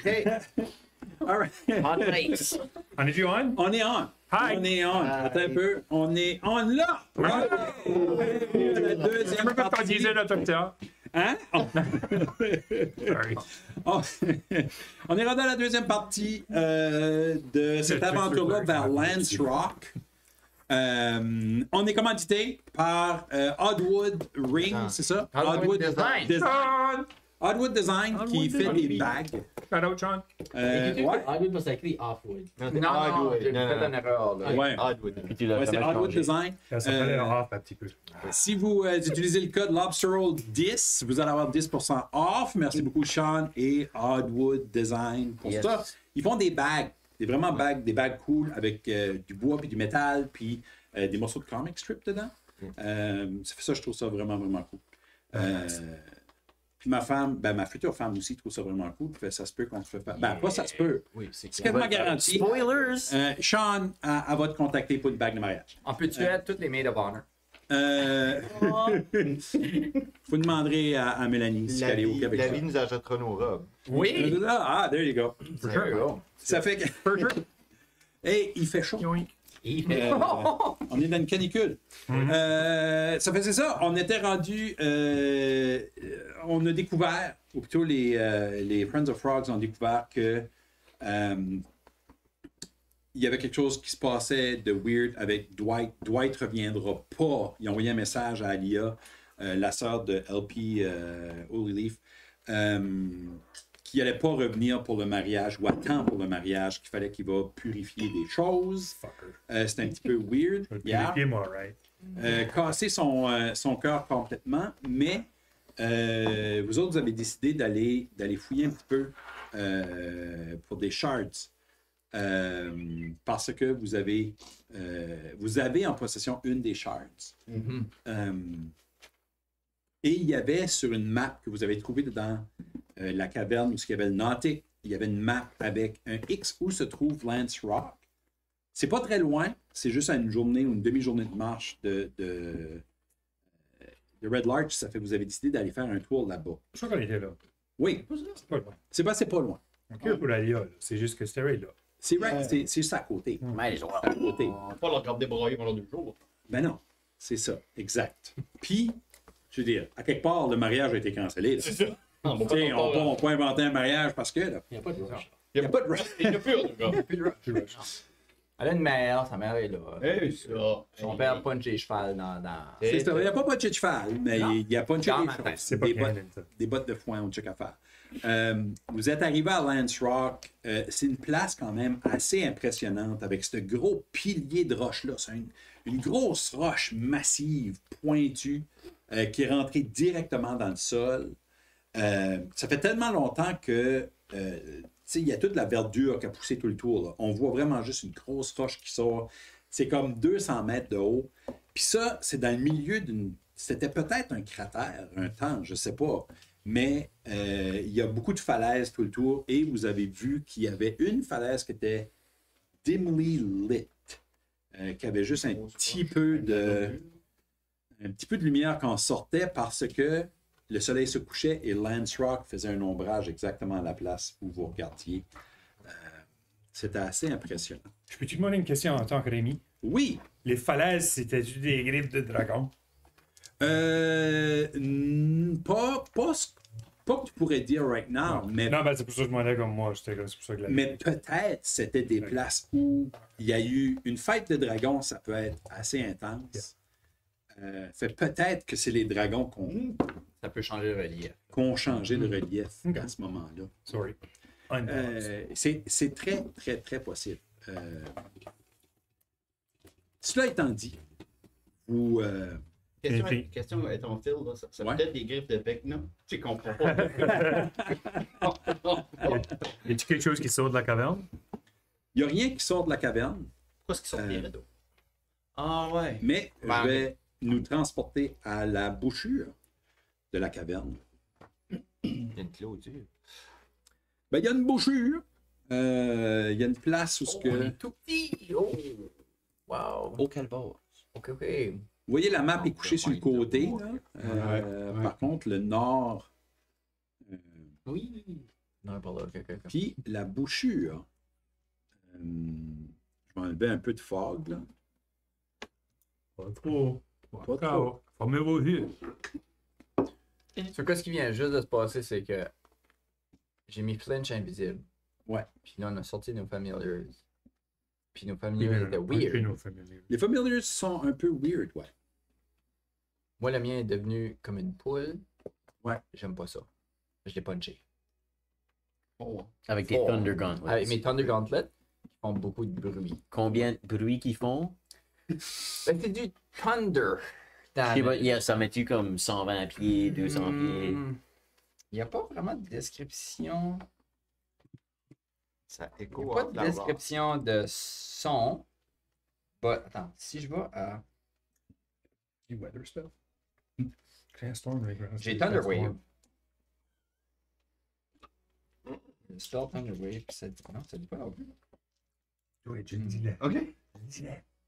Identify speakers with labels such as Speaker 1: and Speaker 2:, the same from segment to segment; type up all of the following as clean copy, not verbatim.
Speaker 1: Hey.
Speaker 2: All right.
Speaker 1: On race.
Speaker 3: On est-tu on?
Speaker 2: On est on.
Speaker 3: Hi.
Speaker 2: On est on. Attends un peu. On est on là. La deuxième
Speaker 3: J'aimerais pas qu'on
Speaker 2: partie.
Speaker 3: disait le docteur.
Speaker 2: Hein?
Speaker 3: Sorry.
Speaker 2: On est rendu à la deuxième partie de cette aventure-là vers Lance Rock. On est commandité par Oddwood Ring, c'est ça?
Speaker 1: Oddwood Design.
Speaker 3: Sean!
Speaker 2: Oddwood Design qui fait des bagues.
Speaker 3: Shout out, Sean.
Speaker 2: Ouais.
Speaker 4: Oddwood, parce que c'est écrit Offwood.
Speaker 1: Non, j'ai fait une erreur. Là.
Speaker 2: Ouais.
Speaker 5: Oddwood.
Speaker 6: Puis tu l'as
Speaker 2: Ouais, c'est
Speaker 6: jamais
Speaker 2: Oddwood
Speaker 6: changé.
Speaker 2: Design.
Speaker 3: Ça s'appelait off un petit peu.
Speaker 2: Si vous utilisez le code LobsterRoll10, vous allez avoir 10% off. Merci beaucoup, Sean et Oddwood Design pour
Speaker 1: Yes.
Speaker 2: ça. Ils font des bagues, des bagues cool avec du bois puis du métal puis des morceaux de comic strip dedans. Ça fait ça, je trouve ça vraiment, vraiment cool. Puis ma femme, ma future femme aussi trouve ça vraiment cool. Fait, ça se peut qu'on se fait pas. Ben, pas ça se peut.
Speaker 1: Oui,
Speaker 2: C'est quasiment garanti.
Speaker 6: Spoilers!
Speaker 2: Sean, elle va te contacter pour une bague de mariage.
Speaker 1: On peut tuer toutes les maids of honor.
Speaker 2: Vous demanderez à Mélanie si elle est OK avec
Speaker 5: La
Speaker 2: ça.
Speaker 5: vie nous achètera nos robes.
Speaker 1: Oui.
Speaker 2: Ah, there you go.
Speaker 1: There you go.
Speaker 2: Ça fait que. Hey, il fait chaud.
Speaker 3: Yoink.
Speaker 2: On est dans une canicule. Ça faisait ça. On était rendu. On a découvert, ou plutôt les Friends of Frogs ont découvert que il y avait quelque chose qui se passait de weird avec Dwight. Dwight reviendra pas. Il a envoyé un message à Alia, la sœur de LP Holy Leaf, qui n'allait pas revenir pour le mariage ou à temps pour le mariage, qu'il fallait qu'il va purifier des choses. C'était un petit peu weird.
Speaker 3: Purifiez moi, right?
Speaker 2: Casser son cœur complètement, mais vous autres, vous avez décidé d'aller fouiller un petit peu pour des shards. Parce que vous avez en possession une des shards. Et il y avait sur une map que vous avez trouvée dans la caverne où il y avait le Nautic, il y avait une map avec un X où se trouve Lance Rock. C'est pas très loin, c'est juste à une journée ou une demi-journée de marche de Red Larch. Ça fait que vous avez décidé d'aller faire un tour là-bas.
Speaker 3: Je crois qu'on était là.
Speaker 2: Oui,
Speaker 3: C'est pas loin.
Speaker 2: c'est pas loin.
Speaker 3: OK, pour aller là. C'est juste que c'était là.
Speaker 2: C'est vrai, c'est juste à côté.
Speaker 1: Mais je vois.
Speaker 2: À côté.
Speaker 4: On va pas le regarder broyer pendant 2 jours.
Speaker 2: Ben non, c'est ça, exact. Puis, je veux dire, à quelque part, le mariage a été cancellé.
Speaker 4: C'est ça. Non, on
Speaker 2: T'sais, on peut inventer un mariage parce que là,
Speaker 4: Il n'y a pas de rush.
Speaker 2: il n'y a pas de rush.
Speaker 4: Il n'y a plus, en tout cas.
Speaker 1: Elle a une mère, sa mère est là.
Speaker 4: Hey, ça.
Speaker 1: Son père punch les chevals dans.
Speaker 2: C'est ça. Il n'y a pas de cheval, mais
Speaker 1: Non.
Speaker 2: il y a pas de
Speaker 1: Dans
Speaker 2: cheval.
Speaker 1: ma tête.
Speaker 3: C'est pas canon, ça.
Speaker 2: Des bottes de foin, on check à faire. Vous êtes arrivé à Lance Rock. C'est une place quand même assez impressionnante avec ce gros pilier de roche-là. C'est une grosse roche massive, pointue, qui est rentrée directement dans le sol. Ça fait tellement longtemps que il y a toute la verdure qui a poussé tout le tour. Là. On voit vraiment juste une grosse roche qui sort. C'est comme 200 mètres de haut. Puis ça, c'est dans le milieu d'une... C'était peut-être un cratère, un temps, je ne sais pas. Mais il y a beaucoup de falaises tout le tour. Et vous avez vu qu'il y avait une falaise qui était dimly lit. Qui avait juste un petit peu de lumière quand on sortait parce que le soleil se couchait et Lance Rock faisait un ombrage exactement à la place où vous regardiez. C'était assez impressionnant.
Speaker 3: Je peux te demander une question en tant que Rémi?
Speaker 2: Oui!
Speaker 3: Les falaises, c'était-tu des griffes de dragon?
Speaker 2: Pas que tu pourrais dire right now, mais,
Speaker 3: Non, ben c'est pour ça que je demandais comme moi. C'est pour ça que la...
Speaker 2: mais peut-être c'était des places où il y a eu une fête de dragons, ça peut être assez intense. Fait peut-être que c'est les dragons
Speaker 1: Ça peut changer le relief.
Speaker 2: qu'on changé de relief à ce moment-là.
Speaker 3: Sorry.
Speaker 2: C'est très, très, très possible. Cela étant dit, vous...
Speaker 4: Question est ton fil, là. Ça
Speaker 2: Ouais.
Speaker 4: peut être des griffes de bec, non? Tu comprends pas.
Speaker 3: Y a-t-il quelque chose qui sort de la caverne?
Speaker 2: il n'y a rien qui sort de la caverne,
Speaker 4: Pourquoi est-ce qu'ils sont des rideaux? Ah ouais.
Speaker 2: mais
Speaker 1: Ben,
Speaker 2: je vais nous transporter à la bouchure de la caverne.
Speaker 6: Il y a une clôture.
Speaker 2: Ben, il y a une bouchure. Il y a une place où...
Speaker 1: On est tout petit. Oh! Wow.
Speaker 6: Au calvaire.
Speaker 1: OK.
Speaker 2: Vous voyez, la map est couchée sur le côté. Là. Par contre, le nord...
Speaker 1: Oui. Non, par là, ok.
Speaker 2: Puis la bouchure, je vais enlever un peu de fog, là.
Speaker 3: Pas trop.
Speaker 2: Pas trop.
Speaker 3: Formez vos yeux.
Speaker 1: Sur quoi, ce qui vient juste de se passer, c'est que j'ai mis flinch invisible.
Speaker 2: Ouais.
Speaker 1: Puis là, on a sorti nos familiars. Puis nos familiars étaient weird.
Speaker 2: Les familiars sont un peu weird, ouais.
Speaker 1: Moi, le mien est devenu comme une poule.
Speaker 2: Ouais.
Speaker 1: J'aime pas ça. Je l'ai punché.
Speaker 4: Oh.
Speaker 6: Avec tes
Speaker 1: Oh.
Speaker 6: Thunder Gauntlets.
Speaker 1: Avec mes Thunder Gauntlets, qui font beaucoup de bruit.
Speaker 6: Combien de bruit qu'ils font?
Speaker 1: Ben, c'est du Thunder.
Speaker 6: Je sais pas, yeah, ça met-tu comme 120 pieds, 200 pieds?
Speaker 1: Il n'y a pas vraiment de description.
Speaker 6: Ça
Speaker 1: Il n'y
Speaker 6: écho
Speaker 1: a pas de description de son. But, attends, si je vais à.
Speaker 3: Du weather spell.
Speaker 1: J'ai Thunder Wave. Le spell Thunder Wave, ça dit. Non, ça dit pas non plus.
Speaker 3: Oui, dis-le.
Speaker 4: Okay.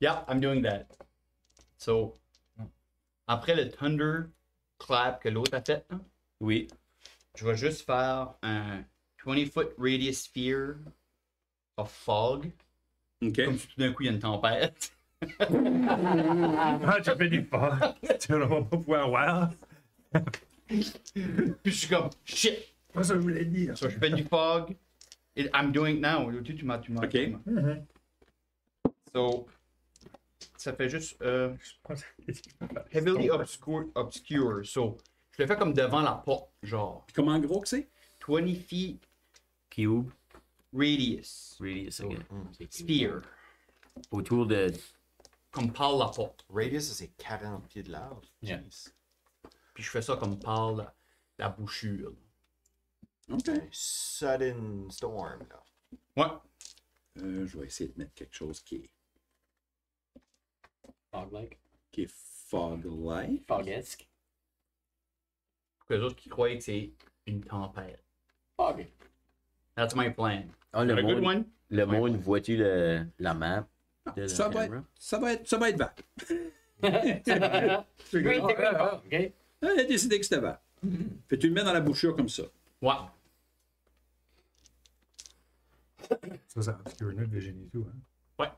Speaker 4: Yeah, I'm doing that. So, après le Thunder Clap que l'autre a fait, là,
Speaker 6: Oui.
Speaker 4: je vais juste faire un 20-foot radius sphere of fog.
Speaker 2: OK.
Speaker 4: Comme si tout d'un coup il y a une tempête.
Speaker 3: Ah, tu fais du fort. Tu vas pas pouvoir voir.
Speaker 4: Puis je suis comme shit.
Speaker 3: Pas ça que je voulais dire.
Speaker 4: So je fais du fog. Et I'm doing it now. Tu m'as.
Speaker 2: OK.
Speaker 4: So, ça fait juste
Speaker 3: Je pense
Speaker 4: heavily obscure. So, je le fais comme devant la porte, genre
Speaker 2: Puis comment gros que c'est?
Speaker 4: 20 feet
Speaker 6: Cube.
Speaker 4: radius
Speaker 6: Radius, ok.
Speaker 4: sphere,
Speaker 6: Autour de.
Speaker 4: comme par la porte.
Speaker 5: Radius, c'est 40 pieds de large.
Speaker 1: Yeah.
Speaker 5: Jeez.
Speaker 4: Puis je fais ça comme par la bouchure.
Speaker 2: OK.
Speaker 5: Un sudden storm, là.
Speaker 4: Ouais.
Speaker 2: Je vais essayer de mettre quelque chose qui
Speaker 1: Fog-like.
Speaker 2: est fog-like.
Speaker 1: Fogesque.
Speaker 4: Pour que les autres qui croient que c'est une tempête.
Speaker 1: Fog.
Speaker 4: That's my plan.
Speaker 6: Ah,
Speaker 4: A good one?
Speaker 6: Le monde, vois-tu la map de la
Speaker 2: Ça va,
Speaker 6: caméra?
Speaker 2: ça va être vague.
Speaker 1: Great, ok.
Speaker 2: Elle a décidé que c'était vague. Puis tu le mets dans la bouchure comme ça.
Speaker 4: Ouais.
Speaker 3: ça obscure notre vision et tout. Hein.
Speaker 4: Ouais.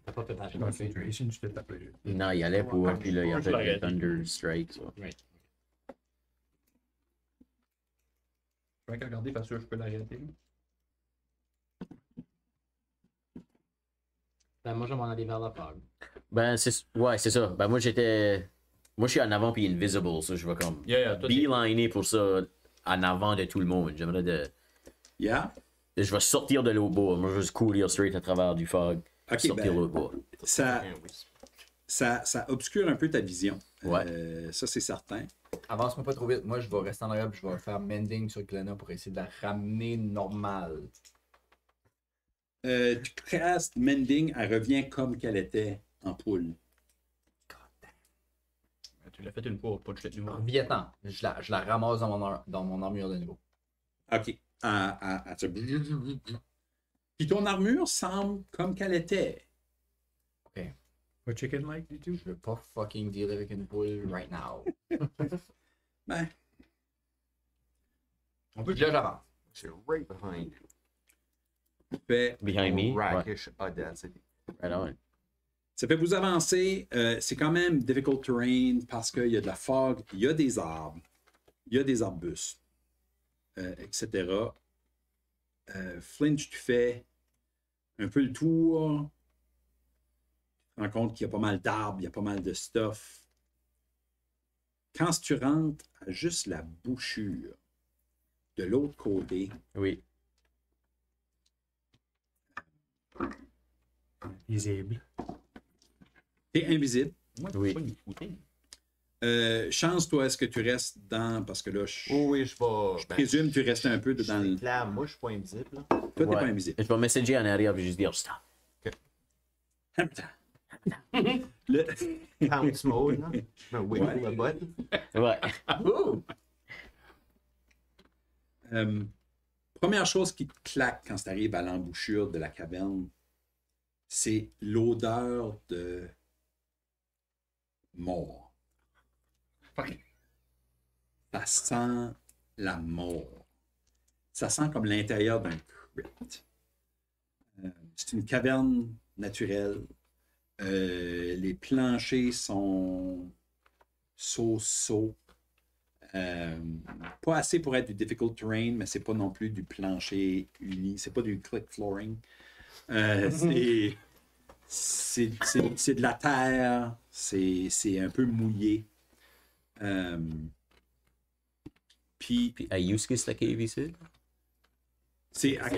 Speaker 1: T'as pas fait ta
Speaker 3: Concentration, je t'ai tapé.
Speaker 6: Non, il allait pour. Puis là, il a
Speaker 4: Je
Speaker 6: fait
Speaker 4: l'aurais
Speaker 6: le
Speaker 4: dit.
Speaker 6: Thunder Strike. Ça.
Speaker 4: Je vais regarder parce que je peux l'arrêter.
Speaker 1: Ben, moi, je vais m'en aller vers la fog.
Speaker 6: Ben, ouais, c'est ça. Ben, moi, je suis en avant puis invisible, ça. Je vais comme
Speaker 4: Yeah, toi, t'es-
Speaker 6: beeliner pour ça en avant de tout le monde. J'aimerais de.
Speaker 2: Yeah.
Speaker 6: Je vais sortir de l'autre bord. Moi, je vais juste courir straight à travers du fog.
Speaker 2: Ok,
Speaker 6: sortir
Speaker 2: ben,
Speaker 6: de l'autre bord.
Speaker 2: Ça obscure un peu ta vision.
Speaker 6: Ouais.
Speaker 2: Ça, c'est certain.
Speaker 1: Avance-moi pas trop vite. Moi, je vais rester en arrière et je vais faire mending sur Glenna pour essayer de la ramener normale.
Speaker 2: Tu castes Mending, elle revient comme qu'elle était en poule.
Speaker 4: Tu l'as fait une fois, pas de chute nouveau.
Speaker 1: Vietnam. Je la ramasse dans mon armure de nouveau.
Speaker 2: OK. Elle se- Puis ton armure semble comme qu'elle était.
Speaker 3: Pas chicken like du tout?
Speaker 1: Je veux pas fucking deal avec une poule right now.
Speaker 2: Ben,
Speaker 1: On peut là, j'avance.
Speaker 5: C'est right behind.
Speaker 2: fait,
Speaker 6: Behind me. Ouais.
Speaker 5: Rakish audacity.
Speaker 6: Right on.
Speaker 2: ça fait que vous avancez. C'est quand même difficult terrain parce qu'il y a de la fog, il y a des arbres, il y a des arbustes, etc. Flinch, tu fais un peu le tour. Tu te rends compte qu'il y a pas mal d'arbres, il y a pas mal de stuff. Quand tu rentres à juste la bouchure de l'autre côté,
Speaker 6: Oui.
Speaker 3: Visible.
Speaker 2: tu es invisible.
Speaker 6: Oui.
Speaker 2: Chance, toi, est-ce que tu restes dans. Parce que là, je
Speaker 5: Oh oui, je vais.
Speaker 2: présume que tu restes un peu dans le.
Speaker 5: Là, moi, je suis pas invisible. Là.
Speaker 2: Toi, t'es
Speaker 6: Ouais.
Speaker 2: pas invisible.
Speaker 6: Je vais messager en arrière et juste dire stop.
Speaker 2: Le-
Speaker 5: Pounce mode, là. Je me wiggle
Speaker 2: Ouais.
Speaker 5: le button.
Speaker 6: Ouais.
Speaker 2: Première chose qui te claque quand tu arrives à l'embouchure de la caverne, c'est l'odeur de mort.
Speaker 4: Fuck.
Speaker 2: Ça sent la mort. Ça sent comme l'intérieur d'un crypt. C'est une caverne naturelle. Les planchers sont so-so. Pas assez pour être du difficult terrain, mais c'est pas non plus du plancher uni. C'est pas du click flooring. C'est de la terre. C'est un peu mouillé. Puis
Speaker 6: Puis à Yusuke, c'est la cave ici?
Speaker 2: c'est à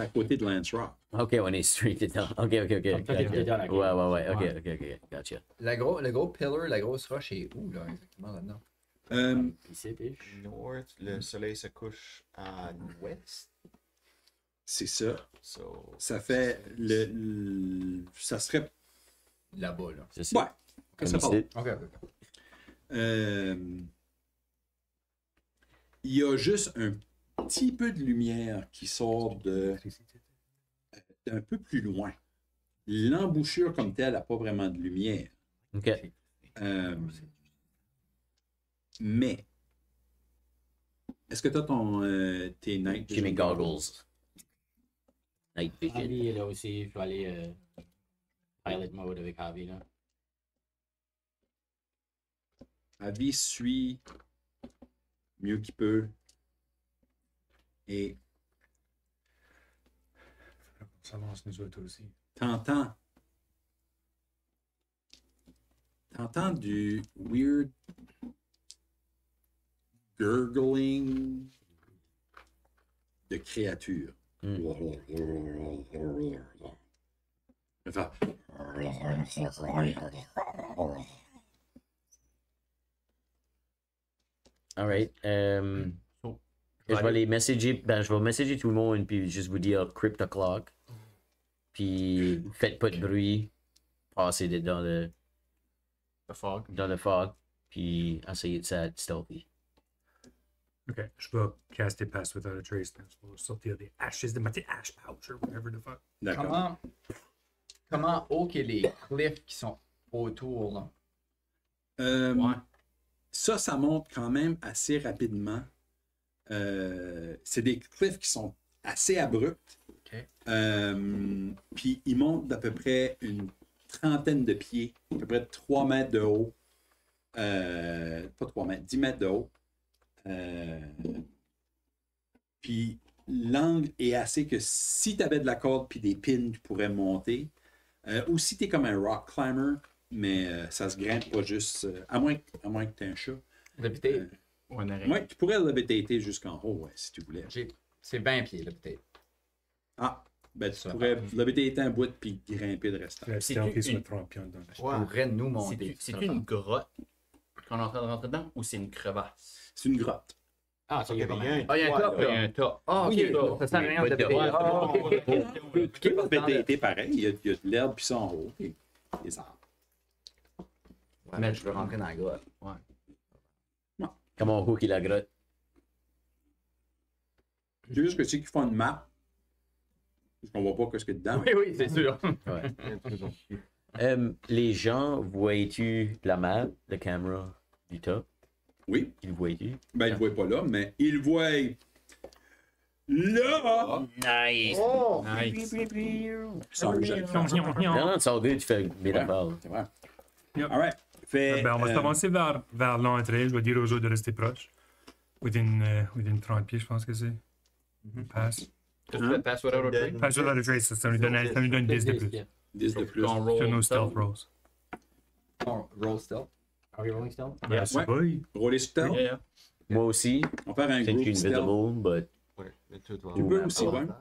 Speaker 2: côté de Lance Rock.
Speaker 6: Ok, on est straight dedans. Ok.
Speaker 7: Comme toi, t'es dans la cave.
Speaker 6: Ouais.
Speaker 7: Ouais.
Speaker 6: Ok. Gotcha.
Speaker 1: Le gros pillar, la grosse roche est où, là, exactement, là-dedans?
Speaker 7: Ici, ish.
Speaker 5: North, le soleil se couche à l'ouest.
Speaker 2: C'est ça.
Speaker 5: So,
Speaker 2: Ça fait ça serait.
Speaker 1: Là-bas, là.
Speaker 6: C'est ça.
Speaker 2: Ouais.
Speaker 6: Comme
Speaker 2: Ça
Speaker 6: ici.
Speaker 1: Ok.
Speaker 2: Il y a juste un petit peu de lumière qui sort d'un peu plus loin. L'embouchure comme telle n'a pas vraiment de lumière.
Speaker 6: Ok.
Speaker 2: Mais, est-ce que tu as tes night
Speaker 6: J'ai mes
Speaker 2: vision
Speaker 6: goggles. Night vision.
Speaker 7: Javi est là aussi. Je vais aller pilot mode avec Javi, là.
Speaker 2: Avi suit mieux qu'il peut. Et
Speaker 3: Ça lance nous autres aussi.
Speaker 2: t'entends du weird gurgling de créatures. Ça fait-
Speaker 6: Alright. Je vais les messager. Ben, je vais messager tout le monde puis juste vous dire Crypt O'Clock. Puis faites pas de bruit. Passez dans le fog. Puis essayez de ça stealthy.
Speaker 3: Ok, je vais caster Pass Without a Trace. Je vais sortir des ashes de ma petite ash pouch or whatever the fuck.
Speaker 2: D'accord.
Speaker 1: Comment haut que les cliffs qui sont autour, là?
Speaker 4: Ouais.
Speaker 2: Ça monte quand même assez rapidement. C'est des cliffs qui sont assez abrupts.
Speaker 1: Ok.
Speaker 2: Puis ils montent d'à peu près une trentaine de pieds, à peu près 3 mètres de haut. Pas 3 mètres, 10 mètres de haut. Puis l'angle est assez que si tu avais de la corde puis des pins, tu pourrais monter. Ou si tu es comme un rock climber, mais ça se grimpe pas juste. À moins que tu aies un chat.
Speaker 1: Levitate.
Speaker 4: On arrête.
Speaker 2: Ouais, tu pourrais levitater jusqu'en haut, ouais, si tu voulais.
Speaker 1: C'est 20 pieds, levitate.
Speaker 2: Ah, ben tu
Speaker 1: Ça.
Speaker 2: pourrais levitater un bout puis grimper le restant.
Speaker 3: Je vais
Speaker 4: C'est
Speaker 3: stealthy sur
Speaker 4: une-
Speaker 3: le 30 pions dedans.
Speaker 5: ouais.
Speaker 1: Pourrait nous monter.
Speaker 4: C'est une grotte qu'on est en train de rentrer dedans ou c'est une crevasse?
Speaker 2: C'est une grotte.
Speaker 7: Ah, ça y est pas mal.
Speaker 1: Ah, il y a un top,
Speaker 4: Il y a
Speaker 1: là.
Speaker 4: un tas.
Speaker 1: Ah, ok.
Speaker 4: Oui,
Speaker 1: Ça sert à rien de
Speaker 6: Ouais,
Speaker 1: levitate.
Speaker 6: ouais,
Speaker 1: Ah, ok.
Speaker 2: Tu peux levitater pareil, il y a de l'herbe puis ça en haut. Et des arbres.
Speaker 1: Mais je veux rentrer dans la grotte.
Speaker 6: Comment on hook la grotte?
Speaker 2: C'est juste que ceux qui font une map, parce qu'on voit pas ce qu'il y a dedans.
Speaker 1: Oui, c'est sûr.
Speaker 6: Les gens, voient-tu la map, la caméra du top?
Speaker 2: Oui,
Speaker 6: Ils voient-tu?
Speaker 2: ben ils le voient pas là, mais ils le voient là.
Speaker 6: Nice!
Speaker 4: Nice.
Speaker 2: Ils sont jeunes.
Speaker 6: Non, c'est all good, tu fais mes
Speaker 2: Ouais.
Speaker 6: affaires.
Speaker 2: C'est vrai.
Speaker 3: Yep.
Speaker 2: All right. Fait,
Speaker 3: Ben, on va s'avancer vers l'entrée. Je vais dire aux autres de rester proches. Within 30 pieds, je pense que c'est. Pass.
Speaker 4: Qu'est-ce que tu fais? Pass without a trace?
Speaker 3: Pass without a trace, ça nous donne 10 de plus.
Speaker 2: 10 de plus.
Speaker 4: On roll
Speaker 3: Sur nos stealth
Speaker 4: stealth.
Speaker 3: rolls.
Speaker 1: Roll stealth.
Speaker 7: Are we rolling still?
Speaker 3: Ben, c'est
Speaker 2: Ouais.
Speaker 3: pas.
Speaker 2: Roller stealth.
Speaker 4: Yeah, yeah.
Speaker 6: Moi aussi,
Speaker 2: On va faire un
Speaker 6: c'est
Speaker 2: group stealth.
Speaker 6: invisible, but
Speaker 5: Ouais, mais tout va
Speaker 2: Tu peux
Speaker 5: avoir
Speaker 2: aussi, ouais.
Speaker 5: avantage.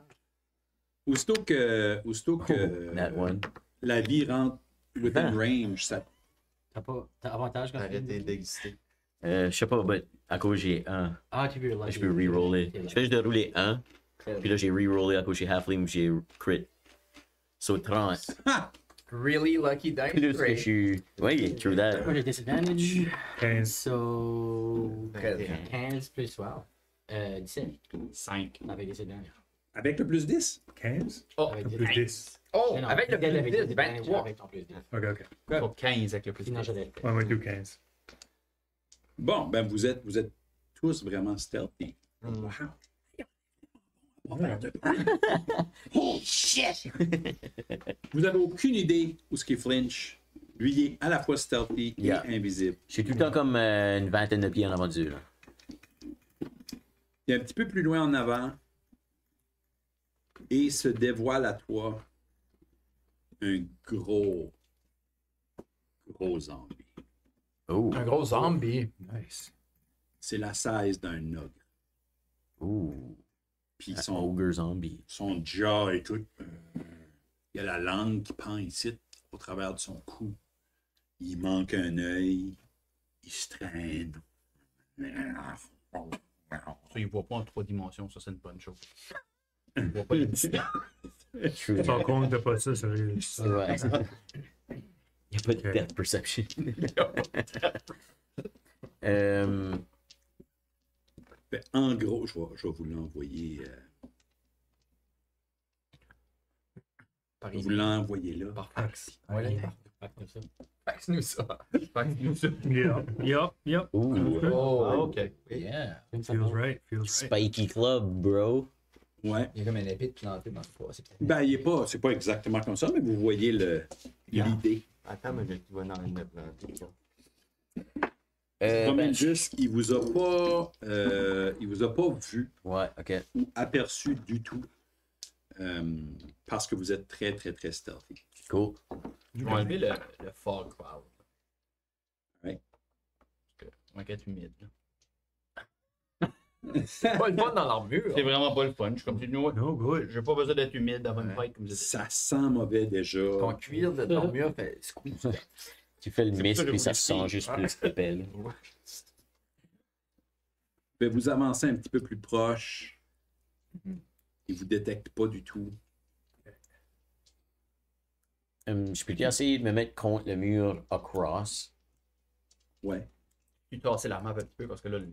Speaker 2: Aussitôt que
Speaker 6: that one.
Speaker 2: la vie rentre within
Speaker 6: Ah.
Speaker 2: range, ça.
Speaker 7: T'as avantage quand tu
Speaker 5: Arrêtez
Speaker 7: fais
Speaker 5: d'exister.
Speaker 6: Je sais pas, but à cause j'ai 1,
Speaker 7: Ah, tu peux
Speaker 6: je peux reroller. Je fais juste de rouler 1, puis là j'ai rerollé à cause j'ai halfling, j'ai crit. So 30.
Speaker 1: Really lucky dice
Speaker 6: Plus que je
Speaker 1: tray.
Speaker 6: suis. Oui, true that.
Speaker 7: Moi, j'ai disadvantage.
Speaker 3: 15.
Speaker 7: So.
Speaker 5: 21.
Speaker 7: 15 plus 12. 17.
Speaker 4: 5.
Speaker 7: Avec disadvantage.
Speaker 2: Avec le plus 10.
Speaker 3: 15?
Speaker 1: Oh,
Speaker 7: Avec
Speaker 3: Plus 10.
Speaker 1: oh,
Speaker 7: Mais non,
Speaker 1: avec le plus
Speaker 7: avec
Speaker 1: 10,
Speaker 7: disadvantage,
Speaker 1: 23.
Speaker 7: Avec ton plus 10.
Speaker 3: Ok, ok.
Speaker 4: Pour 15 avec le plus
Speaker 7: Sinon,
Speaker 4: de
Speaker 7: j'allais.
Speaker 3: Ouais, moi, tout 15.
Speaker 2: Bon, ben vous êtes tous vraiment stealthy. Wow.
Speaker 6: Oh shit!
Speaker 2: Vous avez aucune idée où ce qui est flinch. Lui, il est à la fois stealthy et
Speaker 6: Yeah.
Speaker 2: invisible.
Speaker 6: Je suis tout le temps comme une vingtaine de pieds en avant d'eux, là.
Speaker 2: Il est un petit peu plus loin en avant et se dévoile à toi un gros zombie.
Speaker 6: Oh.
Speaker 1: Un gros zombie.
Speaker 3: Nice.
Speaker 2: C'est la size d'un ogre.
Speaker 6: Ouh.
Speaker 2: Puis
Speaker 6: Un
Speaker 2: son
Speaker 6: ogre zombie.
Speaker 2: jaw est tout. Il y a la langue qui pend ici, au travers de son cou. Il manque un œil. Il se traîne.
Speaker 4: Ça, il voit pas en 3 dimensions, ça, c'est une bonne chose. Il voit pas les
Speaker 6: True.
Speaker 3: Sans compte de pas ça, sérieux.
Speaker 6: Ouais. Il n'y a pas de
Speaker 3: Ok.
Speaker 6: depth perception.
Speaker 2: Fait, en gros, je vais vous l'envoyer. Je vais vous l'envoyer là.
Speaker 1: Par fax. Ouais, là.
Speaker 7: Comme ça.
Speaker 1: Fax-nous ça.
Speaker 3: Yep.
Speaker 6: Ooh.
Speaker 1: Oh,
Speaker 4: Ah, ok.
Speaker 7: Yeah.
Speaker 3: Feels right.
Speaker 6: Spiky club, bro.
Speaker 2: Ouais.
Speaker 1: Il y a comme une épée plantée dans le foie. C'est peut-être-
Speaker 2: Ben, il est pas, c'est pas exactement comme ça, mais vous voyez l'idée.
Speaker 5: Attends, mais tu vas dans le planter.
Speaker 2: Comme
Speaker 6: Ben,
Speaker 2: juste, il vous a pas vu
Speaker 6: ouais, ok.
Speaker 2: ou aperçu du tout parce que vous êtes très, très, très stealthy.
Speaker 6: Cool.
Speaker 4: Je vais enlever le fog cloud.
Speaker 2: Ouais.
Speaker 4: Parce que, on va être humide. Là.
Speaker 1: C'est pas le fun dans l'armure.
Speaker 4: C'est vraiment pas le fun. Je suis comme si nous,
Speaker 3: No good.
Speaker 4: j'ai pas besoin d'être humide avant une
Speaker 1: Ouais.
Speaker 4: fight comme ça.
Speaker 2: Ça sent mauvais déjà.
Speaker 1: Ton cuir de l'armure fait squeeze.
Speaker 6: Tu fais le
Speaker 4: C'est
Speaker 6: mist,
Speaker 4: pour ça que
Speaker 6: puis
Speaker 4: je
Speaker 6: ça
Speaker 4: vous
Speaker 6: sent
Speaker 4: dis.
Speaker 6: juste
Speaker 4: Ah.
Speaker 6: plus épais. là.
Speaker 2: Ben, vous avancez un petit peu plus proche. Il vous détecte pas du tout.
Speaker 6: Je peux essayer de me mettre contre le mur across.
Speaker 2: Ouais.
Speaker 4: Tu tasses la map un petit peu parce que là, le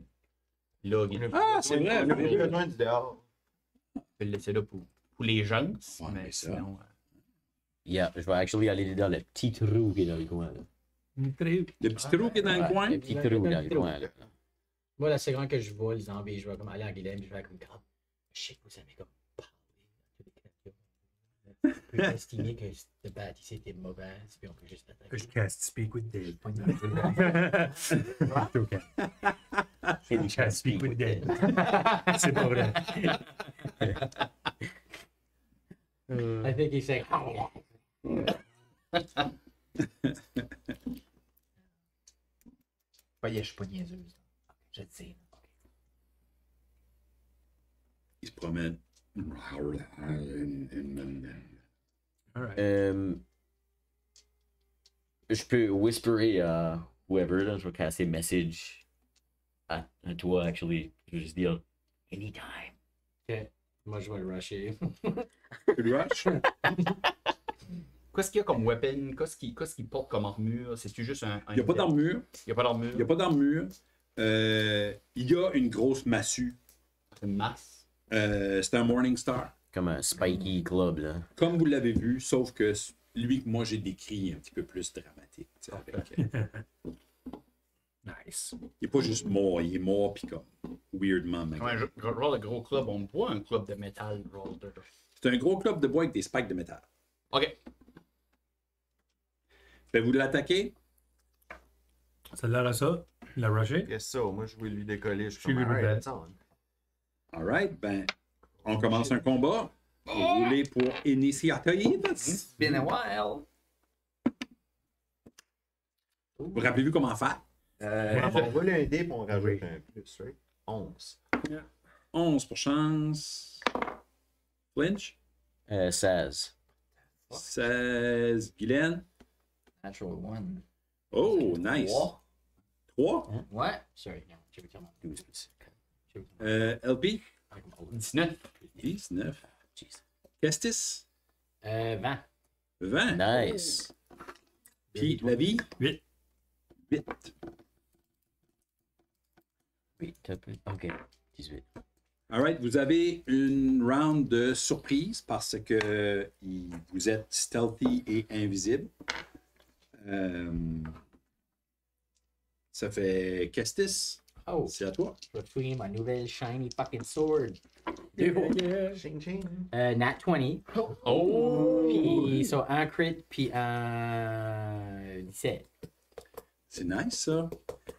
Speaker 4: log, il
Speaker 2: Ah, c'est vrai.
Speaker 5: On a plus besoin du dehors.
Speaker 4: peut le laisser là pour les gens.
Speaker 2: Ouais,
Speaker 4: mais
Speaker 2: mais ça.
Speaker 4: sinon,
Speaker 6: Yeah, je vais actually aller dans le petit trou qui est dans le coin. Là.
Speaker 2: Le petit trou qui est dans le
Speaker 6: Ouais,
Speaker 2: coin.
Speaker 6: le petit trou dans le coin. Là.
Speaker 7: Moi, là, c'est grand que je vois les zombies, je vais comme aller en Guilhem, je vais comme grave. Je sais que vous avez comme parlé à tous les créatures. On peut estimer que cette bête ici était mauvaise, puis on peut juste attaquer.
Speaker 3: Je cast Speak with Dead. Okay.
Speaker 6: You
Speaker 3: Cast Speak with Dead. C'est pas vrai.
Speaker 7: I think he's saying,
Speaker 1: Je suis pas niaiseuse.
Speaker 7: je te sais.
Speaker 2: Il se promène.
Speaker 3: All right.
Speaker 6: Je peux whisperer à whoever, là, je vais casser message à toi, actually. Je vais juste dire anytime.
Speaker 7: Ok. Moi, je vais le rusher.
Speaker 2: Tu le rush?
Speaker 4: qu'est-ce qu'il y a comme weapon? Qu'est-ce qu'il porte comme armure? C'est-tu juste un.
Speaker 2: Il n'y a pas d'armure.
Speaker 4: Il n'y a pas d'armure.
Speaker 2: Il n'y a pas d'armure. Il y a une grosse massue.
Speaker 4: Une masse.
Speaker 2: C'est un Morningstar.
Speaker 6: Comme un spiky club, là.
Speaker 2: Comme vous l'avez vu, sauf que lui que moi j'ai décrit est un petit peu plus dramatique. Tu sais, avec,
Speaker 3: Nice.
Speaker 2: il n'est pas juste mort, il est mort puis comme weirdement
Speaker 4: Comme
Speaker 2: magané.
Speaker 4: un genre de gros club. On voit un club de métal.
Speaker 2: C'est un gros club de bois avec des spikes de métal.
Speaker 4: Ok.
Speaker 2: Fait vous l'attaquer?
Speaker 3: Ça a l'air à ça. La rusher.
Speaker 5: Qu'est-ce que ça? Moi, je vais lui décoller. Je suis
Speaker 3: Je
Speaker 5: comme,
Speaker 3: lui
Speaker 5: alright,
Speaker 3: décolle.
Speaker 5: it's on.
Speaker 2: Alright, ben, on commence un combat. Vous roulez pour initiative.
Speaker 1: It's been a while.
Speaker 2: Vous rappelez-vous comment faire?
Speaker 5: On va l'aider et on rajoute un plus, right? 11.
Speaker 2: 11 pour chance. Flinch.
Speaker 6: 16.
Speaker 2: 16. Guylaine.
Speaker 1: Natural one.
Speaker 2: Oh, nice. 3.
Speaker 1: Ouais.
Speaker 7: Sorry, non, je vais dire non.
Speaker 6: 12 plus.
Speaker 2: LP.
Speaker 4: 19.
Speaker 2: 19.
Speaker 6: Jeez.
Speaker 2: Kestis.
Speaker 7: 20.
Speaker 2: 20.
Speaker 6: Nice.
Speaker 2: Puis la vie.
Speaker 3: 8.
Speaker 2: 8.
Speaker 6: Oui, t'as plus. Ok. 18.
Speaker 2: Alright, vous avez une round de surprise parce que vous êtes stealthy et invisible. Ça fait Kestis.
Speaker 7: Oh,
Speaker 2: C'est à toi.
Speaker 7: je vais fouiller ma nouvelle shiny fucking sword.
Speaker 5: Ching ching.
Speaker 7: Nat 20.
Speaker 4: Oh!
Speaker 7: Puis, so, un crit, puis un 17.
Speaker 2: C'est nice, ça.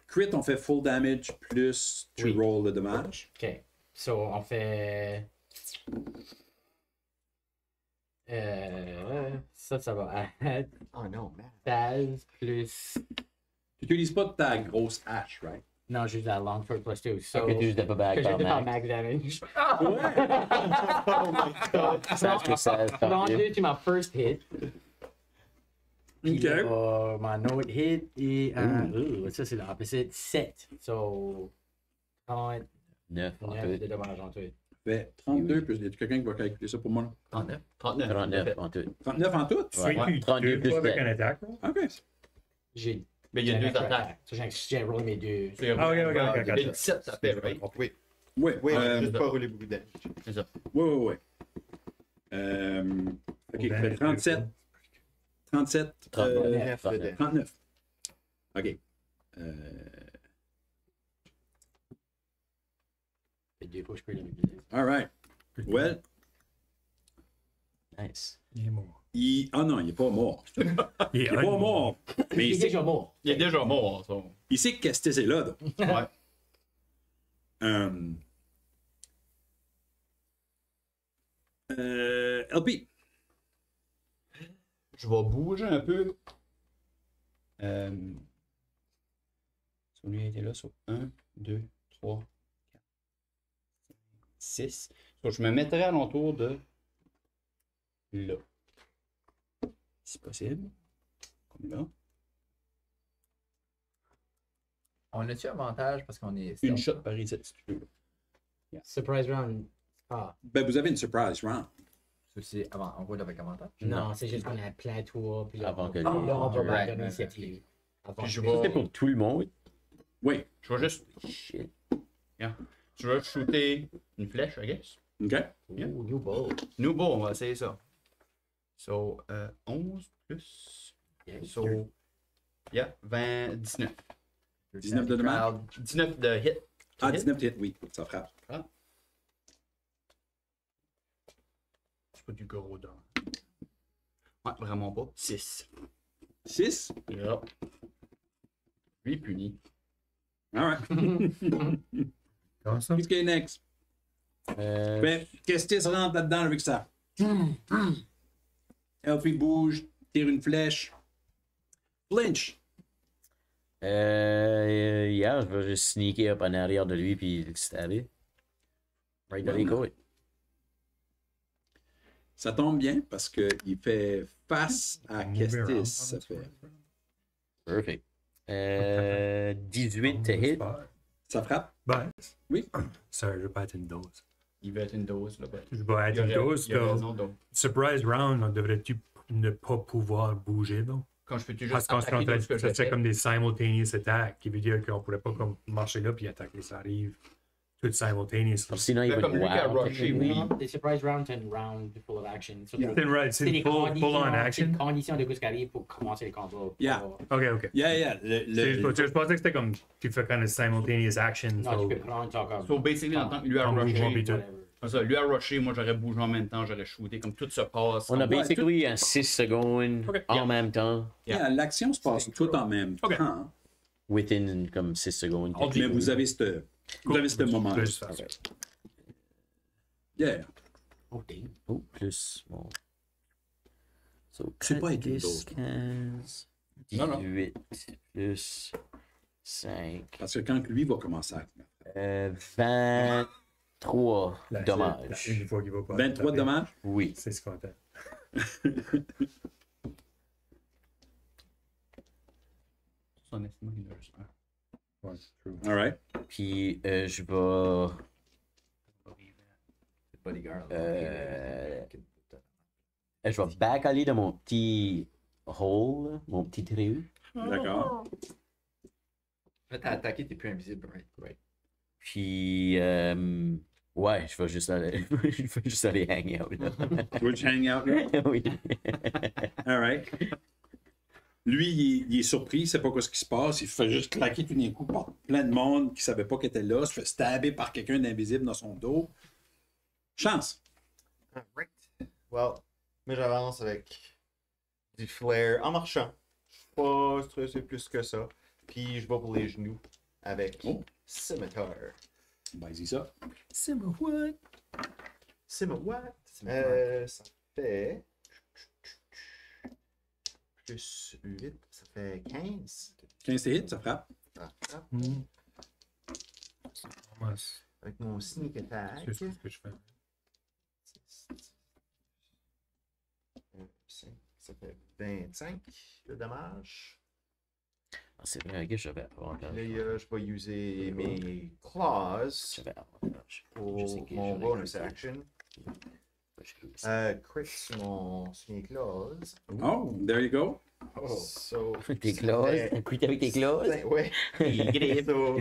Speaker 2: Crit, on fait full damage plus tu
Speaker 7: Oui.
Speaker 2: rolls le dommage.
Speaker 7: Ok. So, on fait. Ça va à
Speaker 5: Oh non, man.
Speaker 7: 16 plus.
Speaker 2: Tu n'utilises pas ta grosse hache, right?
Speaker 7: Non, juste la long sword plus 2. So,
Speaker 6: Que tu juste pas back
Speaker 7: que j'ai
Speaker 6: par
Speaker 7: fait par
Speaker 6: max.
Speaker 7: max damage.
Speaker 5: Oh my god.
Speaker 6: Ça que ça
Speaker 7: Round 2 to my first hit. Puis
Speaker 2: Ok.
Speaker 7: là, mon autre hit est ça c'est l'opposite. 7. So, 39
Speaker 6: 9 en
Speaker 7: de
Speaker 6: tout.
Speaker 7: dommages en tout.
Speaker 2: Fait 32 plus. Y a quelqu'un qui va calculer ça pour moi?
Speaker 1: 39.
Speaker 4: 39.
Speaker 6: 39 en tout.
Speaker 2: 39 en tout?
Speaker 6: Ouais.
Speaker 3: Fais-tu
Speaker 6: 32
Speaker 3: deux
Speaker 6: plus
Speaker 3: fois avec
Speaker 6: 7.
Speaker 3: un attack roll?
Speaker 2: OK.
Speaker 7: J'ai.
Speaker 4: Mais il y a
Speaker 7: j'ai
Speaker 4: deux
Speaker 7: un extra
Speaker 4: attaques.
Speaker 7: So, j'ai roulé mes deux.
Speaker 3: Ah, ok.
Speaker 4: Il y a 17, ça fait, right?
Speaker 5: Oui,
Speaker 2: Oui,
Speaker 5: oui,
Speaker 2: euh,
Speaker 5: j'ai pas roulé beaucoup de damage.
Speaker 4: C'est ça.
Speaker 2: oui. OK, fait 37. 37.
Speaker 5: 39 de damage.
Speaker 2: 39. OK.
Speaker 7: Fait deux fois je peux les mobiliser.
Speaker 2: All right. Well,
Speaker 6: Nice.
Speaker 3: Il est mort.
Speaker 2: ah non, il n'est pas mort.
Speaker 3: Il
Speaker 2: Il n'est pas mort. Mais
Speaker 7: Il est déjà mort.
Speaker 4: Il est déjà mort, ça.
Speaker 2: il sait que c'est là. Donc.
Speaker 4: Ouais.
Speaker 2: LP.
Speaker 4: Je vais bouger un peu. Celui était là sur 1, 2, 3, 4, 6. Donc, je me mettrai à l'entour de là. Si possible. Comme là.
Speaker 1: On a-tu avantage parce qu'on est.
Speaker 4: Une shot par ici, si tu veux.
Speaker 7: Surprise round. Ah.
Speaker 2: Ben, vous avez une surprise round.
Speaker 1: C'est avant, on roule avec avantage.
Speaker 7: Non, c'est juste qu'on a plein de tours. Puis là,
Speaker 6: Avant que
Speaker 7: là, on va
Speaker 1: lui-
Speaker 7: pas
Speaker 1: right,
Speaker 7: donner
Speaker 1: right,
Speaker 7: l'initiative. Avant
Speaker 4: Puis je
Speaker 7: que-
Speaker 4: vais-
Speaker 6: C'est pour tout le monde.
Speaker 2: Oui.
Speaker 4: Je vais juste.
Speaker 6: Shit.
Speaker 4: Je vais shooter une flèche, I guess.
Speaker 2: OK.
Speaker 7: Ooh, new bow.
Speaker 4: Nous, bon, on va essayer ça. So, 11 plus.
Speaker 7: Yeah.
Speaker 4: So, yeah, 20, 19.
Speaker 2: 19 de dommage.
Speaker 4: 19 de hit.
Speaker 2: Ah,
Speaker 4: Hit.
Speaker 2: 19 hit, oui. Ça frappe.
Speaker 4: C'est pas du gros dent. Ouais, vraiment pas. 6.
Speaker 2: 6.
Speaker 4: Yep. Lui puni.
Speaker 2: All right.
Speaker 3: Comment ça?
Speaker 2: Qu'est-ce qu'il y a next? Ben, qu'est-ce que tu rentres là-dedans avec ça? Elfie bouge, tire une flèche. Flinch.
Speaker 6: Yeah, je vais juste sneaker up en arrière de lui puis le stabber. Right dans les côtes.
Speaker 2: Ça tombe bien parce qu'il fait face à Kestis. Ça fait.
Speaker 6: Perfect. 18 to hit.
Speaker 2: Ça frappe?
Speaker 3: Ben,
Speaker 2: Oui.
Speaker 3: sorry, je vais pas être une dose.
Speaker 4: Il va être une dose là-bas.
Speaker 3: Je vais être
Speaker 4: Il
Speaker 3: une
Speaker 4: a
Speaker 3: dose.
Speaker 4: il a
Speaker 3: donc,
Speaker 4: raison, donc.
Speaker 3: Surprise round, on devrait-tu ne pas pouvoir bouger, donc?
Speaker 4: Quand je fais toujours
Speaker 3: Parce qu'on serait en train de
Speaker 4: ce que
Speaker 3: ça
Speaker 4: je
Speaker 3: serait
Speaker 4: fais.
Speaker 3: comme des simultaneous attacks, qui veut dire qu'on pourrait pas comme marcher là puis attaquer, ça arrive tout simultaneously.
Speaker 6: Sinon, il va
Speaker 4: Comme
Speaker 6: être
Speaker 4: lui qui a
Speaker 6: wow.
Speaker 4: rushé, oui.
Speaker 7: Des surprise rounds, c'est une round full of action. So,
Speaker 2: Yeah.
Speaker 3: C'est right, c'est une full on
Speaker 7: C'est
Speaker 3: action.
Speaker 7: une condition de ce qui arrive pour commencer les combats.
Speaker 2: Yeah.
Speaker 3: Ok.
Speaker 2: Yeah.
Speaker 3: Je pensais que c'était comme tu fais kind of simultaneous action.
Speaker 7: Non,
Speaker 3: so-
Speaker 7: tu peux prendre ton comme.
Speaker 4: So basically, en tant que lui a
Speaker 3: En mouvement,
Speaker 4: rushé,
Speaker 3: puis tout.
Speaker 7: whatever.
Speaker 4: c'est ça, lui a rushé, moi j'aurais bougé en même temps, j'aurais shooté, comme tout se passe.
Speaker 6: On a
Speaker 4: comme-
Speaker 6: basically un 6 secondes
Speaker 4: Ok.
Speaker 6: en
Speaker 4: Yeah.
Speaker 6: même temps.
Speaker 2: Yeah, l'action se passe tout en même
Speaker 3: Ok.
Speaker 2: temps.
Speaker 6: Within comme 6 secondes.
Speaker 2: Mais vous avez ce moment.
Speaker 3: Je vais juste faire ça.
Speaker 2: Yeah.
Speaker 7: Oh, damn.
Speaker 6: Oh, plus. Bon. So,
Speaker 2: C'est pas
Speaker 6: 4,
Speaker 2: écrit
Speaker 6: 10,
Speaker 2: d'autre.
Speaker 6: 15,
Speaker 4: Non, non.
Speaker 6: 18, plus 5,
Speaker 2: Parce que quand lui va commencer à.
Speaker 6: 23
Speaker 3: Là,
Speaker 6: dommages.
Speaker 3: c'est une fois qu'il va pas
Speaker 2: 23
Speaker 3: taper.
Speaker 2: dommages?
Speaker 6: Oui.
Speaker 3: C'est ce qu'on fait.
Speaker 4: Son estime, il a juste un.
Speaker 3: Ouais, true.
Speaker 2: All right.
Speaker 6: Puis je vais.
Speaker 1: Bodyguard.
Speaker 6: Je vais back aller dans mon petit hole, mon petit trou.
Speaker 2: D'accord.
Speaker 1: Là, t'as attaqué, t'es plus invisible, right?
Speaker 6: Puis. Ouais, je vais juste aller. Je vais juste aller hang out. Là.
Speaker 2: Would you hang out là?
Speaker 6: Oui.
Speaker 2: All right. Lui, il est surpris, il ne sait pas quoi ce qui se passe. Il fait juste claquer tout d'un coup par plein de monde qui ne savait pas qu'il était là. Il se fait stabber par quelqu'un d'invisible dans son dos. Chance.
Speaker 5: Alright. Well, mais j'avance avec du flair en marchant. Je suis pas stressé plus que ça. Puis je vais pour les genoux avec
Speaker 2: Oh.
Speaker 5: Scimitar.
Speaker 2: Vas-y ça.
Speaker 5: Scimitar. Ça fait. Plus 8, ça fait 15.
Speaker 2: 15 hits, ça frappe.
Speaker 5: Ah, ah.
Speaker 3: Hmm. Moi, c'est
Speaker 5: Avec mon sneak attack.
Speaker 3: ce que je fais.
Speaker 5: Ça fait 25 de dommages.
Speaker 6: Ah, c'est vrai, ok, j'avais avantage.
Speaker 5: Là, je vais user mes claws
Speaker 6: J'avais avantage.
Speaker 5: pour
Speaker 6: Je sais que
Speaker 5: mon
Speaker 6: j'en ai
Speaker 5: bonus
Speaker 6: fait.
Speaker 5: action.
Speaker 6: J'ai
Speaker 5: Crit sur mes claws.
Speaker 2: Oh, there you go.
Speaker 5: So,
Speaker 6: Tes
Speaker 5: ça
Speaker 6: claws?
Speaker 5: fait
Speaker 6: T'as quitté avec tes claws?
Speaker 5: Ouais.
Speaker 6: Il grippe.
Speaker 5: So,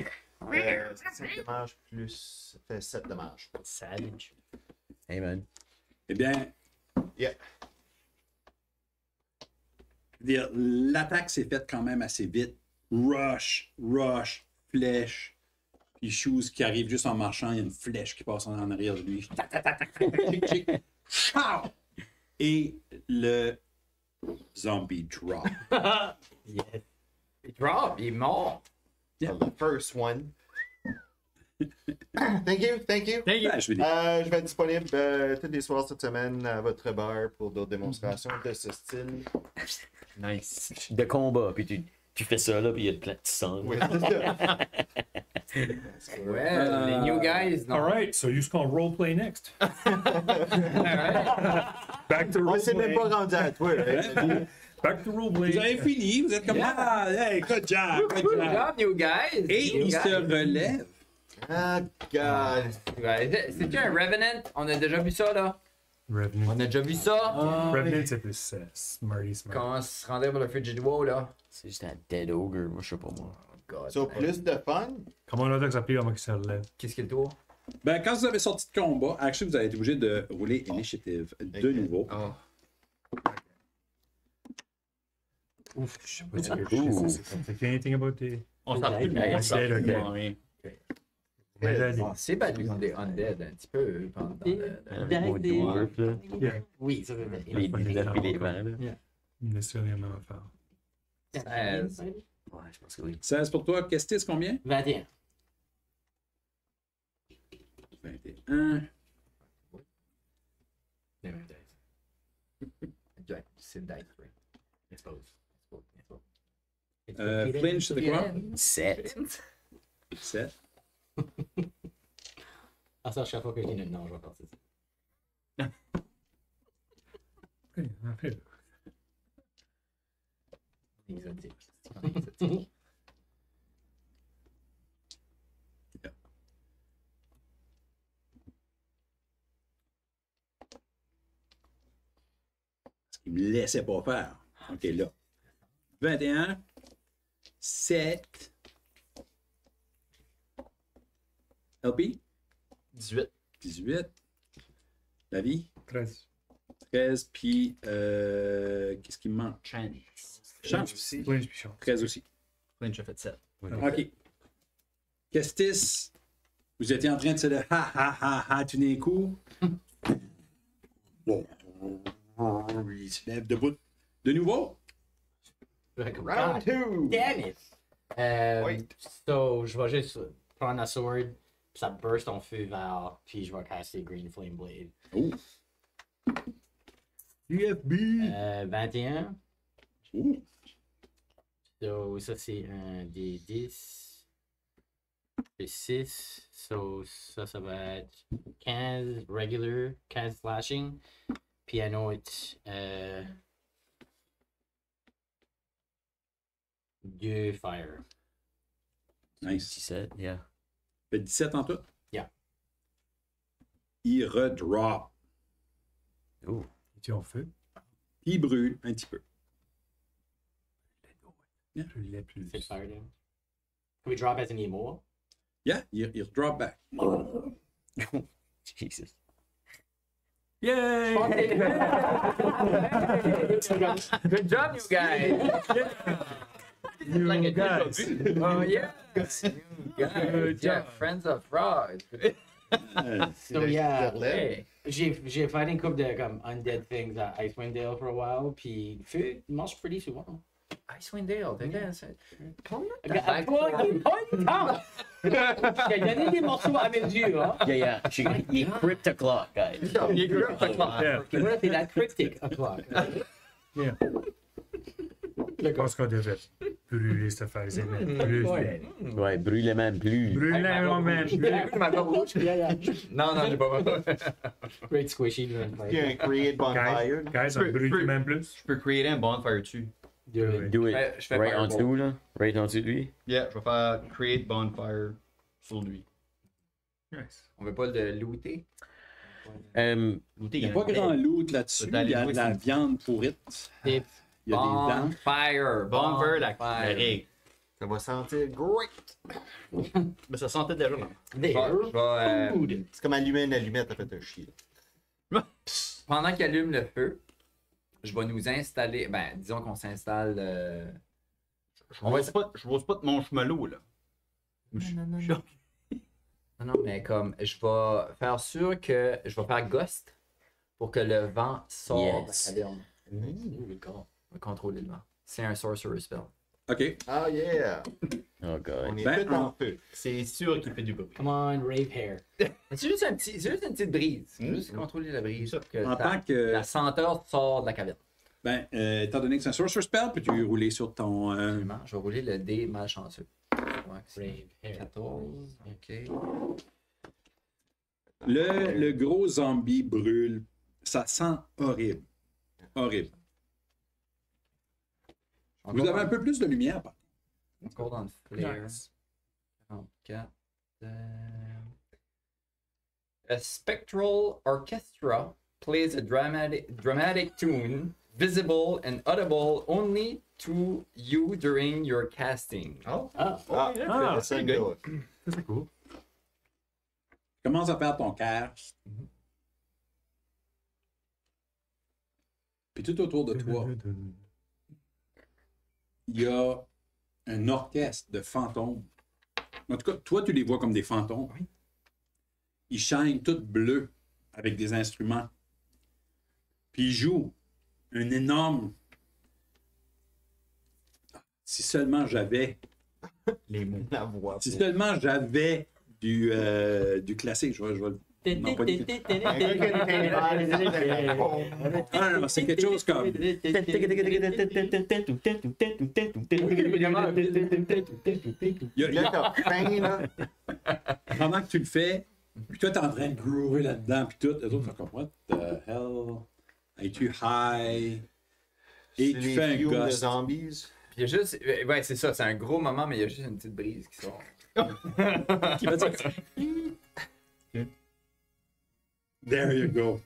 Speaker 5: 5 dommages plus. Ça fait 7 dommages.
Speaker 7: Savage.
Speaker 6: Hey man.
Speaker 2: Eh bien,
Speaker 5: Yeah.
Speaker 2: je veux dire, l'attaque s'est faite quand même assez vite. Rush, flèche. Puis Shoes qui arrive juste en marchant, il y a une flèche qui passe en arrière de lui. Tac, tac, tac, tac, tac, chic, chic. Chow! Et le zombie drop.
Speaker 7: Yes.
Speaker 1: Il drop, il est mort.
Speaker 2: Yeah.
Speaker 5: The first one. Thank you.
Speaker 2: Ben, je vais dire,
Speaker 5: Je vais être disponible tous les soirs cette semaine à votre bar pour d'autres démonstrations de ce style.
Speaker 4: Nice.
Speaker 6: De combat, puis tu fais ça là, puis il y a plein de sang.
Speaker 5: Oui, c'est ça.
Speaker 1: Ouais, les new guys, non.
Speaker 3: Alright, so you can roleplay next. Back to
Speaker 5: On s'est même
Speaker 3: roleplay.
Speaker 5: pas rendu à toi. Right?
Speaker 3: Back to
Speaker 2: vous
Speaker 3: roleplay.
Speaker 2: avez fini, vous êtes comme ah, hey, good job, good
Speaker 1: Good
Speaker 2: job.
Speaker 1: job, new guys.
Speaker 2: Et
Speaker 1: New
Speaker 2: il
Speaker 1: guys.
Speaker 2: se relève.
Speaker 5: Ah, God.
Speaker 1: Ouais, c'est-tu un Revenant? On a déjà vu ça, là.
Speaker 3: Revenant.
Speaker 1: On a déjà vu ça.
Speaker 3: Revenant, c'est plus smarty smart.
Speaker 1: Quand on se rendait pour le Frigid War, là.
Speaker 6: C'est juste un dead ogre, moi je sais pas moi.
Speaker 1: Oh, God.
Speaker 5: So, plus de fun.
Speaker 3: Comment on a que ça pire avant qu'il se relève?
Speaker 1: Qu'est-ce qu'il y a le tour?
Speaker 2: Ben, quand vous avez sorti de combat, actually, vous avez été obligé de rouler initiative de nouveau.
Speaker 1: Oh.
Speaker 3: Ouf, je sais pas ce que je sais. Ça me fait anything about the...
Speaker 4: On s'en fout.
Speaker 6: Hey,
Speaker 4: On s'en
Speaker 3: c'est
Speaker 4: fout,
Speaker 3: ok.
Speaker 4: rien.
Speaker 3: Mais là,
Speaker 1: On s'est battu contre des Undead un petit peu pendant le...
Speaker 6: Au dwarf, là.
Speaker 3: yeah.
Speaker 7: Oui, ça
Speaker 6: Les dwarfs et les vents, là.
Speaker 3: Nécessairement à faire.
Speaker 1: 16.
Speaker 6: Ouais, je pense que oui.
Speaker 2: 16 pour toi, Kestis, combien?
Speaker 7: 21.
Speaker 2: 21.
Speaker 1: C'est dice, right?
Speaker 7: I suppose.
Speaker 2: Flinch, c'était quoi?
Speaker 6: 7.
Speaker 2: 7.
Speaker 7: Ah, ça, chaque fois que je dis non, je vais partir ça.
Speaker 3: Okay, après.
Speaker 7: Exotique.
Speaker 2: Il me laissait pas faire. OK, là. 21. 7. LP?
Speaker 4: 18.
Speaker 2: 18. La vie?
Speaker 3: 13.
Speaker 2: 13. Puis, qu'est-ce qui me manque?
Speaker 4: Chance.
Speaker 2: Chance.
Speaker 5: aussi.
Speaker 3: Flinch puis chance.
Speaker 2: 13 aussi.
Speaker 4: Flinch a fait 7.
Speaker 2: OK. Kestis, vous étiez en train de se dire ha ha ha ha tout d'un coup. Bon. Il se lève debout de nouveau.
Speaker 5: Round 2.
Speaker 7: Damn it!
Speaker 5: Wait.
Speaker 7: So, je vais juste prendre la sword, puis ça burst en feu vert, puis je vais caster Green Flame Blade.
Speaker 2: Oh. UFB.
Speaker 7: 21.
Speaker 2: Ouh.
Speaker 7: So, ça c'est un des 10. Et 6. So, ça va être 15 regular, 15 slashing. Puis un autre 2 fire.
Speaker 2: Nice.
Speaker 6: 17, yeah.
Speaker 2: Fait 17 en tout?
Speaker 7: Yeah.
Speaker 2: Il redrop.
Speaker 6: Oh.
Speaker 3: Es-tu en feu?
Speaker 2: Il brûle un petit peu.
Speaker 3: Je l'ai plus.
Speaker 7: 6 fire damage. Can we drop as any more?
Speaker 2: Yeah, il redrop back.
Speaker 6: Jesus.
Speaker 3: Yay!
Speaker 1: Good job, you guys!
Speaker 3: You guys.
Speaker 1: Oh, yeah!
Speaker 3: Good
Speaker 1: Yeah,
Speaker 3: job.
Speaker 1: friends of fraud.
Speaker 7: So yeah,
Speaker 1: Hey.
Speaker 7: j'ai fait une couple de comme undead things à Icewind Dale for a while, puis le feu marche pretty souvent.
Speaker 1: Icewind Dale, t'es gars, c'est.
Speaker 7: À toi, il pas une temps! J'ai donné des morceaux à mesure, hein?
Speaker 6: Yeah. Il est crypt o'clock, guys.
Speaker 3: Yeah.
Speaker 7: Et voilà, c'est la cryptic o'clock.
Speaker 3: Yeah. Je pense qu'on devait brûler cette affaire. Brûler.
Speaker 6: Ouais, brûle même plus.
Speaker 3: Brûler même plus.
Speaker 1: Non, j'ai pas mal.
Speaker 7: Great squishy.
Speaker 5: Il y a un create bonfire.
Speaker 3: Guys, on brûle même plus.
Speaker 4: Je peux créer un bonfire dessus.
Speaker 7: Do it.
Speaker 6: Do it.
Speaker 1: Ouais, je fais
Speaker 6: Right en
Speaker 1: fireball.
Speaker 6: dessous, là. Right en dessous de lui.
Speaker 4: Yeah, je vais faire create bonfire sur lui.
Speaker 3: Nice.
Speaker 1: On veut pas le looter.
Speaker 6: Euh,
Speaker 2: Il n'y a pas grand loot là-dessus. Il y a de la viande pourrite.
Speaker 7: Des
Speaker 2: Il y a des dents.
Speaker 1: Bonfire!
Speaker 4: Bonfire, la
Speaker 1: Bonfire.
Speaker 4: hey.
Speaker 5: Ça va sentir great.
Speaker 4: Mais ça sentait déjà.
Speaker 1: Je vais,
Speaker 7: food.
Speaker 5: C'est comme allumer une allumette, t'as fait un chier.
Speaker 1: pendant qu'il allume le feu, je vais nous installer. Ben, disons qu'on s'installe.
Speaker 4: Je rose pas de mon chemelot, là.
Speaker 1: Non, mais comme je vais faire sûr que je vais faire ghost pour que le vent sorte
Speaker 6: Yes.
Speaker 1: de la caverne. On va contrôler le vent. C'est un sorcerer spell.
Speaker 2: OK.
Speaker 5: Ah yeah!
Speaker 6: Oh, God.
Speaker 5: On est
Speaker 2: Ben,
Speaker 5: tout en feu.
Speaker 4: C'est sûr qu'il fait du bruit.
Speaker 7: Come on, rave hair.
Speaker 1: C'est juste c'est juste une petite brise. C'est juste contrôler la brise. Pour que
Speaker 2: En tant que.
Speaker 1: la senteur sort de la caverne.
Speaker 2: Ben, étant donné que c'est un sorcerer spell, peux-tu rouler sur ton.
Speaker 1: Absolument. Je vais rouler le dé malchanceux. Ouais, c'est
Speaker 7: Rave hair.
Speaker 1: 14. OK.
Speaker 2: Le gros zombie brûle. Ça sent horrible. Horrible. Vous avez un peu plus de lumière, par contre.
Speaker 1: Encore dans le flare.
Speaker 3: Nice.
Speaker 1: 44. A spectral orchestra plays a dramatic tune, visible and audible only to you during your casting.
Speaker 4: Oh,
Speaker 5: Ah,
Speaker 3: Ah,
Speaker 5: c'est
Speaker 4: good.
Speaker 5: good.
Speaker 3: Ça, c'est cool.
Speaker 2: Commence à faire ton cast. Puis tout autour de toi, il y a un orchestre de fantômes. En tout cas, toi, tu les vois comme des fantômes. Ils chaînent tout bleus avec des instruments. Puis ils jouent un énorme. Si seulement j'avais.
Speaker 4: les mots.
Speaker 5: La voix.
Speaker 2: Si seulement j'avais du classique, je vais le. Non, pas du- Ah, non, c'est quelque chose comme. Il y a-
Speaker 5: Là, t'as faim, là.
Speaker 2: pendant que tu le fais, puis toi, t'es en train de groover là-dedans, puis tout, les autres sont comme, what the hell? Es-tu high? Et tu
Speaker 5: Les
Speaker 2: fais un
Speaker 5: fumes de
Speaker 2: ghost.
Speaker 5: zombies.
Speaker 1: Puis il y a juste. Ouais, c'est ça, c'est un gros moment, mais il y a juste une petite brise qui sort.
Speaker 2: Qui va dire, there you go.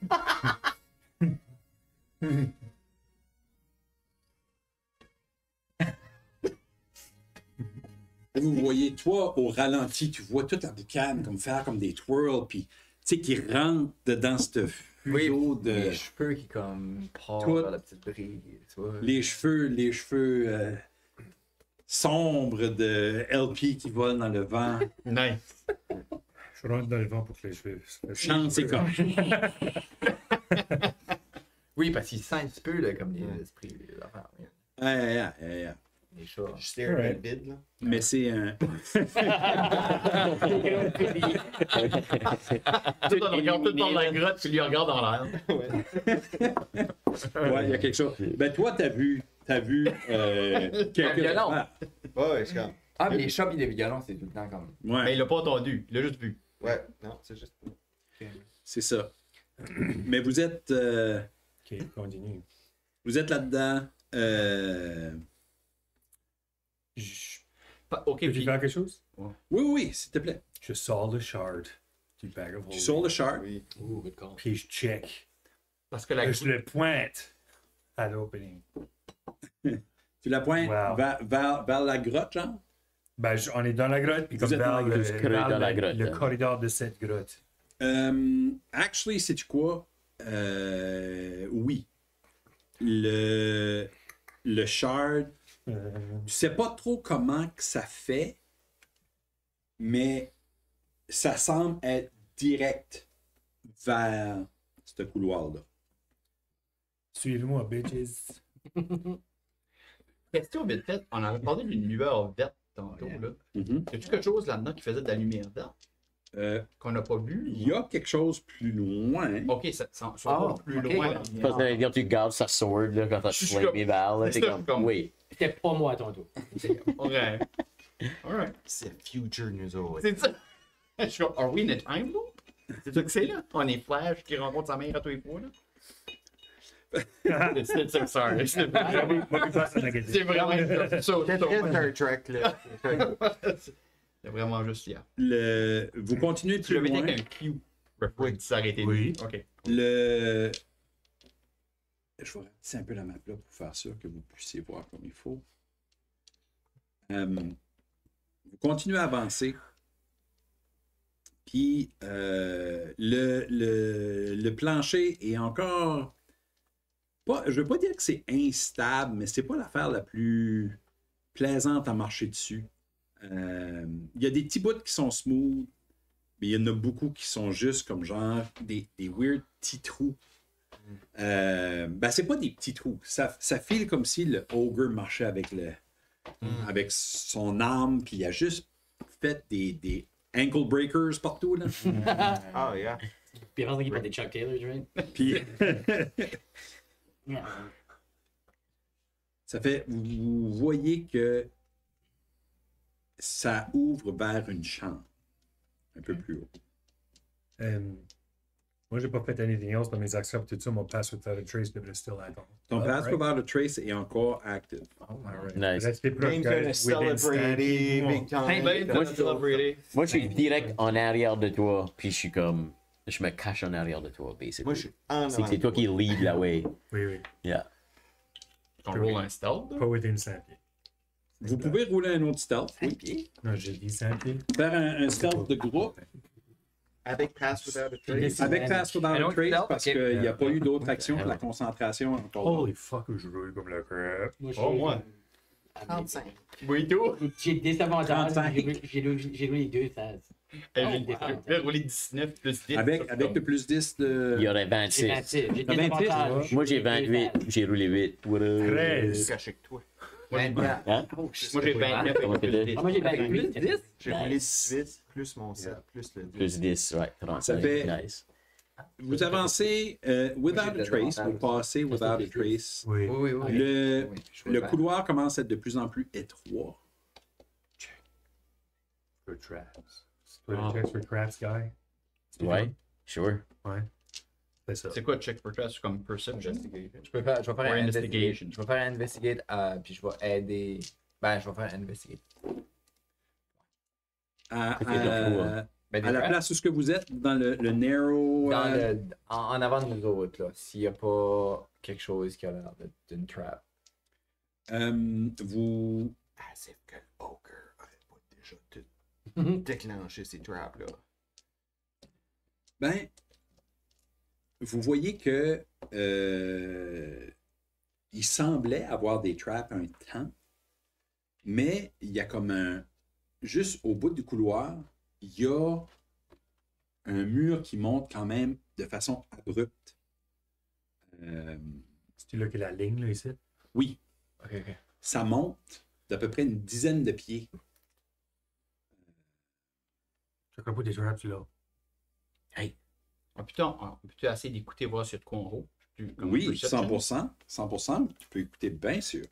Speaker 2: Vous voyez, toi, au ralenti, tu vois toute la boucane comme faire comme des twirls, puis tu sais, qui rentre dedans ce fuseau de.
Speaker 1: Les cheveux qui comme partent
Speaker 2: Toi-
Speaker 1: vers la petite brise. Tu vois.
Speaker 2: Les cheveux sombres de LP qui volent dans le vent.
Speaker 4: Nice.
Speaker 3: Je rentre dans le vent pour que les cheveux.
Speaker 2: Chante, c'est comme.
Speaker 1: Oui, parce qu'il sent un petit peu là, comme les esprits, les affaires.
Speaker 2: Les
Speaker 1: chats.
Speaker 5: Je stare dans le vide, là.
Speaker 2: Mais c'est un.
Speaker 4: Tout, on regarde tout dans la grotte, puis lui regarde dans l'air.
Speaker 2: Ouais, il y a quelque chose. Ben, toi, t'as vu quelques
Speaker 1: violon.
Speaker 2: affaires.
Speaker 5: Ouais, c'est comme.
Speaker 1: Ah, mais les chats et les violons, c'est tout le temps comme.
Speaker 4: Mais
Speaker 2: Ouais,
Speaker 4: il l'a pas entendu, il l'a juste vu.
Speaker 5: Ouais, non, c'est juste.
Speaker 2: c'est ça. Mais vous êtes
Speaker 3: Ok, continue.
Speaker 2: là-dedans.
Speaker 4: Ok,
Speaker 3: Peux-tu
Speaker 4: puis
Speaker 3: faire quelque chose?
Speaker 2: Oui, s'il te plaît.
Speaker 3: Je sors le shard du bag of
Speaker 2: Tu
Speaker 3: holding.
Speaker 2: sors le char.
Speaker 5: Oui.
Speaker 7: Ooh, good call.
Speaker 3: Puis je check.
Speaker 4: parce que la
Speaker 3: Je le pointe à l'opening.
Speaker 2: Tu la pointes
Speaker 3: Wow.
Speaker 2: vers la grotte, genre?
Speaker 3: Ben, on est dans la grotte, puis
Speaker 2: Vous
Speaker 3: comme
Speaker 2: êtes
Speaker 3: vers
Speaker 2: dans la
Speaker 3: le,
Speaker 2: grotte.
Speaker 3: vers
Speaker 6: Dans la grotte,
Speaker 3: le
Speaker 6: hein.
Speaker 3: corridor de cette grotte.
Speaker 2: Actually, sais-tu quoi? oui. Le shard, tu sais pas trop comment que ça fait, mais ça semble être direct vers ce couloir-là.
Speaker 3: Suivez-moi, bitches.
Speaker 4: Question vite fait, on avait parlé d'une lueur verte tantôt. Là.
Speaker 2: Mhm.
Speaker 4: Y a-tu quelque chose là-dedans qui faisait de la lumière verte qu'on n'a pas vu?
Speaker 2: Il y a quelque chose plus loin.
Speaker 4: Ok, ça
Speaker 1: Ah,
Speaker 4: va plus
Speaker 1: ok.
Speaker 4: loin.
Speaker 6: Je pense que t'allais dire tu gardes sa sword là, quand t'as
Speaker 4: Je suis
Speaker 6: flingué
Speaker 4: comme-
Speaker 6: Val. là, T'es
Speaker 4: c'est
Speaker 6: comme,
Speaker 4: comme-
Speaker 6: oui.
Speaker 7: C'était pas moi à ton tour.
Speaker 4: Ouais. Alright.
Speaker 5: C'est future nous autres.
Speaker 4: C'est ça. Je suis comme, are we in a time loop? C'est ça que c'est là? On est Flash qui rencontre sa mère à tous les fois là? I'm sorry. C'est vraiment
Speaker 5: C'est très Star Trek, là.
Speaker 4: C'est vraiment juste hier.
Speaker 2: Vous continuez
Speaker 4: Tu
Speaker 2: plus
Speaker 4: l'avais été
Speaker 2: loin.
Speaker 4: avec un Q reference, ça aurait été
Speaker 3: Oui.
Speaker 4: Ok.
Speaker 2: Je vais ratisser un peu la map là pour faire sûr que vous puissiez voir comme il faut. Vous continuez à avancer. Puis le plancher est encore. Pas, je ne veux pas dire que c'est instable, mais c'est pas l'affaire la plus plaisante à marcher dessus. Il y a des petits bouts qui sont smooth, mais il y en a beaucoup qui sont juste comme genre des weird petits trous. C'est pas des petits trous. Ça file comme si le ogre marchait avec son arme, puis il a juste fait des ankle breakers partout. Là.
Speaker 5: Ah, yeah.
Speaker 7: Puis avant qu'il parle des Chuck Taylor, right?
Speaker 2: Puis
Speaker 7: Yeah.
Speaker 2: ça fait, vous voyez que ça ouvre vers une chambre un peu plus haut.
Speaker 3: Moi, j'ai pas fait anything else dans mes actions, tout ça, mon pass without a trace devrait still add on.
Speaker 2: Ton pass
Speaker 3: right.
Speaker 2: without a trace est encore active.
Speaker 3: Alright.
Speaker 6: Nice.
Speaker 3: Restez proches,
Speaker 5: Game's
Speaker 3: guys,
Speaker 5: gonna
Speaker 3: within
Speaker 5: celebrate
Speaker 3: standing.
Speaker 5: big time.
Speaker 4: Ben,
Speaker 6: Moi,
Speaker 4: t'as celebré.
Speaker 6: Moi, je suis direct en arrière de toi, puis je suis comme. Je me cache en arrière de toi, basically.
Speaker 5: Moi, je suis en
Speaker 6: C'est que c'est toi qui lead la way.
Speaker 3: Oui, oui.
Speaker 6: Yeah.
Speaker 4: On roll un stealth. là?
Speaker 3: Pas within 100 pieds.
Speaker 2: Vous pouvez rouler un autre stealth. Oui.
Speaker 3: Non, j'ai dit 100 pieds.
Speaker 2: Faire un stealth de groupe
Speaker 5: Avec Pass Without a Trace.
Speaker 2: avec pass without
Speaker 1: Un
Speaker 2: a
Speaker 1: autre
Speaker 2: trace
Speaker 1: stealth,
Speaker 2: parce
Speaker 1: ok.
Speaker 2: qu'il n'y a pas eu d'autre action que la concentration encore.
Speaker 3: Holy fuck, je roule comme le crap.
Speaker 7: Moi, je
Speaker 4: Oh,
Speaker 7: suis-
Speaker 4: moi.
Speaker 5: 35.
Speaker 4: Oui, tout.
Speaker 7: J'ai des avantages.
Speaker 2: 35.
Speaker 7: J'ai lu les deux 16.
Speaker 4: J'ai roulé 19 plus 10.
Speaker 2: Avec le plus 10 de.
Speaker 6: Il y aurait
Speaker 7: J'ai
Speaker 6: 26.
Speaker 7: 26. J'ai des
Speaker 2: 26,
Speaker 7: avantages.
Speaker 6: Moi, j'ai 28. J'ai roulé 8. What up?
Speaker 3: 13.
Speaker 5: Caché que toi.
Speaker 4: Moi, j'ai
Speaker 6: Hein?
Speaker 4: moi, j'ai 29
Speaker 6: Comment
Speaker 4: avec
Speaker 6: t'es
Speaker 4: plus
Speaker 6: dit?
Speaker 4: 10.
Speaker 7: Ah, moi, j'ai 28.
Speaker 1: 10?
Speaker 5: J'ai roulé 18 plus mon 7 plus le 10.
Speaker 6: Plus 10, ouais. 35.
Speaker 2: Ça fait-
Speaker 6: Nice.
Speaker 2: Vous avancez without a trace, vous passez without a trace.
Speaker 3: Oui.
Speaker 1: Oui, oui, oui.
Speaker 2: Le,
Speaker 1: Oui, je
Speaker 2: le
Speaker 1: vois
Speaker 2: couloir commence à être de plus en plus étroit.
Speaker 3: For traps. C'est toi le check for traps, guy?
Speaker 6: Ouais, sure.
Speaker 3: Ouais. C'est ça.
Speaker 4: C'est quoi check for traps? C'est comme perception?
Speaker 1: Je vais faire
Speaker 4: Or
Speaker 1: un
Speaker 4: investigation.
Speaker 1: investigate. Je vais faire un investigate, puis je vais aider. Ben, je vais faire un investigate.
Speaker 2: À,
Speaker 6: Ok, donc,
Speaker 1: Ben, des
Speaker 2: à la
Speaker 1: traps,
Speaker 2: place où ce que vous êtes, dans le narrow.
Speaker 1: en avant de nous autres, là, s'il n'y a pas quelque chose qui a l'air d'une trap.
Speaker 2: Vous.
Speaker 5: As if que l'ogre aurait pas déjà tout déclenché ces traps-là.
Speaker 2: Ben, vous voyez que il semblait avoir des traps un temps, mais il y a comme un. Juste au bout du couloir, il y a un mur qui monte quand même de façon abrupte.
Speaker 3: C'est là qu'il y a la ligne, là, ici?
Speaker 2: Oui,
Speaker 1: Ok, ok.
Speaker 2: ça monte d'à peu près une dizaine de pieds.
Speaker 3: Je crois pas des traps, là.
Speaker 4: On peut essayer d'écouter, voir s'il y a de quoi en haut? Comme
Speaker 2: Oui,
Speaker 4: perception?
Speaker 2: 100%. 100%. Tu peux écouter bien sûr.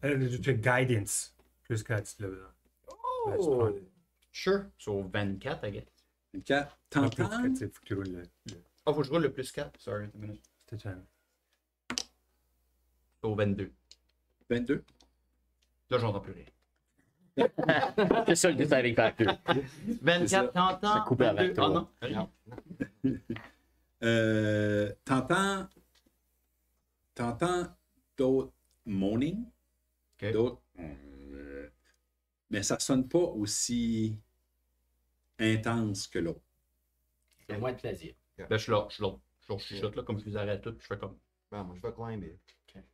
Speaker 3: Tu as guidance. Plus 4, là. Ben, tu prends-
Speaker 4: Sure. Sur 24, I guess.
Speaker 2: Donc,
Speaker 3: Ah, plus
Speaker 2: t'entends?
Speaker 3: 4, il faut que tu roules le.
Speaker 4: Ah, faut que je roule le plus 4. Sorry, attends une minute.
Speaker 3: C'était ça.
Speaker 4: Au 22.
Speaker 2: 22.
Speaker 4: Là, j'entends plus rien.
Speaker 6: C'est ça le deciding factor.
Speaker 4: 24, t'entends?
Speaker 6: Ça coupe avec
Speaker 4: 22. Ah
Speaker 6: toi.
Speaker 4: non, rien.
Speaker 2: T'entends d'autres moaning.
Speaker 4: Ok.
Speaker 2: D'autres. Mais ça sonne pas aussi intense que l'autre.
Speaker 7: C'est moins de plaisir.
Speaker 4: Là, je leur chuchote là, comme je vous arrête tout, puis je fais comme.
Speaker 5: Ben, moi, je vais climber.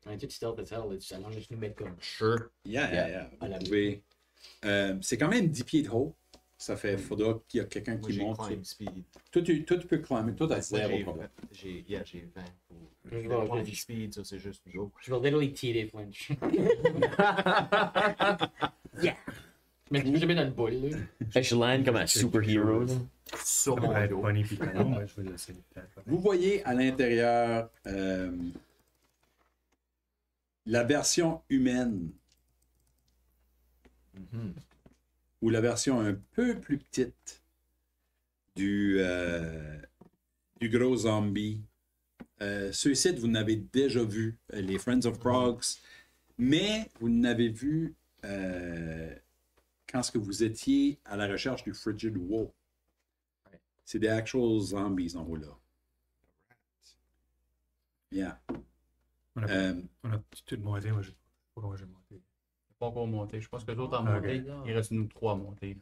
Speaker 7: On est tout stealth as hell, là, allons juste nous mettre comme.
Speaker 4: Sure.
Speaker 2: Yeah.
Speaker 7: À la
Speaker 2: Vous pouvez... c'est quand même 10 pieds de haut. Ça fait, faudra qu'il y ait quelqu'un
Speaker 5: Moi,
Speaker 2: qui
Speaker 5: j'ai
Speaker 2: monte.
Speaker 5: climb speed.
Speaker 2: Toi, tu peux climber. Toi, t'as
Speaker 5: Moi,
Speaker 2: zéro
Speaker 5: j'ai
Speaker 2: problème.
Speaker 5: 20. J'ai 20.
Speaker 7: Je vais-
Speaker 5: Le climb
Speaker 7: je-
Speaker 5: speed, ça, c'est juste go.
Speaker 7: Je vais literally tirer Flinch. Yeah! Mais je mets dans le bol, là.
Speaker 6: Je land comme un superhero. Là.
Speaker 5: Sur
Speaker 3: Ça
Speaker 5: mon
Speaker 3: pourrait être
Speaker 5: dos.
Speaker 3: funny puis canon, mais je vais laisser peut-être.
Speaker 2: Vous voyez à l'intérieur la version humaine ou la version un peu plus petite du gros zombie. Ceux-ci, vous n'avez déjà vu, les Friends of Frogs, mais vous n'avez vu quand ce que vous étiez à la recherche du Frigid Wolf. C'est des actual zombies en haut là. Yeah.
Speaker 3: On a tout monté, moi je sais pas comment j'ai monté.
Speaker 4: Pas encore monté. Je pense que les autres ont
Speaker 3: Ok.
Speaker 4: monté. Il reste nous 3 à monter.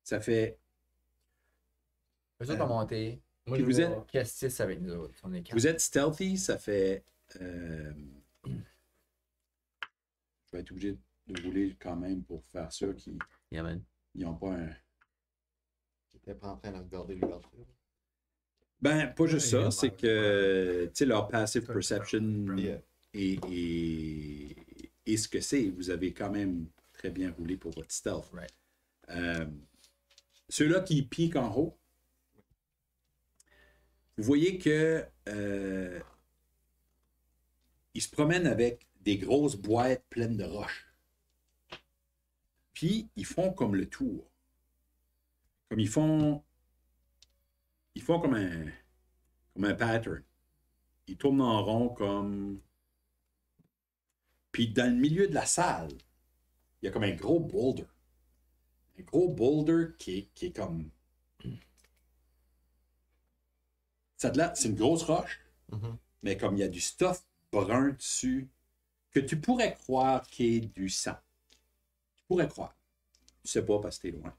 Speaker 2: Ça fait.
Speaker 1: Eux autres ont monté.
Speaker 7: Moi,
Speaker 2: Puis
Speaker 7: je
Speaker 2: vous
Speaker 7: vais-
Speaker 2: êtes-
Speaker 1: Castis avec nous autres. On est quatre.
Speaker 2: Vous êtes stealthy, ça fait. Je vais être obligé de rouler quand même pour faire ceux qui
Speaker 6: Yeah, man.
Speaker 2: n'ont pas un.
Speaker 5: J'étais pas en train de regarder l'ouverture.
Speaker 2: Ben, pas juste
Speaker 3: Ouais,
Speaker 2: ça, c'est que, tu sais, leur passive perception
Speaker 5: Yeah.
Speaker 2: et ce que c'est, vous avez quand même très bien roulé pour votre stealth.
Speaker 1: Right.
Speaker 2: Ceux-là qui piquent en haut, vous voyez que ils se promènent avec des grosses boîtes pleines de roches. Puis, ils font comme le tour. Comme ils font comme un pattern. Ils tournent en rond comme... Puis dans le milieu de la salle, il y a comme un gros boulder. Un gros boulder qui est comme... Ça de là, c'est une grosse roche, mais comme il y a du stuff brun dessus, que tu pourrais croire qu'il est du sang. Tu pourrais croire. Tu sais pas parce que t'es loin.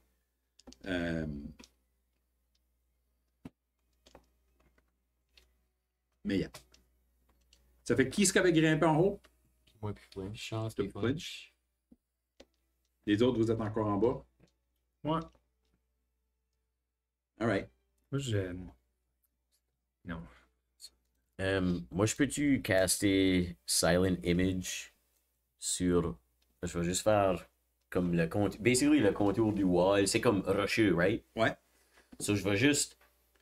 Speaker 2: Mais yeah. Ça fait qui est-ce qui avait grimpé en haut?
Speaker 5: Moi, puis Flinch.
Speaker 7: Chance,
Speaker 2: Le
Speaker 7: puis
Speaker 2: Flinch. Les autres, vous êtes encore en bas?
Speaker 3: Ouais.
Speaker 2: All right.
Speaker 3: Moi, j'aime. Non.
Speaker 6: Moi, je peux-tu caster Silent Image sur. Je vais juste faire comme le contour. Basically, le contour du wall. C'est comme rocheux, right?
Speaker 2: Ouais.
Speaker 6: So, je vais juste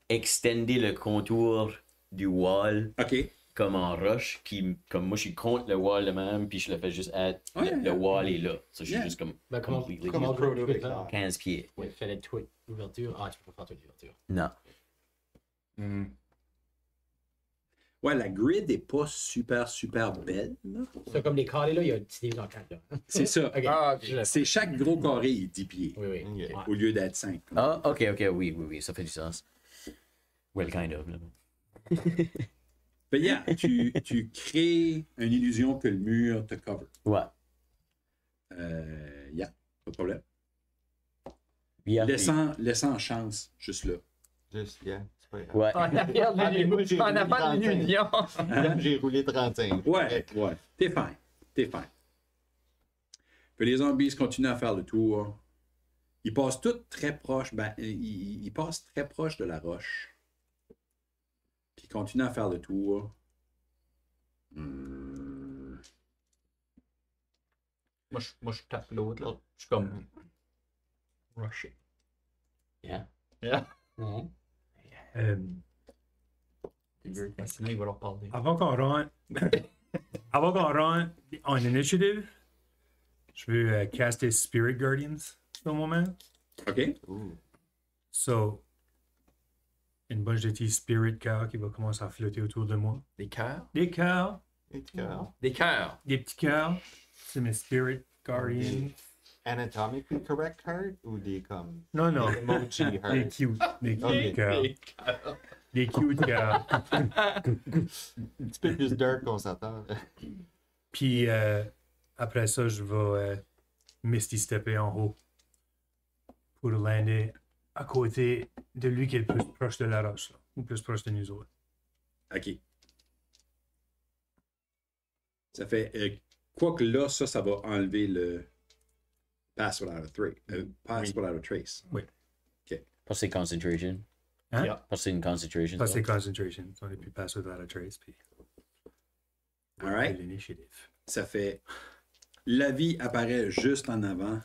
Speaker 6: extender le contour du wall
Speaker 2: OK.
Speaker 6: comme en roche. Qui, comme moi, je suis contre le wall de même, puis je le fais juste être.
Speaker 2: Ouais.
Speaker 6: Le wall est là. So, je suis
Speaker 2: Yeah.
Speaker 6: juste comme.
Speaker 7: Ben, comment
Speaker 6: completely
Speaker 5: Comment
Speaker 7: Comment
Speaker 5: Proto
Speaker 7: Proto
Speaker 5: déclare.
Speaker 6: 15 pieds.
Speaker 7: Ouais, fallait tweet l'ouverture. Ah, tu peux pas faire toute l'ouverture.
Speaker 6: Non.
Speaker 2: Ouais, la grid est pas super belle. là.
Speaker 7: C'est comme les carrés là, il y a 10 livres en 4 là.
Speaker 2: C'est ça.
Speaker 7: Ok.
Speaker 1: Ah, ok.
Speaker 7: Je le-
Speaker 2: C'est chaque gros carré est 10 pieds
Speaker 7: Oui, oui.
Speaker 5: Ok.
Speaker 7: Ouais.
Speaker 2: au lieu d'être 5.
Speaker 6: Ah, ok, oui, ça fait du sens. Well, kind of. Là.
Speaker 2: Fait, yeah, tu crées une illusion que le mur te cover.
Speaker 6: Ouais.
Speaker 2: Yeah, pas de problème.
Speaker 6: Yeah.
Speaker 2: Laissant chance, juste là.
Speaker 5: Juste, yeah. C'est pas grave.
Speaker 6: Ouais.
Speaker 1: En arrière
Speaker 5: Ah, mais moi, j'ai
Speaker 1: en
Speaker 5: roulé
Speaker 1: avant de
Speaker 5: 35.
Speaker 1: l'union.
Speaker 5: Là, j'ai roulé 35.
Speaker 2: Ouais. T'es fine. Puis les zombies continuent à faire le tour. Ils passent tous très proches. Ben, ils passent très proche de la roche. Puis ils continuent à faire le tour.
Speaker 4: Moi, je tape l'autre, là. Je suis comme. Rushé.
Speaker 7: Yeah.
Speaker 4: Yeah.
Speaker 7: Mhm.
Speaker 4: Sinon, il va leur parler.
Speaker 3: Avant qu'on rentre en initiative, je veux caster Spirit Guardians pour le moment.
Speaker 2: OK?
Speaker 5: Ouh.
Speaker 3: So, une bunch de petits spirit cœurs qui va commencer à flotter autour de moi.
Speaker 1: Des cœurs.
Speaker 3: Des cœurs,
Speaker 5: Et tu cœur.
Speaker 1: Des cœurs.
Speaker 3: des petits cœurs. C'est mes Spirit Guardians.
Speaker 5: Anatomically correct heart ou des comme.
Speaker 3: Non, non.
Speaker 5: Emoji
Speaker 3: Des
Speaker 5: heart.
Speaker 3: cute. Des
Speaker 5: Ok.
Speaker 3: cute cœurs. Des cute cœurs.
Speaker 5: Un petit peu plus dark qu'on s'attend.
Speaker 3: Puis après ça, je vais Misty Stepper en haut pour lander à côté de lui qui est le plus proche de la roche, là, ou plus proche de nous autres.
Speaker 2: OK. Ça fait. Quoique là, ça va enlever le pass without a trace. Pass without a trace.
Speaker 6: Parce que c'est concentration.
Speaker 3: Hein?
Speaker 4: Yeah.
Speaker 6: Parce que c'est une concentration.
Speaker 3: Ça,
Speaker 6: ça.
Speaker 3: c'est concentration. On est plus pass without a trace, puis
Speaker 2: All right.
Speaker 3: l'initiative.
Speaker 2: Ça fait. La vie apparaît juste en avant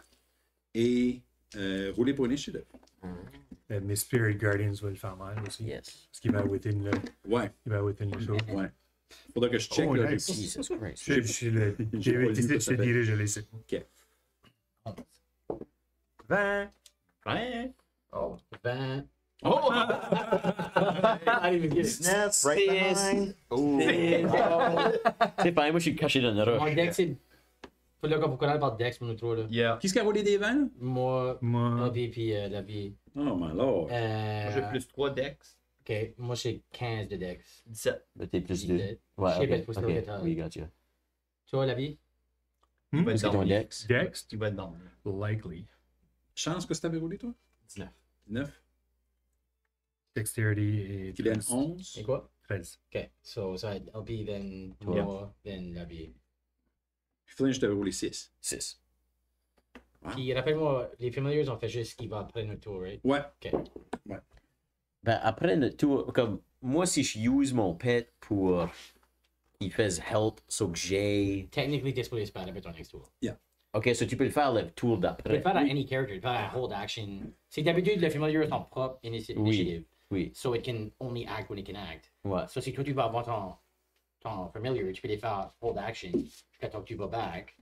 Speaker 2: et rouler pour initiative.
Speaker 3: Mes Spirit Guardians vont le faire mal aussi.
Speaker 6: Yes.
Speaker 3: Parce qu'il va within le,
Speaker 2: Ouais,
Speaker 3: il va within le show.
Speaker 2: ouais. Faudra que je check.
Speaker 3: Oh,
Speaker 2: là,
Speaker 3: nice.
Speaker 6: Jesus Christ.
Speaker 3: Je suis le.
Speaker 2: J'ai pas lu
Speaker 3: J'ai
Speaker 2: ça,
Speaker 3: je
Speaker 2: ça
Speaker 3: te
Speaker 2: fait.
Speaker 3: dirai, je l'ai ici. 20.
Speaker 4: Ouais.
Speaker 1: Oh.
Speaker 7: 20.
Speaker 4: Oh!
Speaker 7: I didn't even get it.
Speaker 5: Snap, right behind.
Speaker 6: C'est pas, moi je suis caché dans le
Speaker 7: Mon
Speaker 6: roche.
Speaker 7: deck, c'est. Faut là qu'on vous connaître par Dex pour nous trois, là.
Speaker 4: Yeah.
Speaker 2: Qui a roulé des 20? Là?
Speaker 7: Moi,
Speaker 3: Moi,
Speaker 7: Abby, puis la vie.
Speaker 2: Oh, my lord.
Speaker 4: Moi, j'ai plus 3 decks.
Speaker 7: Ok, moi j'ai 15 de Dex.
Speaker 4: 17.
Speaker 6: Mais t'es plus
Speaker 7: 17.
Speaker 6: de. Ouais,
Speaker 7: Je sais pas,
Speaker 6: ok.
Speaker 7: faut se
Speaker 6: Ok.
Speaker 7: le mettre,
Speaker 6: Oui, gotcha.
Speaker 7: Toi, la vie?
Speaker 4: Il va être
Speaker 6: C'est ton
Speaker 4: dans le
Speaker 6: dex?
Speaker 3: Dex,
Speaker 4: Il va être dans le
Speaker 3: likely.
Speaker 2: Chance que tu avais roulé, toi?
Speaker 5: 19.
Speaker 2: 9.
Speaker 3: Dexterity et.
Speaker 2: Kylian, 11.
Speaker 7: Et quoi?
Speaker 3: 13.
Speaker 7: Ok, so ça va être Abby, then
Speaker 6: Yeah.
Speaker 7: moi, then la vie.
Speaker 2: Puis Flynn, je t'avais roulé 6.
Speaker 6: 6.
Speaker 7: Puis rappelle-moi, les Familiars ont fait juste ce qui va après notre tour, right?
Speaker 2: Ouais.
Speaker 7: Ok.
Speaker 6: Ben, après le tour, comme moi, si je use mon pet pour qu'il fasse help, so que j'ai.
Speaker 7: Technically, t'es supposé se faire avec ton next tour.
Speaker 6: Ok, so tu peux le faire le tour
Speaker 7: Tu peux
Speaker 6: d'après.
Speaker 7: le faire à any character, tu peux faire à hold action. C'est d'habitude, le Familiar sont propre initiative.
Speaker 6: Oui,
Speaker 7: So it can only act when it can act.
Speaker 6: ouais.
Speaker 7: So si toi tu vas avoir ton Familiar, tu peux les faire hold action jusqu'à temps que tu vas back.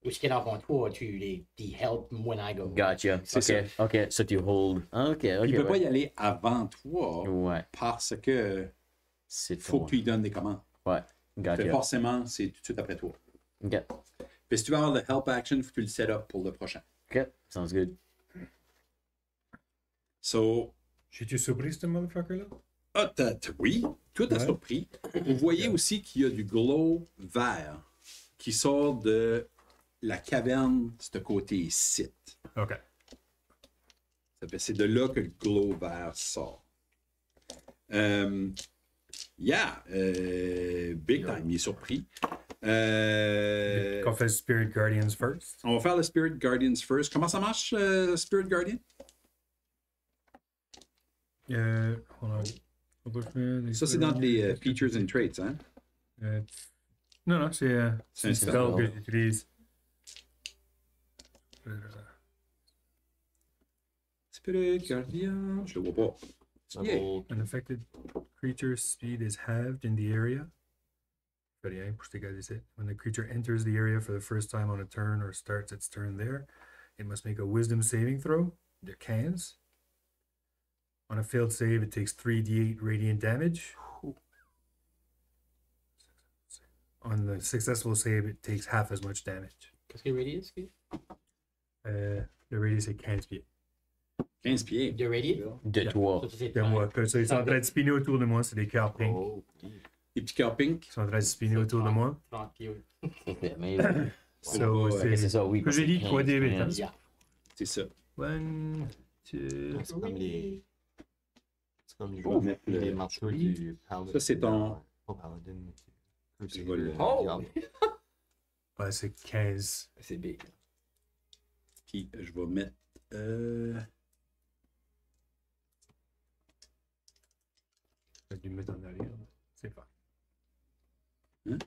Speaker 7: Ou ce qui est avant toi, tu les dis help when I go.
Speaker 6: Gotcha.
Speaker 2: C'est
Speaker 6: Ok, ok, so tu hold. Ok, ok.
Speaker 2: Il peut pas
Speaker 6: ouais.
Speaker 2: y aller avant toi
Speaker 6: Ouais,
Speaker 2: parce que
Speaker 6: c'est
Speaker 2: faut
Speaker 6: ton.
Speaker 2: que tu lui donnes des commandes.
Speaker 6: Ouais,
Speaker 2: Fait
Speaker 6: gotcha.
Speaker 2: forcément, c'est tout de suite après toi.
Speaker 6: Ok,
Speaker 2: Puis si tu veux avoir le help action, il faut que tu le set up pour le prochain.
Speaker 6: ok, sounds good.
Speaker 2: So,
Speaker 3: J'ai-tu surpris ce motherfucker-là?
Speaker 2: ah, oui, tout est
Speaker 3: Ouais.
Speaker 2: surpris. Vous voyez aussi qu'il y a du glow vert qui sort de la caverne, ce côté ici.
Speaker 3: Ok.
Speaker 2: Ça fait- C'est de là que le glow vert sort. Big time, il est surpris.
Speaker 3: Qu'on fait Spirit Guardians first.
Speaker 2: On va faire le Spirit Guardians first. Comment ça marche, Spirit Guardian?
Speaker 3: Hold on. On peut faire des-
Speaker 2: Ça, c'est dans les features and traits, hein?
Speaker 3: Non, non, c'est
Speaker 2: C'est
Speaker 3: un
Speaker 2: un
Speaker 3: spell
Speaker 2: spell.
Speaker 3: que j'utilise.
Speaker 2: Spirit Guardian, je le vois pas. Yeah.
Speaker 3: An affected creature's speed is halved in the area. Fais rien pour ce gars ici. When the creature enters the area for the first time on a turn or starts its turn there, it must make a wisdom saving throw. De 15. On a failed save, it takes 3d8 radiant damage. On the successful save, it takes half as much damage.
Speaker 7: Qu'est-ce que Radius?
Speaker 3: Le radius est 15 pieds.
Speaker 2: 15 pieds.
Speaker 7: De Radius?
Speaker 6: De
Speaker 3: Yeah.
Speaker 6: toi.
Speaker 7: Ça, c'est
Speaker 3: De moi. Que ça, ils sont en train de spinner autour de moi, c'est des cœurs pink.
Speaker 5: Oh.
Speaker 2: Les petits cœurs pink.
Speaker 3: Ils sont en train de spinner autour de moi.
Speaker 7: 30 pieds.
Speaker 6: Mais
Speaker 3: So,
Speaker 2: Ouais,
Speaker 6: c'est ça, oui.
Speaker 3: Que j'ai dit, 3 d8. Hein?
Speaker 7: Yeah.
Speaker 2: C'est ça.
Speaker 3: 1, 2,
Speaker 5: C'est comme les. C'est comme les
Speaker 2: Oh,
Speaker 5: joueurs
Speaker 2: mais
Speaker 5: les
Speaker 2: le-
Speaker 5: marteaux du Paladin.
Speaker 2: Ça, c'est ton-
Speaker 5: Pas Paladin, mais
Speaker 2: Tu vois le-
Speaker 1: Oh!
Speaker 5: Diable.
Speaker 3: ouais, c'est 15.
Speaker 1: C'est big.
Speaker 2: Puis je vais mettre.
Speaker 3: J'ai dû le mettre en arrière. C'est fine.
Speaker 2: Hein?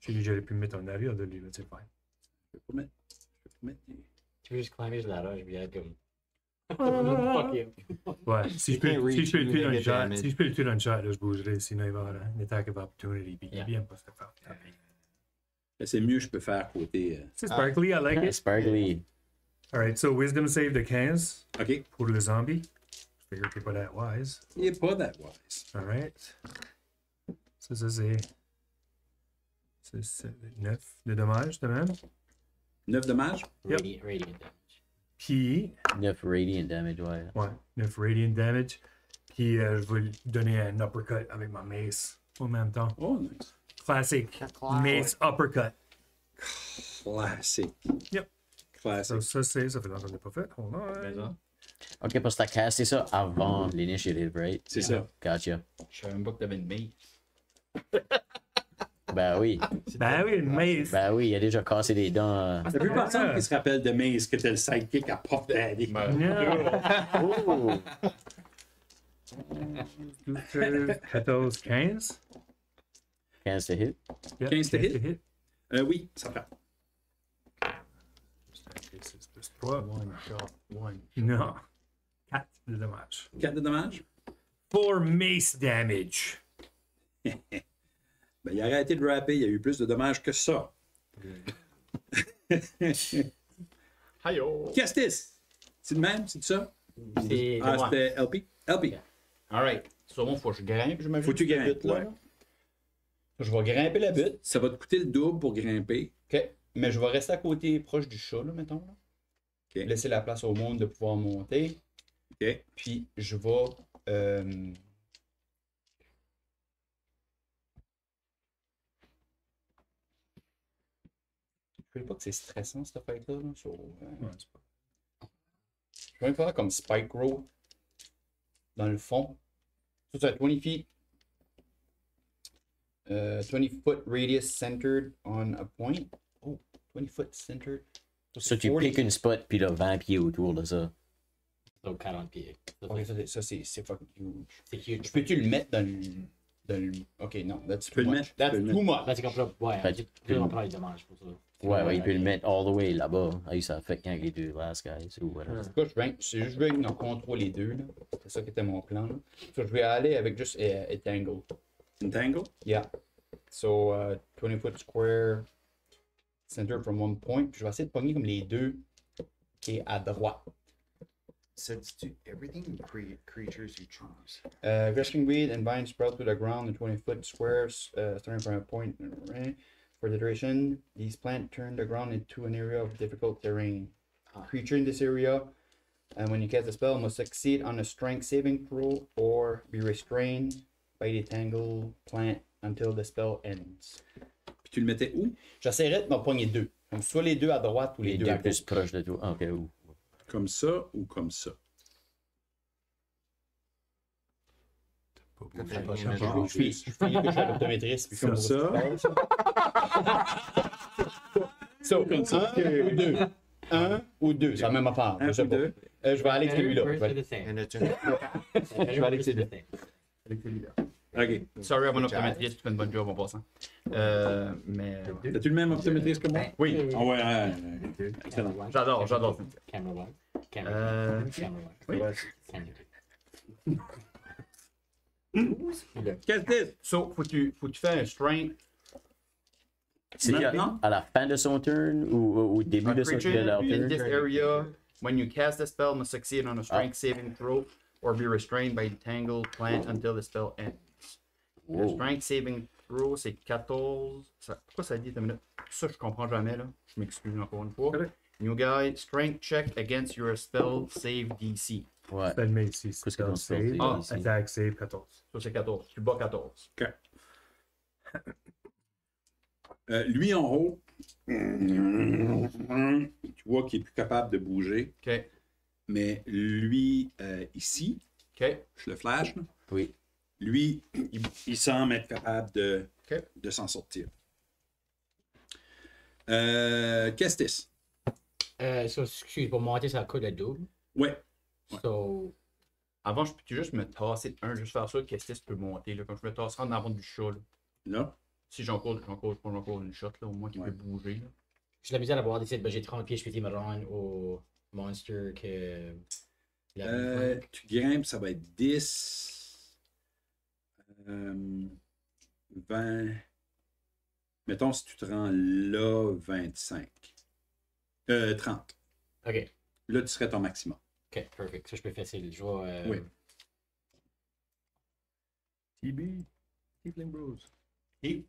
Speaker 3: J'ai dit que j'aurais pu me mettre en arrière de lui, mais c'est fine.
Speaker 2: Je vais pas mettre. Je vais pas mettre.
Speaker 7: Tu peux juste climber sur la roche, puis être comme. Fuck you.
Speaker 3: Ouais, si je peux,
Speaker 5: can't
Speaker 3: si je peux le
Speaker 5: reach,
Speaker 3: tuer
Speaker 5: you
Speaker 3: dans le
Speaker 5: get
Speaker 3: chat,
Speaker 5: damage.
Speaker 3: si je peux le tuer dans le chat, là, je bougerai, sinon il va y avoir une attaque of opportunity, puis il
Speaker 7: Yeah.
Speaker 3: vient pas se faire taper.
Speaker 2: C'est mieux, je peux faire côté.
Speaker 3: C'est sparkly, I like it.
Speaker 6: Sparkly.
Speaker 3: Alright, so wisdom save de 15
Speaker 2: OK.
Speaker 3: pour le zombie. Je figure qu'il n'est pas that wise.
Speaker 2: Il n'est pas that wise.
Speaker 3: Alright. Ça c'est. C'est 9 de dommages de même.
Speaker 2: 9 dommages.
Speaker 3: Yep.
Speaker 7: Radiant damage.
Speaker 3: Puis,
Speaker 6: 9 radiant damage, ouais.
Speaker 3: ouais, 9 radiant damage. Puis, je vais lui donner un uppercut avec ma mace en même temps.
Speaker 2: Oh, nice.
Speaker 3: Classic mace uppercut.
Speaker 2: Classic.
Speaker 3: Yep.
Speaker 2: Classic.
Speaker 3: Ça fait longtemps que je l'ai pas fait. Hold on.
Speaker 6: Ok, parce que t'as casté ça avant l'initiative, right?
Speaker 2: C'est ça.
Speaker 6: Gotcha.
Speaker 4: Je savais même pas que t'avais une mace.
Speaker 6: Ben oui.
Speaker 3: Ben oui, une mace.
Speaker 6: Ben oui, il a déjà cassé des dents.
Speaker 2: La plus personne qui se rappelle de Maze que t'es le sidekick à Puff Daddy.
Speaker 6: Oh!
Speaker 3: 14, 15.
Speaker 6: 15 to hit.
Speaker 3: Yep,
Speaker 2: 15 to hit. Oui, ça prend.
Speaker 3: C'est plus 3.
Speaker 4: One shot, one.
Speaker 3: Non. 4 de dommage.
Speaker 2: 4 de dommages.
Speaker 3: 4 mace damage.
Speaker 2: Ben, il a arrêté de rapper, il y a eu plus de dommages que ça.
Speaker 4: Hi-yo!
Speaker 2: Kestis! C'est le même, c'est ça?
Speaker 7: C'est
Speaker 2: Ah,
Speaker 7: moi.
Speaker 2: c'était LP? LP.
Speaker 4: Alright. Sur moi, faut que je grimpe, je
Speaker 2: Faut que tu grimpes, ouais.
Speaker 4: Je vais grimper la butte.
Speaker 2: Ça va te coûter le double pour grimper.
Speaker 4: OK. Mais je vais rester à côté, proche du chat, là, mettons. Là.
Speaker 2: OK.
Speaker 4: Laisser la place au monde de pouvoir monter.
Speaker 2: OK.
Speaker 4: Puis je vais. Je sais pas que c'est stressant cette fight-là. Là, je vais faire comme Spike Road. Dans le fond. Ça, c'est 20 feet. 20 foot radius centered on a point. Oh, 20 foot centered.
Speaker 6: Ça, tu piques une spot, puis là, 20 pieds autour de ça.
Speaker 7: Donc 40 pieds.
Speaker 4: Ok, ça c'est fucking huge.
Speaker 7: C'est huge.
Speaker 4: Je peux-tu le mettre dans le. Ok, non, that's
Speaker 2: peux
Speaker 4: too
Speaker 2: le
Speaker 4: much.
Speaker 2: mettre, tu
Speaker 4: That's
Speaker 2: peux le
Speaker 4: too
Speaker 7: Là,
Speaker 4: much.
Speaker 7: c'est comme ça. Ouais,
Speaker 6: Fait que-
Speaker 7: on prend les dommages pour ça.
Speaker 6: Ouais, il peut le mettre all the way là-bas. Ah, ça fait quand les deux last guys ou whatever.
Speaker 4: En tout cas, c'est juste je vais en contrôler les deux. Là. C'est ça qui était mon plan. Là. So, je vais aller avec juste Entangle.
Speaker 2: Entangle?
Speaker 4: Yeah. So, 20 foot square, centered from one point. Puis je vais essayer de pogner comme les deux qui est à droite.
Speaker 5: Ça dit-tu everything creatures you choose?
Speaker 4: Grasping weed and vine sprout to the ground in 20 foot squares, starting from a point. For the duration, these plants turn the ground into an area of difficult terrain. Creature in this area, and when you cast the spell, must succeed on a strength saving throw or be restrained by the tangled plant until the spell ends.
Speaker 2: Puis tu le mettais où?
Speaker 4: J'essaierai de m'en pogner deux. Donc, soit les deux à droite ou les,
Speaker 6: Les
Speaker 4: deux à
Speaker 6: deux plus
Speaker 4: gauche.
Speaker 6: proches de toi. Ah, ok, où?
Speaker 2: Comme ça ou comme ça?
Speaker 4: Je suis l'optométriste. Puis
Speaker 2: Comme ça.
Speaker 4: So, un ou deux, c'est la même affaire.
Speaker 2: Un
Speaker 4: je sais
Speaker 2: ou
Speaker 4: pas.
Speaker 2: deux.
Speaker 4: Je vais aller avec celui-là.
Speaker 7: First
Speaker 4: Je vais
Speaker 7: or
Speaker 4: aller-
Speaker 7: the same.
Speaker 5: And it's
Speaker 4: Je vais aller avec celui-là.
Speaker 2: Avec celui-là. OK.
Speaker 4: Sorry à mon optométriste, tu fais une bonne job en passant. Mais.
Speaker 2: As-tu le même optométriste que moi?
Speaker 4: Oui,
Speaker 2: Ah ouais, excellent.
Speaker 4: j'adore ça.
Speaker 7: Camera one. Camera two. Camera one.
Speaker 4: Oui.
Speaker 7: Camera two.
Speaker 2: Kestis!
Speaker 4: So, faut que tu fasses un strength.
Speaker 6: C'est
Speaker 2: Maintenant?
Speaker 6: à la fin de son turn ou au début de,
Speaker 4: Creature
Speaker 6: de leur
Speaker 4: in
Speaker 6: turn?
Speaker 4: this area, when you cast the spell, must succeed on a strength saving throw or be restrained by the tangled plant until the spell ends. Le
Speaker 6: Wow.
Speaker 4: strength saving throw, c'est 14. Pourquoi ça dit? Une minute. Ça, je comprends jamais, là. Je m'excuse encore une fois.
Speaker 2: Correct.
Speaker 4: New guy, strength check against your spell save DC.
Speaker 6: Ouais.
Speaker 3: Spell mace, c'est
Speaker 6: Qu'est-ce que ton
Speaker 3: spell
Speaker 6: spell
Speaker 3: save.
Speaker 4: Ah,
Speaker 6: ici?
Speaker 3: Attack save 14.
Speaker 4: Ça, c'est 14. Tu bats 14.
Speaker 2: OK. Lui en haut, tu vois qu'il est plus capable de bouger,
Speaker 4: OK.
Speaker 2: mais lui ici,
Speaker 4: OK.
Speaker 2: je le flash, là,
Speaker 6: Oui.
Speaker 2: lui, il semble être capable
Speaker 4: OK.
Speaker 2: de s'en sortir. Kestis.
Speaker 7: So, excuse, pour monter, ça coûte le double.
Speaker 2: Ouais.
Speaker 7: So,
Speaker 4: Avant, je peux juste me tasser de un, juste faire ça, qu'est-ce que tu peux monter, là. Quand je me tasse en avant du chat, là.
Speaker 2: Là.
Speaker 4: Si j'encore une shot, là, au moins qui
Speaker 2: Ouais.
Speaker 4: peut bouger, là.
Speaker 7: j'ai la misère d'avoir décidé, j'ai 30 pieds, je peux me rendre au monster que.
Speaker 2: Tu grimpes, ça va être 10. 20. Mettons, si tu te rends là, 25. 30.
Speaker 7: Ok,
Speaker 2: Là, tu serais ton maximum.
Speaker 7: ok, perfect. Ça, je peux facile. Je vais.
Speaker 2: Oui.
Speaker 3: TB. Tiefling Bros.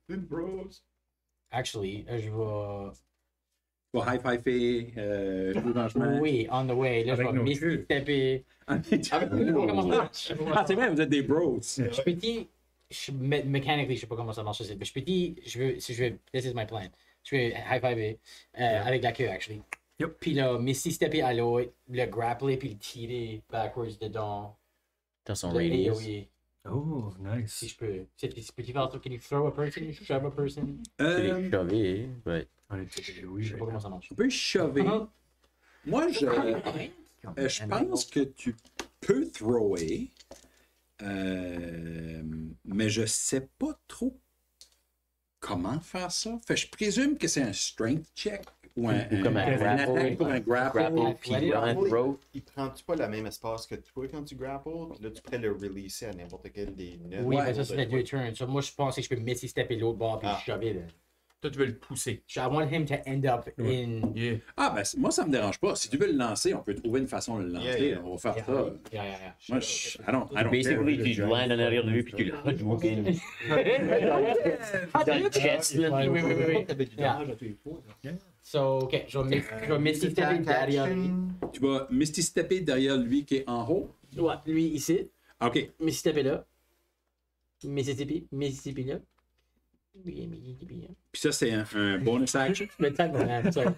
Speaker 4: Bros.
Speaker 7: Actually, je vais.
Speaker 2: Tu vas high-fiver, jouer dans le chemin.
Speaker 7: Oui, on the way. Là, je
Speaker 3: Avec
Speaker 7: vais
Speaker 3: nos
Speaker 7: misty
Speaker 3: queues.
Speaker 7: taper.
Speaker 2: Ah, c'est vrai, vous êtes des bros.
Speaker 7: Je peux dire. Mechanically, je sais pas comment ça marche. Mais je peux dire. Si je veux. This is my plan. Je vais high five avec la queue, actually. Puis là, Misty Stepper à l'autre, le grappler puis le tirer backwards dedans.
Speaker 6: Dans son
Speaker 7: Le
Speaker 6: radius.
Speaker 7: AoE,
Speaker 3: Oh, nice.
Speaker 7: si je peux. Peux-tu faire ça? Can you throw a person? Shove a person?
Speaker 6: Tu les
Speaker 2: Euh,
Speaker 6: chauver, but...
Speaker 3: On est
Speaker 7: Je
Speaker 3: oui,
Speaker 7: sais pas comment ça marche.
Speaker 2: on peut shover. Moi, je pense que tu peux thrower, mais je sais pas trop comment faire ça. Fait, je présume que c'est un strength check ou
Speaker 6: Ou comme un
Speaker 2: une
Speaker 6: grapple.
Speaker 2: attaque pour un grapple.
Speaker 6: Grapple, puis
Speaker 7: Athletic.
Speaker 6: run and throw.
Speaker 5: Il prend-tu pas le même espace que toi quand tu grapples? Puis là, tu pourrais le releaser à n'importe quel des 9.
Speaker 7: Oui,
Speaker 2: Ouais,
Speaker 7: mais ça, c'est les deux turns. So, moi, je pensais que je peux Misty Stepper l'autre bord puis
Speaker 5: Ah.
Speaker 7: shover. Là.
Speaker 8: Toi, tu veux le pousser.
Speaker 7: I want him to end up in.
Speaker 8: Yeah.
Speaker 2: Ah, ben, moi, ça me dérange pas. Si tu veux le lancer, on peut trouver une façon de le lancer.
Speaker 5: Yeah, yeah.
Speaker 2: On va faire
Speaker 7: Yeah,
Speaker 2: ça.
Speaker 7: yeah.
Speaker 2: Moi, I don't care.
Speaker 6: Basically, tu landes en arrière de lui, puis tu le hot in. Dans le chest, là.
Speaker 7: Oui.
Speaker 4: T'avais du
Speaker 7: Yeah.
Speaker 4: damage à tous les fois. là.
Speaker 7: So, ok, je vais Misty Stepper
Speaker 5: Attack
Speaker 7: derrière lui.
Speaker 5: action.
Speaker 2: Tu vas Misty Stepper derrière lui qui est en haut.
Speaker 7: Ouais, lui ici.
Speaker 2: OK.
Speaker 7: Misty Stepper là. Mississippi là. Oui, Mississippi là.
Speaker 2: Puis ça, c'est un bonus action.
Speaker 7: Mais t'as bon, sorry.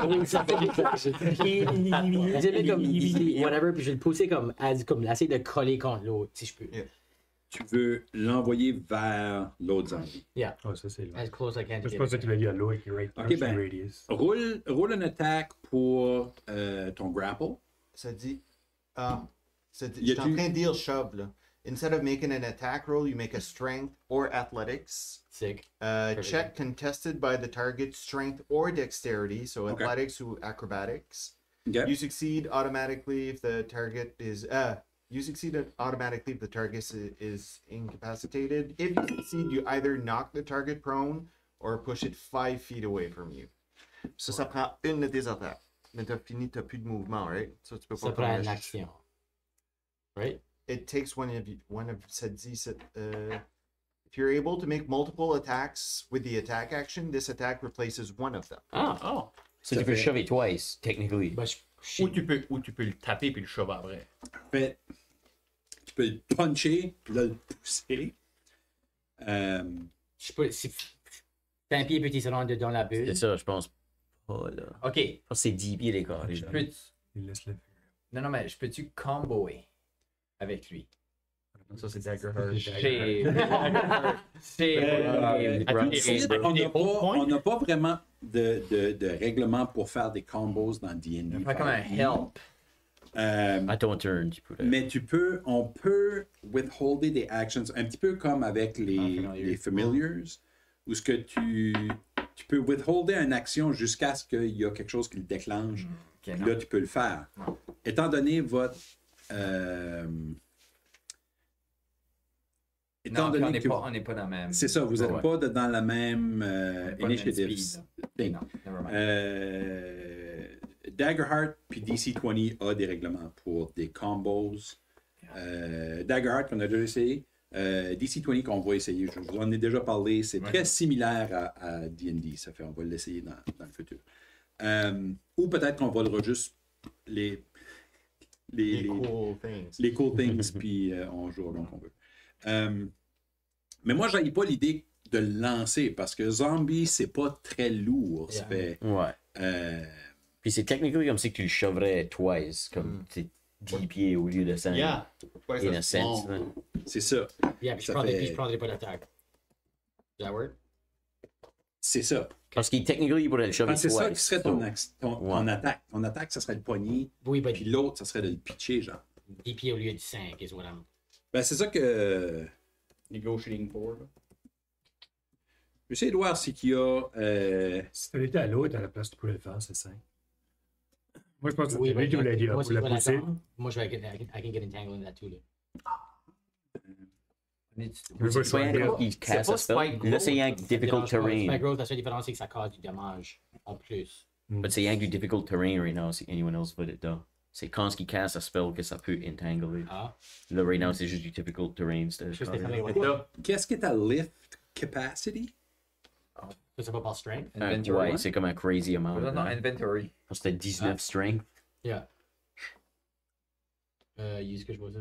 Speaker 7: Oui, ça fait des choses. J'ai mis comme ici, whatever, puis je vais le pousser comme, essayer de coller contre l'autre, si je peux.
Speaker 5: Yeah.
Speaker 2: Tu veux l'envoyer vers l'autre zombie.
Speaker 3: Oh, ça, c'est là.
Speaker 7: As close as I can to
Speaker 3: Je
Speaker 7: get
Speaker 3: pensais
Speaker 7: it.
Speaker 3: que tu l'as dit à l'eau avec right
Speaker 2: Ok, ben.
Speaker 3: radius.
Speaker 2: Roule une attaque pour ton grapple.
Speaker 5: Ça dit. Ah. Ça dit,
Speaker 2: Y
Speaker 5: je suis en
Speaker 2: a-tu-
Speaker 5: train de dire shove, là. Instead of making an attack roll, you make a strength or athletics.
Speaker 7: Sick.
Speaker 5: Check contested by the target's strength or dexterity, so
Speaker 2: Okay.
Speaker 5: athletics or acrobatics.
Speaker 2: OK?
Speaker 5: You succeed automatically if the target is automatically if the target is incapacitated. If you succeed, you either knock the target prone or push it 5 feet away from you. Ça prend une de tes attaques. Mais t'as fini, t'as plus de mouvement, right? Ça, tu peux pas
Speaker 7: Ça prend
Speaker 5: faire
Speaker 7: une
Speaker 5: le-
Speaker 7: action. Right?
Speaker 5: It takes one of ça dit, if you're able to make multiple attacks with the attack action, this attack replaces one of them.
Speaker 7: Ah!
Speaker 8: Oh.
Speaker 6: So tu peux shove twice, technically.
Speaker 7: Bah,
Speaker 8: Ou tu peux le taper puis le shove après.
Speaker 2: Fait, tu peux le puncher, puis là, le pousser.
Speaker 7: je peux. Si. Fais un pied petit salon dedans la bulle.
Speaker 6: C'est ça, je pense pas, là.
Speaker 1: Ok,
Speaker 6: Je pense que c'est 10 pieds d'écart.
Speaker 1: je peux.
Speaker 3: Il laisse le
Speaker 1: Non, mais je peux-tu comboer avec lui?
Speaker 8: Ça, c'est Daggerheart.
Speaker 1: J'ai.
Speaker 2: On n'a pas vraiment de règlement pour faire des combos dans D&D.
Speaker 1: Fait comme un help.
Speaker 6: À ton turn, tu peux.
Speaker 2: Mais on peut withholder des actions, un petit peu comme avec les familiars, où ce que tu peux withholder une action jusqu'à ce qu'il y a quelque chose qui le déclenche.
Speaker 1: Ok,
Speaker 2: Puis là, tu peux le faire. Étant donné votre... étant
Speaker 1: non, puis
Speaker 2: donné que...
Speaker 1: on n'est pas dans la même.
Speaker 2: C'est ça, vous n'êtes
Speaker 6: Ouais.
Speaker 2: pas dans la même
Speaker 1: pas le même
Speaker 2: initiative.
Speaker 1: speed,
Speaker 2: thing.
Speaker 1: Non, never mind.
Speaker 2: Daggerheart puis DC-20 a des règlements pour des combos. Daggerheart qu'on a déjà essayé. DC-20 qu'on va essayer, je vous en ai déjà parlé, c'est très similaire à D&D. Ça fait, on va l'essayer dans le futur. Ou peut-être qu'on volera juste les
Speaker 5: Cool things.
Speaker 2: les cool things, puis on joue comme on veut. Mais moi, j'aille pas l'idée de le lancer parce que zombie, c'est pas très lourd. Ça fait.
Speaker 6: Ouais.
Speaker 2: euh,
Speaker 6: Puis c'est technically comme si tu le shoverais twice, comme c'est 10 pieds au lieu de 5.
Speaker 4: Yeah.
Speaker 5: Ouais,
Speaker 6: In
Speaker 5: ça,
Speaker 6: a sense.
Speaker 5: bon.
Speaker 6: là.
Speaker 2: c'est ça.
Speaker 7: Yeah, puis
Speaker 2: Ça
Speaker 7: je prendrais pas d'attaque. Does that work?
Speaker 2: C'est ça.
Speaker 6: Parce qu'il technically, il pourrait le shover
Speaker 2: Ah, c'est
Speaker 6: twice.
Speaker 2: ça qui serait ton,
Speaker 6: So,
Speaker 2: ton attaque. Ton attaque, ça serait le poignet,
Speaker 7: Oui, mais
Speaker 2: puis l'autre, ça serait de le pitcher, genre.
Speaker 7: 10 pieds au lieu de 5 is what I'm.
Speaker 2: Ben, c'est ça que.
Speaker 4: Negotiating for. là.
Speaker 2: J'essaie de voir si qu'il y a.
Speaker 3: Si tu étais à l'autre, à la place, tu pouvais le faire, c'est simple. Moi, je pense que
Speaker 7: Oui,
Speaker 3: c'est lui qui voulait dire
Speaker 7: moi,
Speaker 3: pour la pousser.
Speaker 7: Moi, I can get entangled in that too. Là.
Speaker 3: Je veux pas
Speaker 6: c'est pas
Speaker 3: le
Speaker 6: un
Speaker 3: faire.
Speaker 6: qui casse
Speaker 1: pas
Speaker 6: un spell.
Speaker 1: Spike
Speaker 6: Là, c'est
Speaker 1: Growth,
Speaker 6: rien que difficult terrain.
Speaker 7: Spike growth, la seule différence, c'est que ça cause du dommage en plus.
Speaker 6: Mais c'est rien que du difficult terrain right now, si anyone else veut it là. C'est quand il casse un spell que ça peut entangler.
Speaker 7: Ah.
Speaker 6: Là, right now, c'est juste du difficult terrain.
Speaker 7: Juste des familles, ouais.
Speaker 2: Qu'est-ce qui est ta lift capacity?
Speaker 7: Ça, c'est pas par strength.
Speaker 1: Inventory.
Speaker 6: Ouais, c'est comme un crazy amount.
Speaker 1: Non, non,
Speaker 6: là.
Speaker 1: inventory.
Speaker 6: C'était 19 strength.
Speaker 7: Yeah. Use que je vois ça.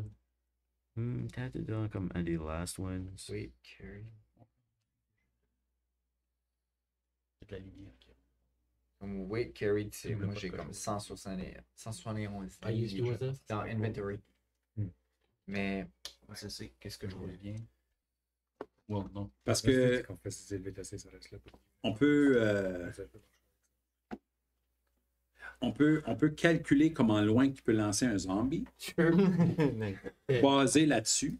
Speaker 6: Peut-être dans comme un des last ones.
Speaker 7: Oui, carry.
Speaker 4: C'est de la lumière.
Speaker 1: Comme weight carried, c'est
Speaker 3: C'est
Speaker 1: moi
Speaker 3: même
Speaker 1: j'ai
Speaker 3: pas
Speaker 1: comme
Speaker 3: quelque
Speaker 1: 171.
Speaker 7: I used to, what's that?
Speaker 1: Dans inventory.
Speaker 3: Hmm.
Speaker 1: Mais
Speaker 8: Ça, c'est qu'est-ce que je reviens. Ouais, non.
Speaker 2: Parce
Speaker 3: Parce
Speaker 2: que
Speaker 3: qu'on fait ces élevés assez, ça reste là.
Speaker 2: on peut calculer comment loin tu peux lancer un zombie, basé là-dessus.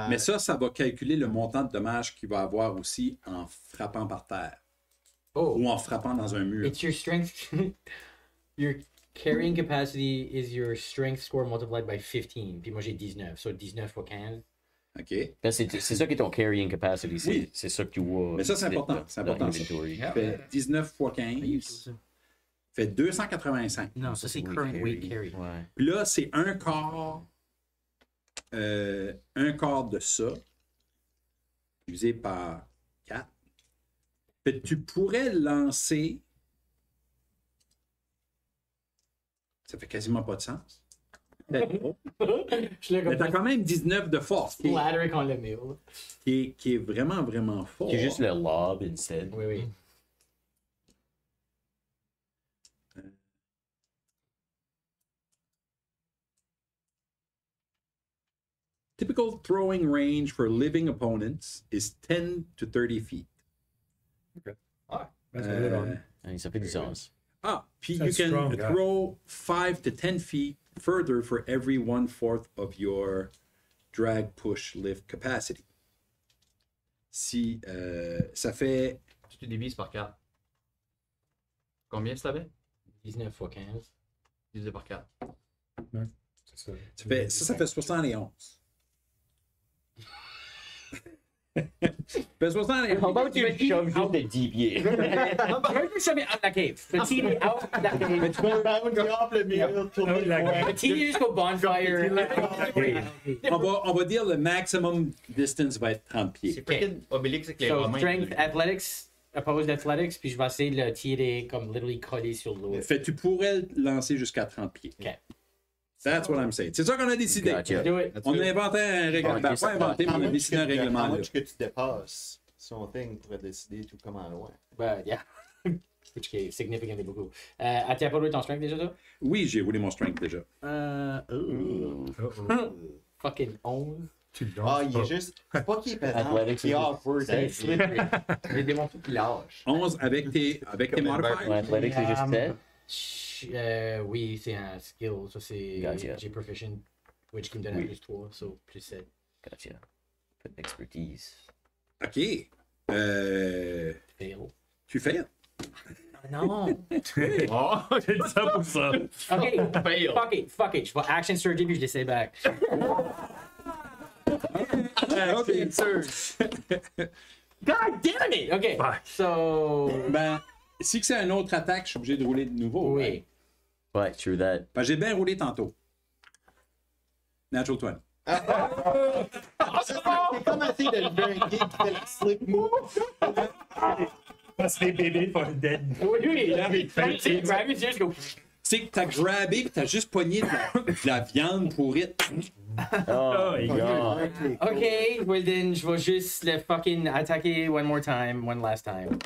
Speaker 2: Mais ça va calculer le montant de dommages qu'il va avoir aussi en frappant par terre
Speaker 7: Oh,
Speaker 2: ou en frappant dans un mur.
Speaker 7: it's your strength. Your carrying capacity is your strength score multiplied by 15. Puis moi j'ai 19, so 19 fois 15.
Speaker 2: OK?
Speaker 6: Ben, c'est ça qui est ton carrying capacity. C'est
Speaker 2: Oui.
Speaker 6: c'est ça que tu vois.
Speaker 2: Mais ça, c'est important.
Speaker 6: dans-
Speaker 2: C'est
Speaker 6: dans
Speaker 2: important, ça.
Speaker 6: l'inventory.
Speaker 2: Fait 19 fois 15, fait 285.
Speaker 7: Non, ça c'est
Speaker 6: Oui,
Speaker 7: current
Speaker 6: carry.
Speaker 7: weight carry.
Speaker 6: Ouais.
Speaker 2: Puis là, c'est un quart de ça, divisé par 4. Fait que tu pourrais lancer. Ça fait quasiment pas de sens. Peut-être trop.
Speaker 7: Je suis là
Speaker 2: Mais t'as
Speaker 7: comme
Speaker 2: quand même 19 de force,
Speaker 7: flattery qu'on le met. là.
Speaker 2: qui est vraiment, vraiment fort.
Speaker 6: C'est juste le lob instead.
Speaker 7: Oui, oui.
Speaker 2: Typical throwing range for living opponents is 10 to 30 feet.
Speaker 3: That's a good
Speaker 2: Euh,
Speaker 3: one.
Speaker 6: Hein, ça fait du sens.
Speaker 2: Puis you
Speaker 3: That's
Speaker 2: can
Speaker 3: strong, yeah.
Speaker 2: throw 5 to 10 feet further for every 1/4 of your drag, push, lift capacity. Si ça fait
Speaker 8: Tu divises par 4. Combien tu avais?
Speaker 7: 19 fois 15.
Speaker 8: Divisé par 4.
Speaker 3: C'est ça.
Speaker 2: ça fait 71. Ça fait 71.
Speaker 6: How about you shove juste le 10 pieds?
Speaker 7: Where'd you shove it out the cave? Petit out of the cave. Petit jusqu'au bonfire.
Speaker 2: On va dire le maximum distance va être 30 pieds.
Speaker 8: C'est freaking Obélix avec les
Speaker 7: So
Speaker 8: Romains.
Speaker 7: strength, athletics, opposed athletics, puis je vais essayer de le tirer comme literally coller sur l'eau.
Speaker 2: Fait tu pourrais le lancer jusqu'à 30 pieds.
Speaker 7: Ok.
Speaker 2: That's what I'm saying. C'est ça qu'on a décidé.
Speaker 6: Gotcha.
Speaker 7: Do it.
Speaker 2: On a inventé un règlement.
Speaker 6: Ok,
Speaker 2: Pas inventé, mais on a décidé un règlement. Là.
Speaker 5: que tu dépasses son thing pour décider tout comment loin.
Speaker 7: But yeah. Which is significantly beaucoup. As-tu pas roulé ton strength déjà, toi?
Speaker 2: Oui, j'ai roulé mon strength déjà.
Speaker 7: Fucking 11.
Speaker 3: Tu le
Speaker 5: Ah,
Speaker 3: lances
Speaker 5: il est
Speaker 3: pas.
Speaker 5: juste. C'est pas qu'il est pétant,
Speaker 6: Athletic,
Speaker 5: il est
Speaker 6: c'est-
Speaker 5: awkward.
Speaker 7: C'est slippery.
Speaker 1: j'ai démontré qu'il lâche.
Speaker 2: 11 avec tes modifiers.
Speaker 6: Ouais, athletic, c'est juste 7.
Speaker 7: Oui, c'est un skill. Ça, c'est.
Speaker 6: Gotcha.
Speaker 7: J'ai proficient, which qui me donne un
Speaker 6: Oui.
Speaker 7: plus 3, so plus 7.
Speaker 6: Gotcha. Peu d'expertise.
Speaker 2: OK.
Speaker 7: Fail.
Speaker 2: Tu fais.
Speaker 7: Non!
Speaker 8: Oh,
Speaker 3: J'ai dit ça pour ça.
Speaker 7: Ok,
Speaker 8: fail.
Speaker 7: fuck it. Je vais action surgery puis je l'essaie back.
Speaker 2: OK.
Speaker 7: God damn it! Ok,
Speaker 3: Fuck.
Speaker 7: so.
Speaker 2: Ben, si c'est une autre attaque, je suis obligé de rouler de nouveau.
Speaker 7: Oui.
Speaker 2: right?
Speaker 6: Ouais, true that.
Speaker 2: Ben, j'ai bien roulé tantôt. Natural 20.
Speaker 5: C'est comme essayer de le faire un gig qui fait le slip move.
Speaker 3: Parce que les bébés font dead.
Speaker 7: Oui, c'est grab it, just go.
Speaker 2: C'est que t'as grabé et t'as juste pogné de la viande pourrite.
Speaker 6: Oh my god.
Speaker 7: Ok, well then, je vais juste le fucking attaquer one more time, one last time.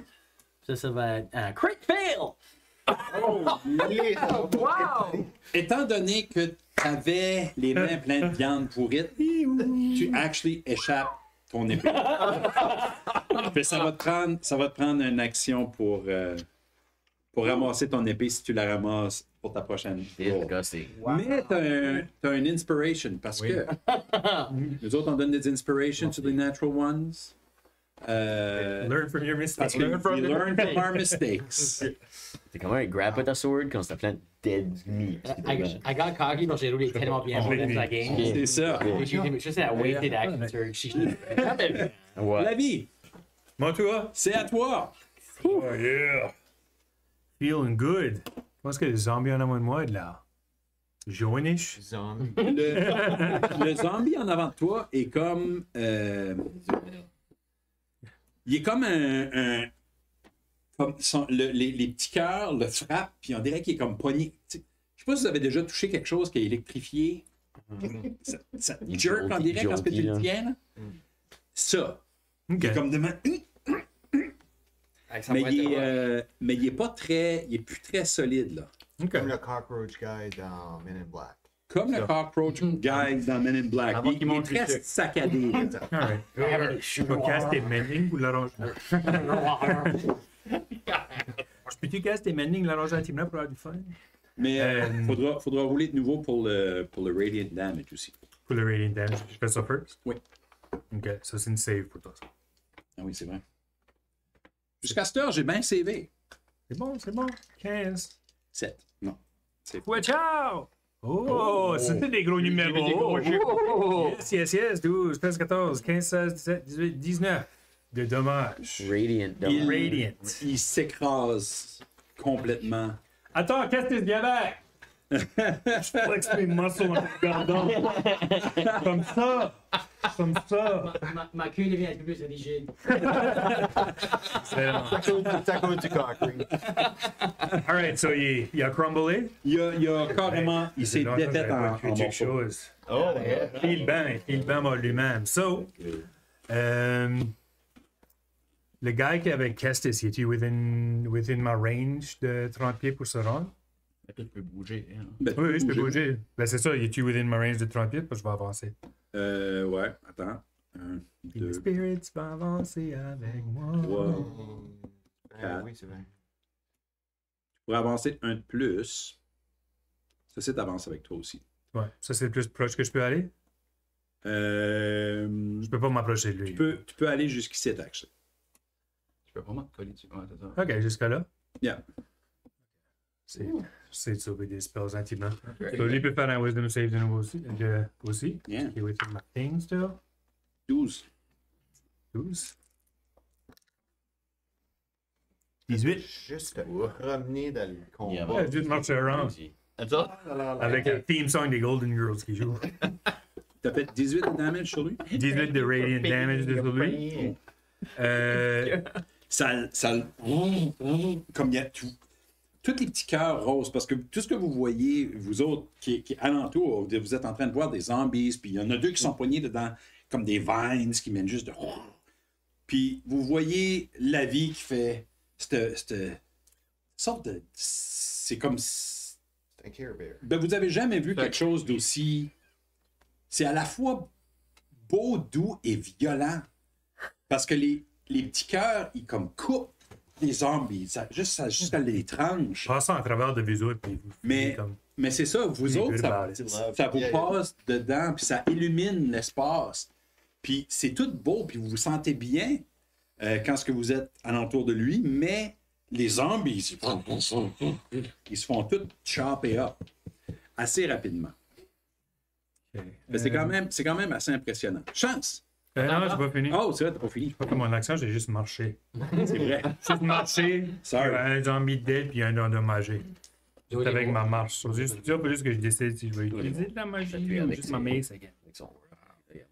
Speaker 7: Ça va être un crit fail! Wow!
Speaker 2: Étant donné que t'avais les mains pleines de viande pourrite, tu actually échappes ton épée. Fait, ça va te prendre une action pour ramasser ton épée si tu la ramasses pour ta prochaine roll.
Speaker 6: Disgusting.
Speaker 2: Mais t'as un inspiration parce que nous autres on donne des inspirations to the natural ones.
Speaker 3: Learn from your
Speaker 2: Parce
Speaker 3: mistakes.
Speaker 2: que we learn from our mistakes.
Speaker 6: T'es comment un grab at ta sword quand c'est plein de dead meat?
Speaker 7: I got cocky, donc j'ai roulé tellement bien pour la game.
Speaker 2: C'est ça.
Speaker 7: Je sais la weighted action surge.
Speaker 6: Ouais.
Speaker 2: La vie,
Speaker 3: Moi, toi?
Speaker 2: c'est à toi.
Speaker 3: Oh yeah! Feeling good. Je pense que les zombies en avant de moi, de là. Jaunish.
Speaker 5: Zombie.
Speaker 2: Le zombie en avant de toi est comme. Il est comme comme les petits cœurs le frappent, puis on dirait qu'il est comme pogné. Tu sais, je sais pas si vous avez déjà touché quelque chose qui est électrifié. Ça te jerk, on dirait, quand tu
Speaker 6: jolty,
Speaker 2: le
Speaker 6: là.
Speaker 2: tiens. Là. Ça.
Speaker 3: Ok.
Speaker 2: C'est comme demain.
Speaker 1: Ça
Speaker 2: Mais
Speaker 1: pourrait être rough.
Speaker 2: il est pas très. Il est plus très solide, là.
Speaker 3: Ok.
Speaker 5: Comme le cockroach guy dans Men in Black.
Speaker 2: Comme le cockroach guy dans Men in Black.
Speaker 8: Avant
Speaker 2: Il
Speaker 8: qu'il
Speaker 2: est
Speaker 8: monte
Speaker 2: très
Speaker 8: le sucre.
Speaker 2: saccadé.
Speaker 3: Alright. Je peux caster Mending ou l'orange? Je peux-tu caster Mending, l'orange intimement pour avoir du fun?
Speaker 2: Mais faudra rouler de nouveau pour le Radiant Damage aussi.
Speaker 3: Pour le Radiant Damage, je fais ça first?
Speaker 2: Oui.
Speaker 3: Ok, ça c'est une save pour toi.
Speaker 2: Ah oui, c'est vrai. Jusqu'à cette heure, j'ai bien CV.
Speaker 3: C'est bon, c'est bon. 15.
Speaker 2: 7. Non.
Speaker 3: Ouais, ciao! Oh, c'était des gros numéros. Yes. 12, 13, 14, 15, 16, 17, 18, 19. De dommages.
Speaker 6: Radiant.
Speaker 2: Il-
Speaker 3: Radiant.
Speaker 2: Il s'écrase complètement.
Speaker 3: Attends, qu'est-ce que tu viens avec? Je flex mes muscles en regardant. Comme ça. Comme ça.
Speaker 7: Ma queue devient un peu plus rigide.
Speaker 3: C'est
Speaker 5: C'est à cause du cockroach.
Speaker 3: Alright, so il a crumblé.
Speaker 2: Il a carrément. Il s'est
Speaker 3: Non,
Speaker 2: défait
Speaker 3: j'avais pas
Speaker 2: en
Speaker 3: tué quelque
Speaker 2: morceaux.
Speaker 3: chose.
Speaker 4: Oh,
Speaker 3: Il bat moi lui-même. So, le gars qui avait Kestis, il était within my range de 30 pieds pour se rendre?
Speaker 8: Mais toi, tu peux bouger. Hein.
Speaker 2: Ben,
Speaker 3: Oui, je peux bouger. Ben, c'est ça, il est within my range de 30 pieds, parce que je vais avancer.
Speaker 2: Ouais, attends. 1,
Speaker 3: Les
Speaker 2: 2,
Speaker 3: spirits vont avancer avec moi.
Speaker 2: 3.
Speaker 5: Oui, c'est vrai.
Speaker 2: Pour avancer un de plus, ça c'est avance avec toi aussi.
Speaker 3: Ouais, ça c'est le plus proche que je peux aller. Je peux pas m'approcher de lui.
Speaker 2: Tu peux aller jusqu'ici, actually.
Speaker 8: Tu peux vraiment te coller dessus. Ouais, c'est ça.
Speaker 3: Ok, jusqu'à là.
Speaker 2: Yeah.
Speaker 3: C'est de sauver des spells intimement. So, lui peut faire un wisdom save de nouveau aussi.
Speaker 2: Yeah.
Speaker 3: Et within my thing still.
Speaker 2: 12.
Speaker 3: 12. 18.
Speaker 5: Juste promener dans le combat.
Speaker 3: Ouais, juste marcher around.
Speaker 8: Attends.
Speaker 3: Avec le theme song des Golden Girls qui joue.
Speaker 2: T'as fait 18 de damage sur lui?
Speaker 3: 18 de radiant damage de lui.
Speaker 2: Comme il y a tous les petits cœurs roses, parce que tout ce que vous voyez, vous autres, qui est alentour, vous êtes en train de voir des zombies, puis il y en a deux qui sont poignés dedans, comme des vines qui mènent juste de... Puis vous voyez la vie qui fait cette sorte de... C'est comme...
Speaker 5: C'est un Care Bear.
Speaker 2: Ben, vous avez jamais vu quelque chose d'aussi... C'est à la fois beau, doux et violent. Parce que les petits cœurs, ils comme coupent les zombies. Ça les tranche.
Speaker 3: Passant à travers de visuels, puis vous
Speaker 2: Mais,
Speaker 3: comme...
Speaker 2: mais c'est ça, vous autres, ça vous passe dedans, puis ça illumine l'espace. Puis c'est tout beau, puis vous vous sentez bien quand ce que vous êtes alentour de lui, mais les zombies, ils se font tous chopper up assez rapidement. Mais c'est quand même assez impressionnant. Chance!
Speaker 3: non, j'ai pas fini.
Speaker 2: Oh, c'est vrai, t'as pas fini.
Speaker 3: Pas comme mon action, j'ai juste marché.
Speaker 2: C'est vrai.
Speaker 3: Juste marché,
Speaker 2: Sorry.
Speaker 3: un zombie dead, puis un endommagé. Juste avec ma marche. C'est juste que je décide si je vais utiliser de la magie ou juste ma mace again.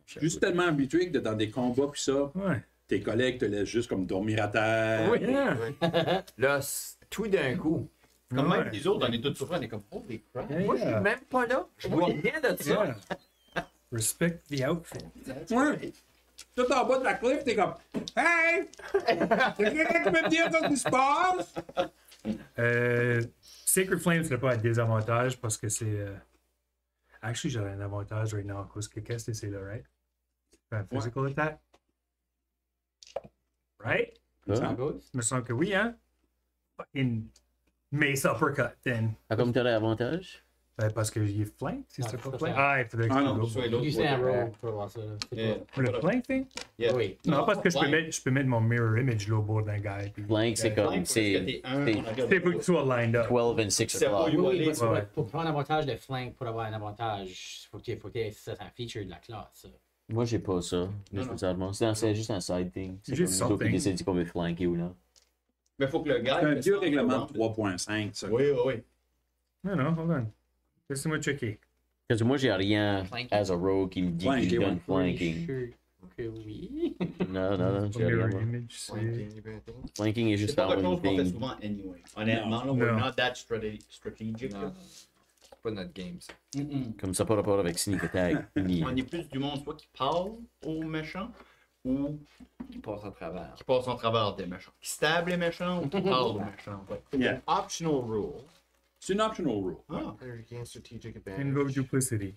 Speaker 2: Juste tellement habitué que dans des combats, puis ça,
Speaker 3: Ouais.
Speaker 2: tes collègues te laissent juste comme dormir à terre.
Speaker 1: Oui.
Speaker 3: Yeah.
Speaker 1: Là, tout d'un coup.
Speaker 8: Comme
Speaker 3: Ouais.
Speaker 8: même les autres, on est tous souffrants, on est comme, holy crap.
Speaker 3: Yeah.
Speaker 1: Moi, je suis même pas là. Je vois rien de ça.
Speaker 3: Yeah. Respect the outfit.
Speaker 2: Ouais. Tout en bas de la cliff, t'es comme hey! Y'a quelqu'un qui peut me dire ce qui se passe?
Speaker 3: Sacred Flame, c'est pas un désavantage parce que c'est. Actually, j'aurais un avantage right now à cause que qu'est-ce que c'est là, right? C'est un physical attack. Right?
Speaker 6: Ah,
Speaker 3: Il me semble que oui, hein? Fucking mace uppercut, then.
Speaker 6: comme t'aurais avantage?
Speaker 3: Parce qu'il est flank, c'est
Speaker 7: Non,
Speaker 3: ça
Speaker 7: faut
Speaker 3: qu'on
Speaker 7: pas
Speaker 3: flank?
Speaker 7: faire.
Speaker 3: Ah, il faudrait que
Speaker 2: Ah
Speaker 3: tu
Speaker 2: non,
Speaker 3: go.
Speaker 8: Soit l'autre.
Speaker 7: Utiliser un roll pour voir ça.
Speaker 3: Pour le flank thing?
Speaker 8: Yeah.
Speaker 7: Oui.
Speaker 3: Non, parce que je
Speaker 8: flank.
Speaker 3: peux mettre mon mirror image là au bord d'un gars. Puis...
Speaker 6: Flank, c'est comme.
Speaker 8: Flank,
Speaker 6: C'est
Speaker 8: parce que t'es un,
Speaker 6: c'est
Speaker 8: on regarde
Speaker 3: C'est pour que tu sois lined up.
Speaker 6: 12 and 6
Speaker 8: C'est pas
Speaker 6: o'clock.
Speaker 8: you.
Speaker 7: Oui,
Speaker 8: aller,
Speaker 7: pour,
Speaker 3: ouais.
Speaker 7: pour prendre l'avantage de flank, pour avoir un avantage, faut que ça, c'est un feature de la classe.
Speaker 6: Moi, j'ai pas ça, nécessairement. C'est juste un side thing. C'est
Speaker 3: Juste
Speaker 6: comme nous autres qui
Speaker 3: something.
Speaker 6: décident si on veut flanker ou non.
Speaker 4: Mais faut que le gars.
Speaker 2: C'est un vieux règlement de 3.5, ça.
Speaker 4: Oui, oui, oui.
Speaker 3: Non, non, hold on. Laissez-moi checker.
Speaker 6: Parce que moi, j'ai rien as a rogue qui me dit
Speaker 2: Flanker,
Speaker 6: qu'il donne
Speaker 2: ouais.
Speaker 6: flanking.
Speaker 7: Sûr que oui.
Speaker 6: Non, j'ai rien.
Speaker 3: Mirror
Speaker 6: moi.
Speaker 3: image, c'est.
Speaker 5: Flanking, everything.
Speaker 6: Flanking est
Speaker 4: C'est
Speaker 6: juste
Speaker 4: pas
Speaker 6: faire
Speaker 4: quelque chose
Speaker 6: une
Speaker 4: qu'on fait
Speaker 6: thing.
Speaker 4: souvent anyway. Honnêtement, là,
Speaker 3: Non.
Speaker 4: we're not that strategic.
Speaker 1: Non. C'est pas notre game, ça.
Speaker 4: Mm-mm.
Speaker 6: Comme ça, pas rapport avec Sneak Attack. ni...
Speaker 4: On est plus du monde soit qui parle aux méchants ou
Speaker 1: Qui passe à travers.
Speaker 4: qui passe en travers des méchants. Qui stab les méchants ou qui parle aux méchants. Ouais.
Speaker 2: Yeah.
Speaker 5: Optional rule.
Speaker 2: C'est une optional rule.
Speaker 4: Ah.
Speaker 5: You gain strategic
Speaker 3: Invoke
Speaker 5: advantage.
Speaker 3: duplicity.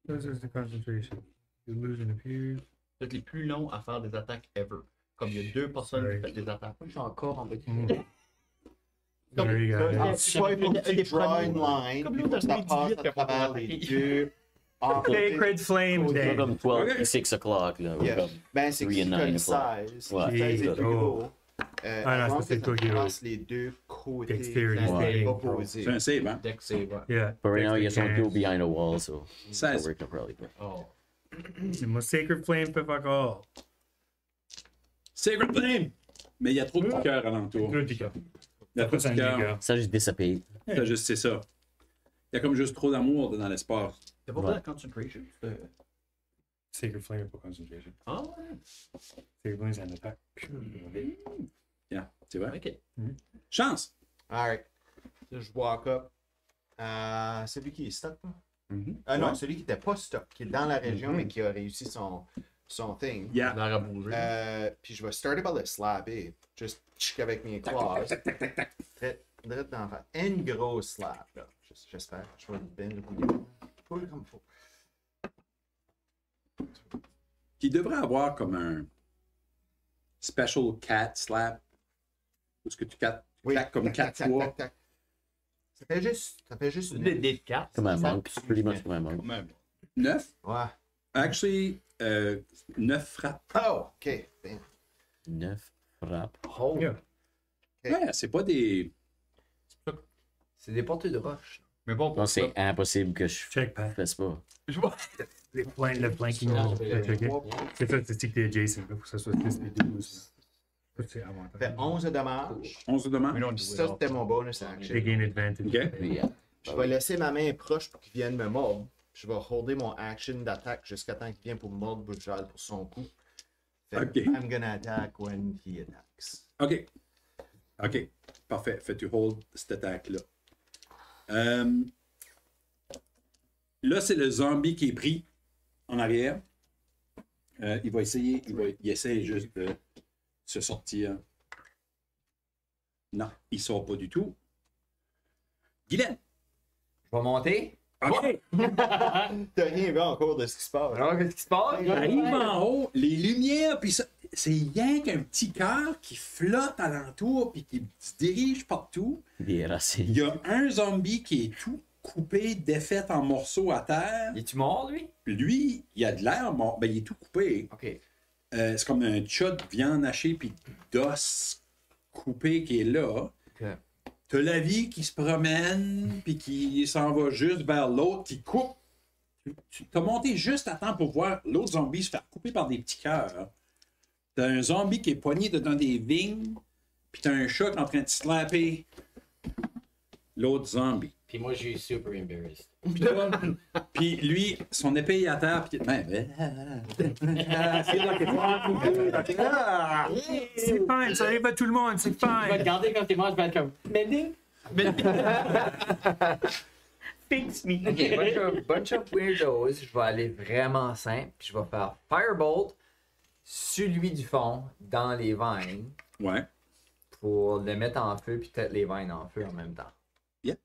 Speaker 3: Loses the concentration. Illusion appears.
Speaker 4: Peut-être les plus longs à faire des attaques ever. Comme il y a 2 personnes qui
Speaker 3: Ouais.
Speaker 4: font des attaques.
Speaker 1: Je suis encore en bas.
Speaker 3: There you go.
Speaker 5: Ah,
Speaker 3: Yeah.
Speaker 5: soit il faut que tu draw une line,
Speaker 4: Comme
Speaker 5: puis
Speaker 4: nous,
Speaker 5: il faut que ça
Speaker 4: dans
Speaker 5: passe
Speaker 4: 2018,
Speaker 5: à travers
Speaker 4: puis
Speaker 5: les
Speaker 4: on
Speaker 5: deux.
Speaker 3: Sacred Flame
Speaker 6: C'est pas
Speaker 3: Day.
Speaker 6: comme 12
Speaker 2: Ok.
Speaker 6: et 6 o'clock, là. ou
Speaker 5: Yeah.
Speaker 6: comme-
Speaker 5: Ben, c'est que
Speaker 6: 3
Speaker 5: si
Speaker 6: and
Speaker 5: tu as
Speaker 6: 9
Speaker 5: une
Speaker 6: o'clock.
Speaker 5: 16,
Speaker 6: Ouais.
Speaker 5: si tu as
Speaker 3: Et-
Speaker 5: plus gros,
Speaker 3: non,
Speaker 5: avant
Speaker 3: c'est
Speaker 5: que
Speaker 3: toi qui
Speaker 5: tu
Speaker 3: roule.
Speaker 5: fasses les deux côtés
Speaker 3: Dexterity
Speaker 6: Ouais.
Speaker 5: opposés.
Speaker 2: C'est un save, hein?
Speaker 4: Deck save. Ouais.
Speaker 3: Yeah.
Speaker 6: But right now, you have
Speaker 3: Dexter
Speaker 6: some people
Speaker 3: 15.
Speaker 6: behind a wall, so
Speaker 2: 16.
Speaker 6: that worked out probably good.
Speaker 4: Oh.
Speaker 3: C'est mon Sacred Flame fait fuck all.
Speaker 2: Sacred Flame! Mais il y a trop de cœurs alentour.
Speaker 3: Gros dégâts.
Speaker 2: Il y a trop de cœurs.
Speaker 6: Ça juste dissipate.
Speaker 2: C'est ça. Il y a comme juste trop d'amour dans l'espace.
Speaker 4: C'est pas
Speaker 6: Ouais.
Speaker 4: la concentration.
Speaker 3: Sacred Flame pour concentration.
Speaker 4: Ah ouais.
Speaker 3: Sacred Flame, c'est un attaque.
Speaker 2: Yeah, c'est vrai.
Speaker 4: Ok.
Speaker 2: Chance!
Speaker 5: Alright. Là, je walk up à celui qui est stock. Là. Non,
Speaker 2: Ouais.
Speaker 5: celui qui était pas stock, qui est dans la région, mais qui a réussi son thing.
Speaker 2: Yeah.
Speaker 4: L'air à bouger.
Speaker 5: Puis je vais starter par le slapper. Juste tchic avec mes claws. Direct dans la face. Une grosse slap, là. J'espère. Je vais bien le bouger. Pas comme il faut.
Speaker 2: Qui devrait avoir comme un special cat slap. Où est-ce que tu claques comme 4 fois.
Speaker 5: tac. Ça fait juste
Speaker 4: C'est des dés de 4.
Speaker 6: Comme un
Speaker 5: Ça,
Speaker 6: monk. Pretty much comme un monk.
Speaker 4: Même.
Speaker 2: 9?
Speaker 5: Ouais.
Speaker 2: Actually, 9 frappes.
Speaker 5: Oh, ok. Damn.
Speaker 6: 9 frappes.
Speaker 1: Oh,
Speaker 3: Yeah.
Speaker 2: Ouais, c'est pas des.
Speaker 1: c'est des portées de roche.
Speaker 4: Mais bon,
Speaker 6: Non, c'est impossible que je
Speaker 3: Check, Pat.
Speaker 6: fasse pas.
Speaker 3: Le flanking
Speaker 7: Non,
Speaker 3: roll.
Speaker 7: c'est pas-
Speaker 3: Check it. C'est ça, c'est que t'es adjacent. Là, pour que ça soit 6 et 12. C'est
Speaker 5: Ça fait
Speaker 3: avantageux.
Speaker 5: 11 de dommages.
Speaker 2: 11 de demain.
Speaker 4: we don't do
Speaker 5: Ça,
Speaker 4: it
Speaker 5: c'était mon bonus action.
Speaker 3: They gain advantage.
Speaker 2: Ok.
Speaker 6: Yeah.
Speaker 5: Je vais laisser ma main proche pour qu'il vienne me mordre. Je vais holder mon action d'attaque jusqu'à temps qu'il vienne pour me mordre Bouchal pour son coup. Fait que
Speaker 2: Ok.
Speaker 5: I'm gonna attack when he attacks.
Speaker 2: OK. OK. Parfait. Fais-tu hold cette attaque-là. Là, c'est le zombie qui est pris en arrière. Il va essayer. Il essaie juste de se sortir. Non, il sort pas du tout. Guylaine.
Speaker 1: Je vais monter.
Speaker 2: OK.
Speaker 5: T'as rien vu encore de ce qui se passe.
Speaker 1: Alors, qu'est-ce qui se passe?
Speaker 2: Arrive en haut, les lumières, puis ça. C'est rien qu'un petit cœur qui flotte alentour, puis qui se dirige partout.
Speaker 6: Des racines.
Speaker 2: Il y a un zombie qui est tout coupé, défait en morceaux à terre.
Speaker 1: Es-tu mort, lui?
Speaker 2: Lui, il a de l'air mort. Ben, il est tout coupé.
Speaker 1: Ok.
Speaker 2: C'est comme un chat de viande hachée puis d'os coupé qui est là.
Speaker 1: Ok.
Speaker 2: T'as la vie qui se promène puis qui s'en va juste vers l'autre, qui coupe. Tu t'as monté juste à temps pour voir l'autre zombie se faire couper par des petits cœurs. T'as un zombie qui est poigné dedans des vignes, puis t'as un chat qui est en train de slapper l'autre zombie.
Speaker 7: Puis moi, je suis super embarrassed.
Speaker 2: Puis lui, son épée est à terre, puis
Speaker 3: C'est fine, ça arrive à tout le monde, c'est
Speaker 7: Je vais te
Speaker 3: fine.
Speaker 7: garder quand t'es mort, je vais être comme Mending? Fix me.
Speaker 1: Ok, bunch of weirdos. Je vais aller vraiment simple. Puis je vais faire Firebolt, celui du fond, dans les vines,
Speaker 2: Ouais.
Speaker 1: pour le mettre en feu, puis peut-être les vines en feu en même temps.
Speaker 2: Yep.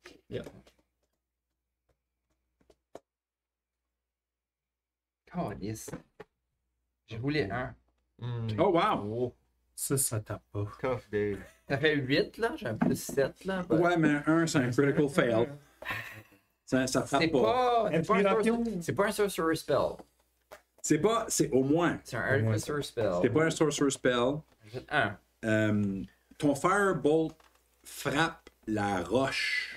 Speaker 1: Oh, yes. J'ai roulé un.
Speaker 2: Oh wow!
Speaker 3: Ça tape pas.
Speaker 5: Tough day.
Speaker 1: Ça fait 8, là. J'ai un plus 7, là. but-
Speaker 2: Ouais, mais un, c'est un critical fail. Ça
Speaker 1: C'est
Speaker 2: frappe pas.
Speaker 1: c'est pas un sorcerer spell.
Speaker 2: C'est au moins.
Speaker 1: C'est un sorcerer spell.
Speaker 2: C'est pas un sorcerer spell.
Speaker 1: J'ai un.
Speaker 2: Ton firebolt frappe la roche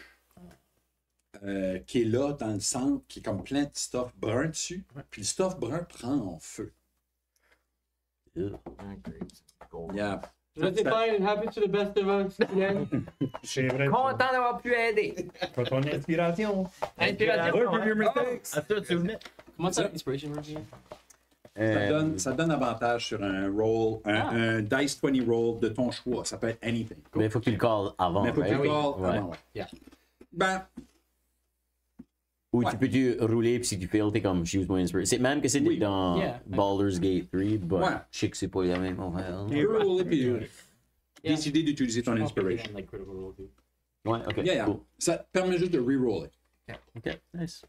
Speaker 2: qui est là dans le centre, qui est comme plein de stuff brun dessus. Puis le stuff brun prend en feu. Yeah.
Speaker 7: Just fine and happy to the best of us. Guylaine.
Speaker 3: C'est vrai.
Speaker 1: Content d'avoir pu aider.
Speaker 3: Pour ton inspiration.
Speaker 1: Inspiration.
Speaker 3: Learn from your mistakes.
Speaker 4: Attends, tu le mets.
Speaker 7: Comment ça, inspiration revient?
Speaker 2: Ça donne avantage sur un roll, un dice 20 roll de ton choix. Ça peut être anything.
Speaker 6: Mais il faut qu'il le call avant.
Speaker 2: Mais faut que tu
Speaker 6: right?
Speaker 2: le calls
Speaker 6: Ouais.
Speaker 2: avant, ouais.
Speaker 7: Yeah.
Speaker 2: Ben,
Speaker 6: Ou
Speaker 2: Ouais.
Speaker 6: tu peux-tu rouler, puis si tu fails, t'es comme, je use my inspiration. C'est même que c'est
Speaker 2: Oui.
Speaker 6: dans
Speaker 7: Yeah.
Speaker 6: Baldur's Gate 3, but
Speaker 2: Ouais.
Speaker 6: je sais que c'est pas la même affaire.
Speaker 2: Tu peux rouler puis
Speaker 7: Yeah.
Speaker 2: décider d'utiliser ton
Speaker 7: Je pense que c'est
Speaker 2: inspiration.
Speaker 7: dans, like, Critical Role, too.
Speaker 6: Ouais, ok.
Speaker 2: Yeah, yeah.
Speaker 6: Cool.
Speaker 2: Ça te permet juste de reroller.
Speaker 6: Ok, nice.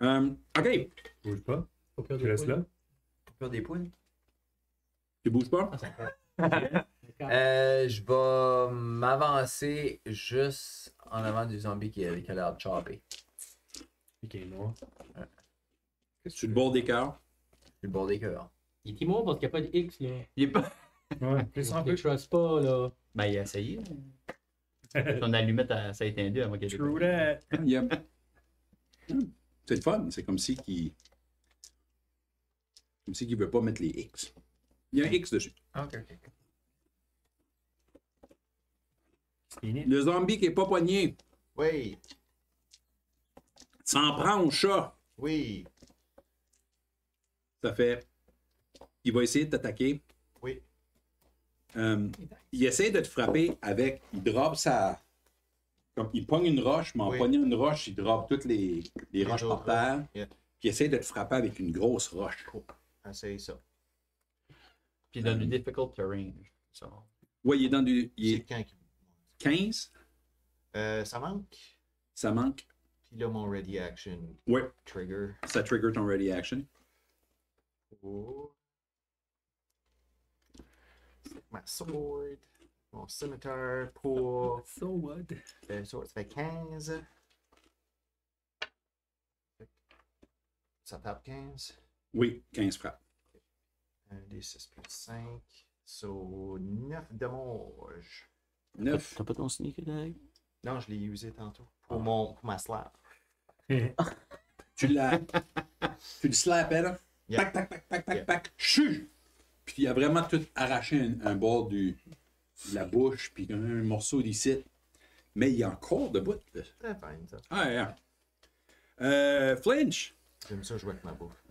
Speaker 2: OK.
Speaker 3: Bouge pas.
Speaker 7: Au pire
Speaker 3: Tu
Speaker 7: des
Speaker 3: restes
Speaker 7: poules.
Speaker 3: là.
Speaker 1: Faire des poules.
Speaker 2: Tu bouges pas?
Speaker 7: Ah, ça fait.
Speaker 1: Je vais m'avancer juste en avant du zombie qui a l'air de chopper.
Speaker 3: Ok, noir.
Speaker 2: Sur le bord des cœurs.
Speaker 1: Le bord des cœurs.
Speaker 7: Il est mort parce qu'il n'y a pas de X, là.
Speaker 8: Il est pas.
Speaker 3: Ouais, plus un
Speaker 7: Je
Speaker 3: peu.
Speaker 7: ne trust pas, là.
Speaker 8: Ben, il a essayé. Son allumette, ça a éteint avant qu'il y ait
Speaker 3: True that.
Speaker 2: Yep. C'est le fun. C'est comme si qu'il. Comme si qu'il veut pas mettre les X. Il y a un X dessus.
Speaker 1: Ok, ok.
Speaker 3: Fini.
Speaker 2: Le zombie qui est pas poigné.
Speaker 5: Oui,
Speaker 2: S'en prend au chat.
Speaker 5: oui,
Speaker 2: Ça fait. Il va essayer de t'attaquer.
Speaker 5: oui.
Speaker 2: Il essaie de te frapper avec. Il drop sa. Comme il pogne une roche, mais en
Speaker 5: Oui.
Speaker 2: pognant une roche, il drop toutes les roches par
Speaker 5: autres
Speaker 2: terre.
Speaker 5: roches, yeah.
Speaker 2: Puis il essaie de te frapper avec une grosse roche.
Speaker 5: Essaye ça.
Speaker 8: Puis dans le difficult terrain. So.
Speaker 2: Ouais, il est dans du. Il
Speaker 5: C'est
Speaker 2: est
Speaker 5: quand qui...
Speaker 2: 15.
Speaker 5: Ça manque.
Speaker 2: Ça manque.
Speaker 5: Puis là, mon ready action
Speaker 2: Ouais,
Speaker 5: trigger.
Speaker 2: ça trigger ton ready action.
Speaker 5: Oh. Ma sword. Mon scimitar pour.
Speaker 3: So what?
Speaker 5: Sword, ça fait 15. Ça tape 15.
Speaker 2: Oui, 15 frappes.
Speaker 5: Un des 6 plus 5. So 9 dommages.
Speaker 2: 9.
Speaker 6: T'as pas ton sneak attack?
Speaker 5: Non, je l'ai usé tantôt.
Speaker 2: Ah.
Speaker 5: Pour ma slap.
Speaker 2: Tu la. Tu le slapais là.
Speaker 5: Yeah.
Speaker 2: Pac, pac, pac, pac, pac,
Speaker 5: Yeah.
Speaker 2: pac. Chut! Puis il a vraiment tout arraché un bord de la bouche, puis un morceau d'ici. Mais il est encore debout. Là.
Speaker 5: Très fine, ça.
Speaker 2: Ah, yeah. Flinch.
Speaker 5: J'aime ça jouer avec ma bouffe.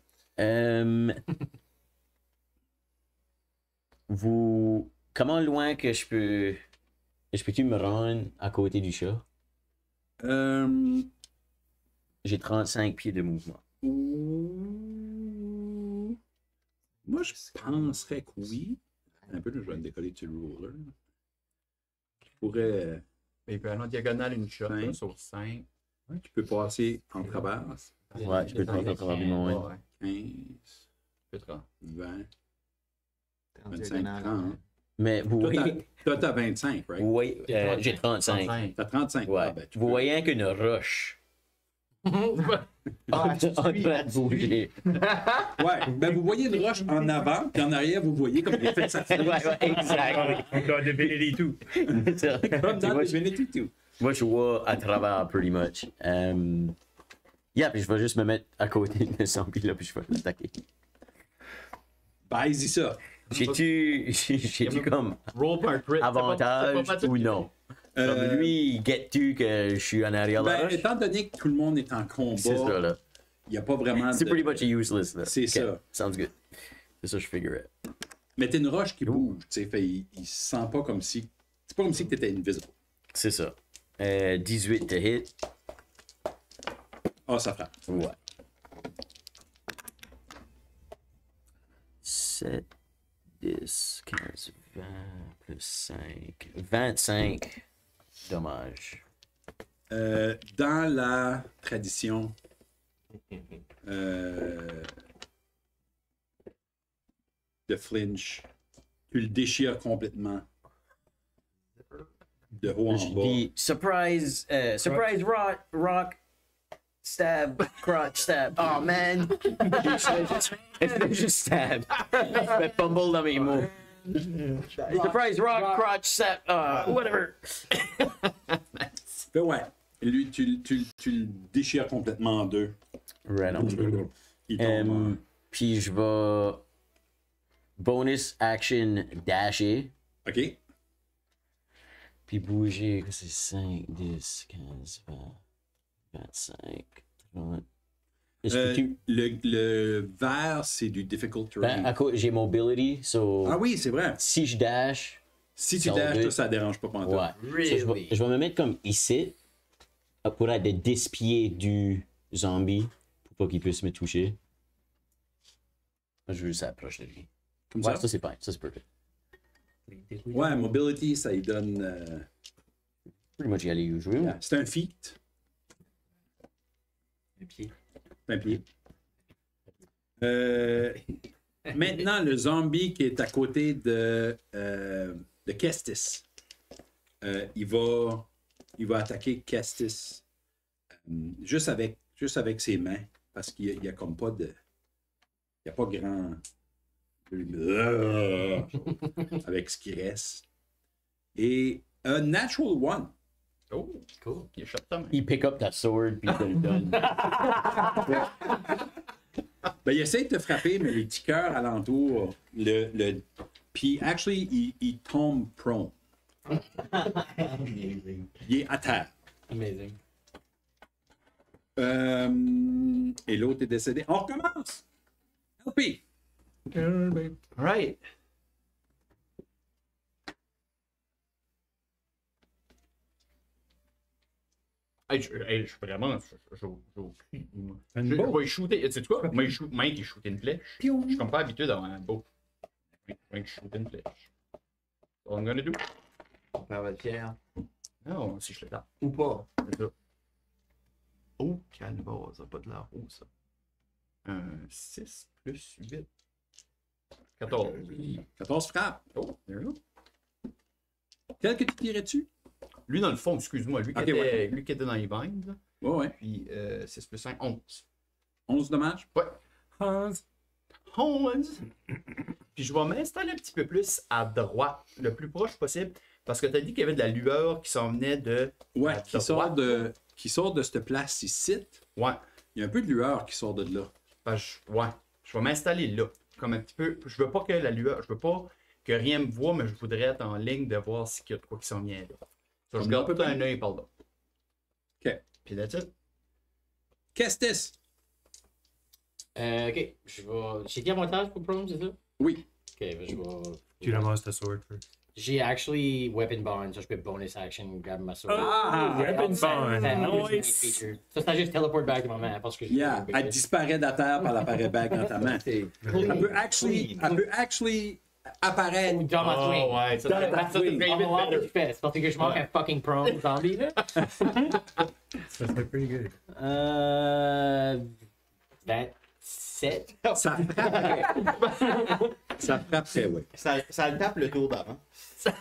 Speaker 6: Vous. Comment loin que je peux. Je peux-tu me rendre à côté du chat? J'ai 35 pieds de mouvement.
Speaker 2: Moi, je penserais que oui. Un peu, là, je vais me décoller dessus le roller. Je pourrais.
Speaker 8: Mais il peut aller en diagonale une shot là,
Speaker 2: Cinq.
Speaker 8: sur 5.
Speaker 2: Ouais, tu peux passer en travers.
Speaker 6: Ouais, je peux te rentrer probablement. Ouais.
Speaker 2: 15,
Speaker 8: Peut-être.
Speaker 2: 20.
Speaker 5: En
Speaker 2: 25,
Speaker 5: diagonale.
Speaker 2: 30.
Speaker 6: Mais vous
Speaker 2: Toi,
Speaker 6: voyez.
Speaker 2: toi, t'as 25, right?
Speaker 6: Vous voyez j'ai 35.
Speaker 8: 35.
Speaker 2: T'as 35.
Speaker 6: Ouais.
Speaker 2: Ah, ben, tu
Speaker 6: Vous
Speaker 2: peux-
Speaker 6: voyez qu'une roche.
Speaker 5: Ah, tu
Speaker 6: en train
Speaker 5: suis,
Speaker 6: de bouger.
Speaker 2: Ouais, ben vous voyez une roche en avant, puis en arrière, vous voyez comme il a fait sa
Speaker 6: Ouais, ouais, exact.
Speaker 3: Encore Divinity 2.
Speaker 6: C'est ça.
Speaker 2: Comme dans
Speaker 6: moi,
Speaker 2: Divinity 2.
Speaker 6: moi, je vois à travers, pretty much. Yeah, puis je vais juste me mettre à côté de ce zombie là, puis je vais l'attaquer.
Speaker 2: Baise-y ça.
Speaker 6: J'ai-tu comme
Speaker 8: Roll par crit.
Speaker 6: avantage
Speaker 8: C'est pas
Speaker 6: ou non? Comme lui, get-tu que je suis en arrière de la
Speaker 2: Ben,
Speaker 6: roche?
Speaker 2: étant donné que tout le monde est en
Speaker 6: C'est ça,
Speaker 2: combat,
Speaker 6: là.
Speaker 2: il n'y a pas vraiment
Speaker 6: C'est
Speaker 2: de...
Speaker 6: pretty much useless, là.
Speaker 2: C'est
Speaker 6: Ok,
Speaker 2: ça.
Speaker 6: Sounds good. C'est ça, je figurais.
Speaker 2: Mais t'es une roche qui bouge, tu sais, fait, il se sent pas comme si... C'est pas comme si t'étais invisible.
Speaker 6: C'est ça. 18 to hit.
Speaker 2: Ah, ça frappe.
Speaker 6: Ouais. 7, 10, 15, 20, plus 5. 25. Dommage.
Speaker 2: Dans la tradition de Flinch, tu le déchires complètement. De haut en bas.
Speaker 6: Puis, surprise, surprise rock, stab, crotch, stab. Oh man! Je fais juste stab. Je fais fumble dans mes mots. Surprise rock, crotch, stab, whatever.
Speaker 2: Fait ouais. Et lui, tu le déchires complètement en deux.
Speaker 6: Right on.
Speaker 2: Il tombe.
Speaker 6: Puis je vais bonus action dasher.
Speaker 2: OK.
Speaker 6: Puis bouger, que c'est 5, 10, 15, 20, 25, 30. Est-ce que tu...
Speaker 2: Le vert, c'est du difficult terrain.
Speaker 6: Ben, à cause, j'ai mobility, so...
Speaker 2: Ah oui, c'est vrai.
Speaker 6: Si je dash,
Speaker 2: Si tu
Speaker 6: Ça
Speaker 2: dashes,
Speaker 6: va.
Speaker 2: toi, ça dérange pas pendant
Speaker 6: ouais. So, je vais me mettre comme ici. pour être de 10 pieds du zombie pour pas qu'il puisse me toucher. Moi, je veux juste s'approcher de lui.
Speaker 2: Comme
Speaker 6: Ouais,
Speaker 2: ça?
Speaker 6: ça c'est bien, ça c'est perfect.
Speaker 2: Ouais, mobility, ça lui donne.
Speaker 6: Pretty much y aller usual.
Speaker 2: C'est un feat.
Speaker 7: Le pied.
Speaker 2: C'est un pied. Maintenant, le zombie qui est à côté de Kestis. Il va attaquer Kestis juste avec ses mains parce qu'il n'y a comme pas de. Il n'y a pas grand. Avec ce qui reste. Et un natural one.
Speaker 4: Oh,
Speaker 7: Cool.
Speaker 4: il shot ta main.
Speaker 6: Il pick up that sword puis il te le donne.
Speaker 2: Ben, il essaie de te frapper, mais les petits cœurs alentour, puis, actually, il tombe prone.
Speaker 7: Amazing.
Speaker 2: Il est à terre.
Speaker 7: Amazing.
Speaker 2: Et l'autre est décédé. On recommence! LP!
Speaker 8: Alright.
Speaker 4: Hey, je suis vraiment. J'ai aucune.
Speaker 2: Un
Speaker 4: Je
Speaker 2: beau.
Speaker 4: vais y shooter. Tu sais quoi? Moi, Mike, il shoot une flèche. Je suis comme pas habitué d'avoir un beau. Mike, shoot une flèche. That's all I'm gonna do.
Speaker 8: On perd votre pierre.
Speaker 4: Non, si je le tape.
Speaker 8: Ou pas.
Speaker 4: C'est ça.
Speaker 8: Oh, calvaire, ça n'a pas de l'air haut, ça.
Speaker 4: 6 plus 8. 14.
Speaker 2: 14 frappes.
Speaker 4: Oh, there you go.
Speaker 2: Quel que tu tirais dessus?
Speaker 4: Lui, dans le fond, excuse-moi, lui,
Speaker 2: Ok,
Speaker 4: qui était,
Speaker 2: ouais.
Speaker 4: lui qui était dans les vines, là.
Speaker 2: Ouais.
Speaker 4: Puis 6 plus 5, 11.
Speaker 2: 11 dommages.
Speaker 4: Ouais.
Speaker 3: Hans.
Speaker 4: 11. Puis je vais m'installer un petit peu plus à droite, le plus proche possible, parce que tu as dit qu'il y avait de la lueur qui s'en venait de.
Speaker 2: Ouais,
Speaker 4: à
Speaker 2: qui sort
Speaker 4: droite.
Speaker 2: qui sort de cette place ici.
Speaker 4: Ouais.
Speaker 2: Il y a un peu de lueur qui sort de là.
Speaker 4: Ouais. Je vais m'installer là. Comme un petit peu. Je veux pas que la lueur. Je veux pas que rien me voit, mais je voudrais être en ligne de voir s'il y a de quoi qui s'en vient là. So, je
Speaker 2: Comme
Speaker 4: garde
Speaker 2: là,
Speaker 4: tout un
Speaker 2: peut-être?
Speaker 4: œil par là.
Speaker 2: OK.
Speaker 4: Puis là-dessus.
Speaker 2: Kestis.
Speaker 7: Ok, je vais. J'ai dit avantage pour prone, c'est ça?
Speaker 2: Oui.
Speaker 7: Ok, ben, je vais.
Speaker 3: Tu ramasses ta sword first.
Speaker 7: J'ai actually weapon bond, so je peux bonus action, grab ma sword.
Speaker 3: Weapon bond.
Speaker 7: Nice.
Speaker 3: Nice.
Speaker 7: Ça, ça juste teleport back à ma main parce que je.
Speaker 2: Yeah, elle disparaît de la terre, puis elle apparaît back dans ta main.
Speaker 8: C'est
Speaker 2: Elle peut actually apparaître.
Speaker 7: Dans ma swing.
Speaker 4: Oh, ouais, ça
Speaker 2: Dans
Speaker 4: serait-
Speaker 2: ta
Speaker 4: ça serait
Speaker 2: swing.
Speaker 4: bien
Speaker 7: On va voir ce que
Speaker 4: better.
Speaker 7: tu fais. C'est parce que je manque un fucking prone zombie, là.
Speaker 3: Ça serait pretty good.
Speaker 7: 27.
Speaker 2: Ça frappe. Ça frappe très, oui.
Speaker 5: Ça le tape le tour d'avant.
Speaker 7: Ça,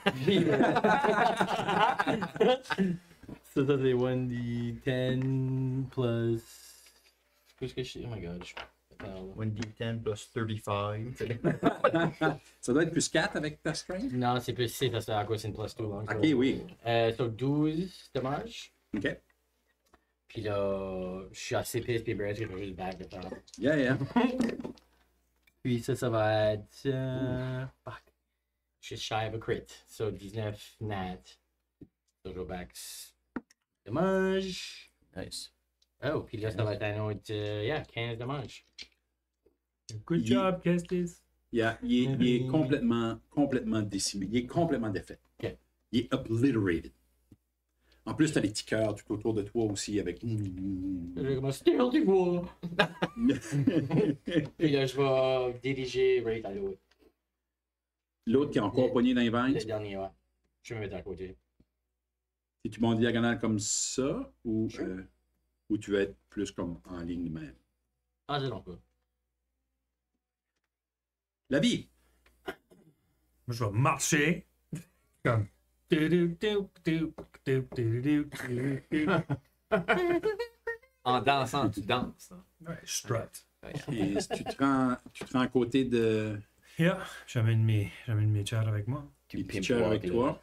Speaker 7: c'est 1d10 plus. Qu'est-ce que je sais? Oh my god. Attends,
Speaker 4: 1d10 plus 35.
Speaker 2: Ça doit être plus 4 avec ta strength.
Speaker 7: non, c'est plus 6 parce que à cause c'est une plus 2.
Speaker 2: Ok, oui.
Speaker 7: So 12 dommages.
Speaker 2: OK.
Speaker 7: Puis là, je suis assez pisse puis Brad, je vais juste back de temps.
Speaker 2: Yeah.
Speaker 7: Puis ça va être. Fuck. Just shy of a crit. So 19 nat. So je vais back. Dommage.
Speaker 6: Nice.
Speaker 7: Oh, puis là, ça va être un autre. 15 dommages.
Speaker 3: Good
Speaker 2: Il-
Speaker 3: job, Kestis.
Speaker 2: Yeah, il est complètement décimé. Il est complètement défait.
Speaker 7: Ok.
Speaker 2: Il est obliterated. En plus, tu as les petits cœurs tout autour de toi aussi avec.
Speaker 7: Je commence à du bois. Puis là, je vais diriger Wraith à l'autre.
Speaker 2: L'autre qui est encore poigné dans les
Speaker 7: Le
Speaker 2: vines.
Speaker 7: dernier, ouais. Je vais me mettre à côté.
Speaker 2: Si tu montes diagonale comme ça ou tu vas être plus comme en ligne de même.
Speaker 7: Ah, c'est long, quoi.
Speaker 2: La vie.
Speaker 3: Moi, je vais marcher. Comme.
Speaker 8: En dansant, tu danses.
Speaker 3: Ouais, strut.
Speaker 2: Et si tu te rends à côté de
Speaker 3: Yeah, j'amène mes chars avec moi.
Speaker 6: Tu
Speaker 2: les
Speaker 6: pimp
Speaker 2: pitchers avec
Speaker 6: walk,
Speaker 2: toi.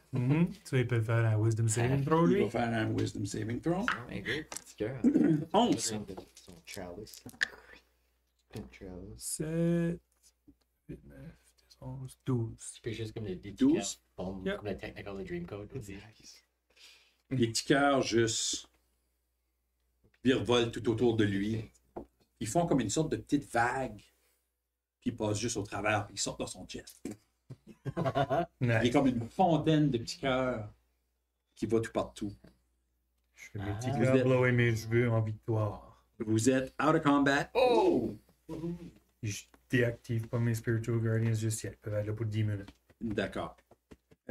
Speaker 3: Tu il peut faire un wisdom saving throw,
Speaker 2: Il
Speaker 3: lui.
Speaker 2: va faire un wisdom saving throw.
Speaker 8: Un gros petit cœur.
Speaker 2: 11.
Speaker 5: Son chalice. Une chalice.
Speaker 3: 7, 8, 9, 10, 11, 12.
Speaker 7: Tu peux juste comme les
Speaker 2: 12.
Speaker 7: Boom,
Speaker 3: Yeah.
Speaker 7: comme le technical, le dream code aussi.
Speaker 2: Les petits cœurs juste virevolent tout autour de lui. Ils font comme une sorte de petite vague. Puis ils passent juste au travers. Puis ils sortent dans son chest. Il est comme une fontaine de petits cœurs qui va tout partout.
Speaker 3: Je fais mes petits
Speaker 2: Vous
Speaker 3: gars
Speaker 2: êtes-
Speaker 3: blower mes cheveux en victoire.
Speaker 2: Vous êtes out of combat.
Speaker 1: Oh!
Speaker 3: Je déactive pas mes Spiritual Guardians juste yet. Ils peuvent être là pour 10 minutes.
Speaker 2: D'accord.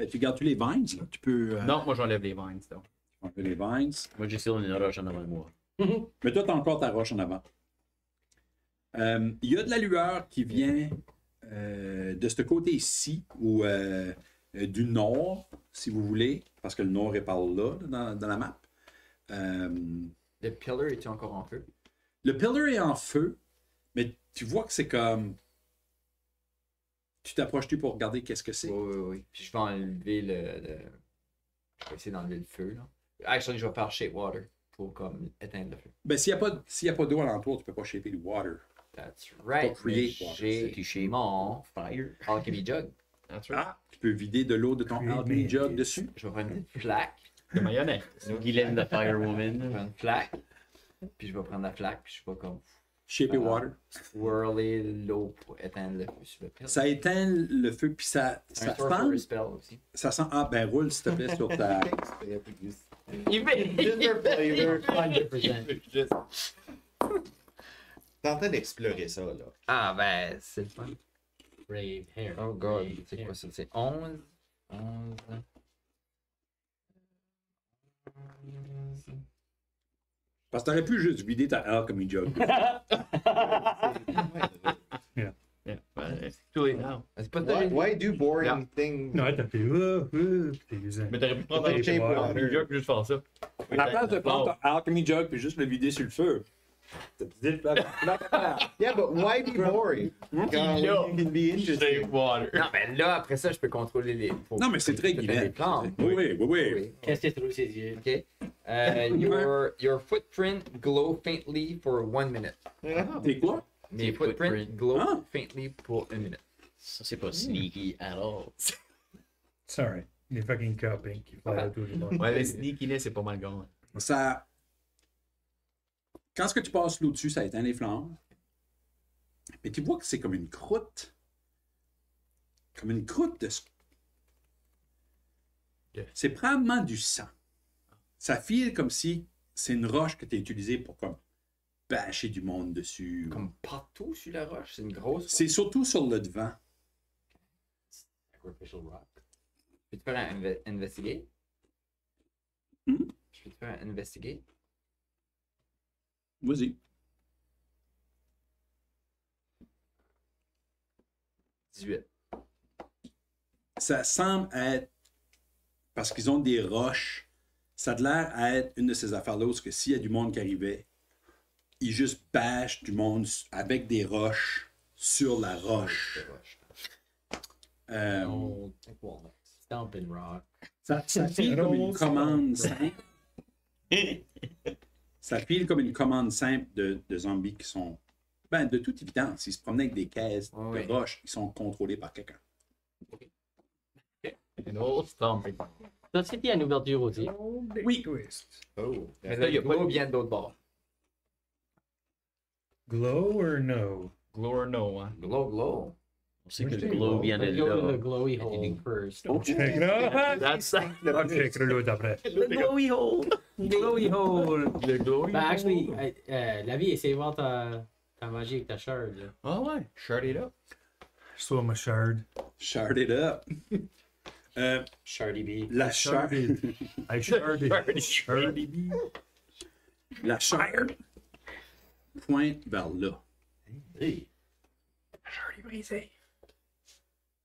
Speaker 2: Tu gardes tous les vines, là? Tu peux
Speaker 8: Non, moi j'enlève les vines, donc.
Speaker 2: enlever les vines.
Speaker 6: Moi, j'ai still une roche en avant de moi.
Speaker 2: Mais toi, t'as encore ta roche en avant. Il y a de la lueur qui vient de ce côté-ci, ou du nord, si vous voulez, parce que le nord est par là, dans la map.
Speaker 1: Le pillar est encore en feu?
Speaker 2: Le pillar est en feu, mais tu vois que c'est comme... Tu t'approches-tu pour regarder qu'est-ce que c'est?
Speaker 1: Oui. Puis je vais enlever je vais essayer d'enlever le feu, là. Actually, je vais faire shape water pour comme éteindre le feu.
Speaker 2: Ben, s'il n'y a pas d'eau alentour, tu peux pas shaper du water.
Speaker 1: That's right.
Speaker 2: Pour create
Speaker 1: mais
Speaker 2: water,
Speaker 1: j'ai
Speaker 6: shape
Speaker 1: mon
Speaker 6: Fire.
Speaker 1: alchemy jug.
Speaker 8: That's right.
Speaker 2: Tu peux vider de l'eau de ton
Speaker 3: Create
Speaker 2: alchemy jug
Speaker 3: me.
Speaker 2: dessus.
Speaker 1: Je vais prendre une petite flaque.
Speaker 8: De mayonnaise.
Speaker 6: Guylaine de
Speaker 1: Je vais
Speaker 6: Firewoman.
Speaker 1: prendre une flaque. Puis je vais prendre la flaque. Puis je vais comme
Speaker 2: Shaper water.
Speaker 1: swirler l'eau pour éteindre le feu sur le pillar.
Speaker 2: Ça éteint le feu, puis ça
Speaker 1: un
Speaker 2: sent...
Speaker 1: sorcerer spell aussi.
Speaker 2: Ça sent... Ah, ben roule, s'il te plaît, sur ta...
Speaker 1: Il fait
Speaker 7: 100%.
Speaker 5: T'es en train d'explorer ça, là.
Speaker 1: Ah ben, c'est le fun.
Speaker 7: Brave hair.
Speaker 1: Oh god,
Speaker 7: brave
Speaker 1: c'est
Speaker 7: hair.
Speaker 1: quoi ça? C'est 11. 11.
Speaker 2: Parce que t'aurais pu juste vider ta alchemy jug.
Speaker 8: Yeah. It's too late now.
Speaker 1: C'est pas
Speaker 5: Why,
Speaker 1: terrible.
Speaker 5: why do boring
Speaker 8: Yeah.
Speaker 5: things?
Speaker 3: Non, t'as fait. T'es usant.
Speaker 8: Mais t'aurais pu prendre
Speaker 5: Shape
Speaker 8: un shape
Speaker 5: water.
Speaker 8: water. Jug puis juste faire ça.
Speaker 2: À la place de prendre ton alchemy jug puis juste le vider sur le feu. T'as dit
Speaker 5: Yeah, but why be boring? God,
Speaker 8: là.
Speaker 5: you can be interesting.
Speaker 8: Shape water.
Speaker 1: Non, mais là, après ça, je peux contrôler les.
Speaker 2: Non, mais c'est très
Speaker 1: guillemets. Les
Speaker 2: guillet.
Speaker 1: plantes.
Speaker 2: Oui.
Speaker 1: Oui.
Speaker 7: Qu'est-ce que tu trouves ses yeux?
Speaker 1: Ok. Your footprint glow faintly for 1 minute.
Speaker 2: T'es quoi?
Speaker 1: Mes
Speaker 6: Tes
Speaker 1: footprint
Speaker 6: footprint.
Speaker 1: glow
Speaker 2: Ah.
Speaker 1: faintly pour 1 minute.
Speaker 6: Ça, c'est pas sneaky at all.
Speaker 3: Sorry. Les fucking coping qui fly out tout le monde.
Speaker 8: Ouais, les sneakiness, c'est pas mal gone.
Speaker 2: Ça... Quand ce que tu passes l'eau dessus, ça éteint les flammes. Mais tu vois que c'est comme une croûte. Comme une croûte de...
Speaker 8: Yeah.
Speaker 2: C'est probablement du sang. Ça file comme si c'est une roche que tu as utilisée pour comme bâcher du monde dessus.
Speaker 1: Comme partout sur la roche, c'est une grosse.
Speaker 2: C'est surtout sur le devant.
Speaker 7: Sacrificial rock.
Speaker 1: Peux-tu faire un investigate?
Speaker 2: Hmm?
Speaker 1: Je peux te faire un investigate?
Speaker 2: Vas-y.
Speaker 1: 18.
Speaker 2: Ça semble être, parce qu'ils ont des roches, ça a l'air à être une de ces affaires-là où que s'il y a du monde qui arrivait, ils juste bâchent du monde avec des roches sur la roche.
Speaker 1: C'est roche.
Speaker 7: Old Stomping rock.
Speaker 2: Ça file comme une commande simple. Ça file comme une commande simple de zombies qui sont, ben, de toute évidence, ils se promenaient avec des caisses
Speaker 1: Ouais.
Speaker 2: de roches qui sont contrôlées par quelqu'un.
Speaker 8: An old stomping.
Speaker 7: Ça, c'était une ouverture aussi.
Speaker 3: Oui. Twist.
Speaker 1: Oh. Mais
Speaker 8: Mais
Speaker 1: là,
Speaker 8: il y a pas
Speaker 1: glow
Speaker 8: de-
Speaker 1: vient d'autre bord.
Speaker 3: Glow or no?
Speaker 8: Glow or no, hein.
Speaker 1: Glow.
Speaker 6: On sait que
Speaker 3: Moi,
Speaker 6: le
Speaker 3: je
Speaker 6: glow vient de
Speaker 7: Let's go to the
Speaker 6: là.
Speaker 7: glowy hole first.
Speaker 3: Check it out.
Speaker 8: That's
Speaker 3: On checkera l'autre après.
Speaker 6: Le glowy hole!
Speaker 7: Glowy hole!
Speaker 8: le glow.
Speaker 7: Ben, actually, la vie, essaye de voir ta magie avec ta shard. Là.
Speaker 8: Ah ouais, shard it up.
Speaker 3: Je saw ma shard.
Speaker 2: Shard it up.
Speaker 7: Shardy B.
Speaker 2: La shard.
Speaker 3: I sharded. Shardy B.
Speaker 2: La shard pointe vers là.
Speaker 7: Hey.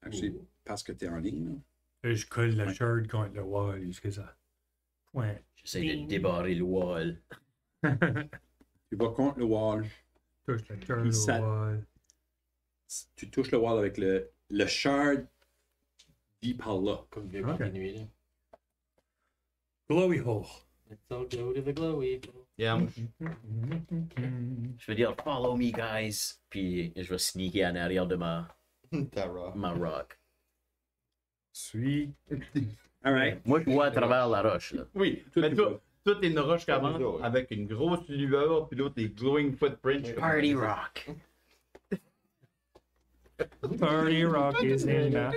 Speaker 2: Actually, parce que tu es en ligne.
Speaker 3: Et je colle la shard contre le wall jusqu'à ça. Point.
Speaker 6: J'essaie de débarrer le wall.
Speaker 2: Tu vas contre le wall.
Speaker 3: Touche la shard
Speaker 2: Il s'a-
Speaker 3: au wall.
Speaker 2: Tu touches le wall avec le shard dit par là.
Speaker 7: Comme vieux
Speaker 3: Ok.
Speaker 7: continuer, là.
Speaker 3: Glowy hole.
Speaker 7: Let's all go to the glowy hole.
Speaker 8: Yeah,
Speaker 6: Je vais dire follow me guys. Puis je vais sneaker en arrière de ma
Speaker 5: Tara.
Speaker 6: rock.
Speaker 3: Sweet.
Speaker 2: Alright.
Speaker 6: Moi je vois à travers la roche là.
Speaker 8: oui. Mais toi, t'es une roche qui avance avec une grosse lueur, puis l'autre, des glowing footprints.
Speaker 6: Party rock.
Speaker 3: Party rock is in the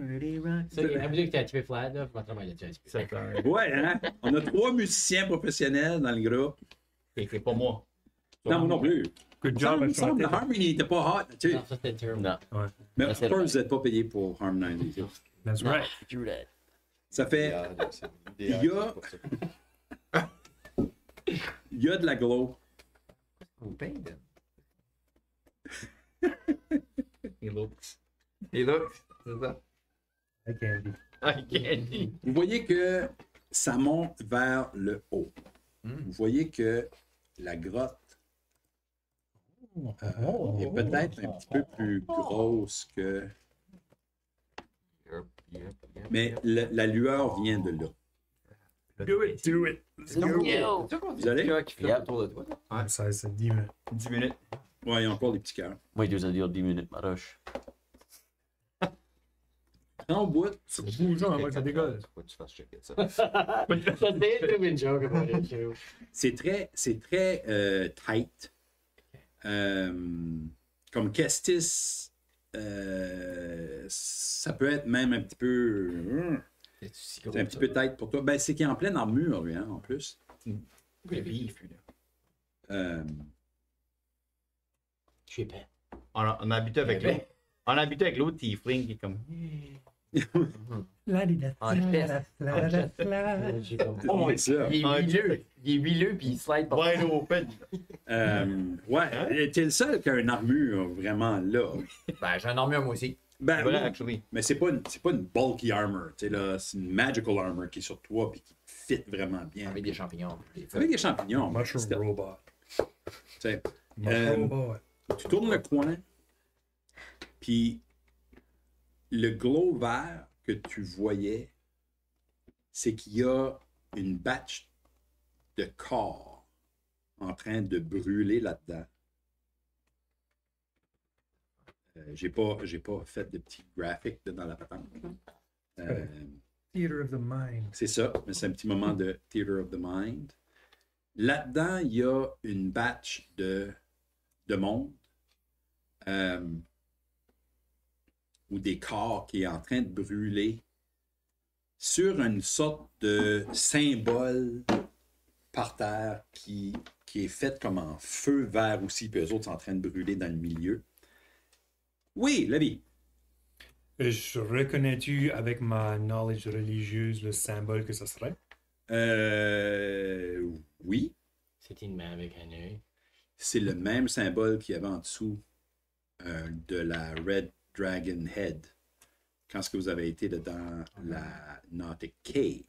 Speaker 7: Ça, la musique était un petit peu flat, là. Je vais travailler là-dessus un petit peu.
Speaker 8: Ça fait-
Speaker 2: Ouais, hein? On a 3 musiciens professionnels dans le groupe.
Speaker 8: C'est pas moi.
Speaker 2: Non, moi non plus.
Speaker 3: Good
Speaker 2: Il
Speaker 3: job à
Speaker 2: me semble que
Speaker 3: chanter.
Speaker 2: Harmony n'était pas hot, tu sais.
Speaker 7: Non, ça c'était terrible.
Speaker 6: Non.
Speaker 2: Mais
Speaker 6: Ça,
Speaker 2: of
Speaker 6: c'est
Speaker 2: course,
Speaker 6: vrai.
Speaker 2: vous n'êtes pas payé pour harmoniser.
Speaker 3: That's
Speaker 6: Non,
Speaker 3: right.
Speaker 6: true that.
Speaker 2: Ça fait. Il y a- Il y a de la glow.
Speaker 1: Vous payez, then.
Speaker 8: He looks.
Speaker 1: Et là, c'est ça.
Speaker 3: I candy.
Speaker 8: I can't.
Speaker 2: Vous voyez que ça monte vers le haut. Vous voyez que la grotte est peut-être un petit peu plus grosse que. Mais la lueur vient de là.
Speaker 3: Do it, do it. Let's go.
Speaker 2: Vous allez?
Speaker 1: Qui flotte autour de toi.
Speaker 3: Ça, c'est 10 minutes.
Speaker 8: 10 minutes.
Speaker 2: Ouais, il y a encore des petits cœurs.
Speaker 6: Moi, je dois dire 10 minutes, ma roche.
Speaker 2: En bout,
Speaker 3: C'est bougeant avant que ça décolle.
Speaker 5: Faut que tu fasses checker ça.
Speaker 7: Ça c'était une joke about it, too.
Speaker 2: c'est très tight. Comme Kestis, ça peut être même un petit peu. C'est un petit peu tight pour toi. Ben, c'est qu'il est en pleine armure, lui, hein, en plus.
Speaker 8: Le beef, là.
Speaker 2: Euh,
Speaker 7: Je suis épais.
Speaker 8: On a habité avec l'autre. On a habité avec l'autre Tiefling qui est comme.
Speaker 7: J'ai comme.
Speaker 1: Oh mon
Speaker 2: c'est ça.
Speaker 1: Il est huileux. Il est huileux, puis il slide par
Speaker 8: Wide open.
Speaker 2: Ouais, t'es le seul qui a une armure vraiment là.
Speaker 1: Ben, j'ai un armure, moi aussi.
Speaker 2: Ben,
Speaker 8: C'est vrai,
Speaker 2: oui,
Speaker 8: actually.
Speaker 2: mais c'est pas une bulky armor. Tu sais, là, c'est une magical armor qui est sur toi et qui fit vraiment bien.
Speaker 1: Avec des champignons.
Speaker 2: Avec des champignons.
Speaker 3: Mushroom
Speaker 2: c'est-
Speaker 3: robot.
Speaker 2: tu sais,
Speaker 3: Mushroom robot.
Speaker 2: tu tournes le coin, puis le glow vert que tu voyais, c'est qu'il y a une batch de corps en train de brûler là-dedans. J'ai pas fait de petits graphiques dans la patente.
Speaker 3: Theater of the mind.
Speaker 2: C'est ça, mais c'est un petit moment de Theater of the Mind. Là-dedans, il y a une batch de monde ou des corps qui est en train de brûler sur une sorte de symbole par terre qui est fait comme en feu vert aussi, puis eux autres sont en train de brûler dans le milieu. Oui, Lévi.
Speaker 3: Je reconnais-tu avec ma knowledge religieuse le symbole que ça serait?
Speaker 2: Oui,
Speaker 7: C'est une main avec un œil.
Speaker 2: c'est le même symbole qu'il y avait en dessous de la Red Dragon Head quand ce que vous avez été dans la Nautic Cave.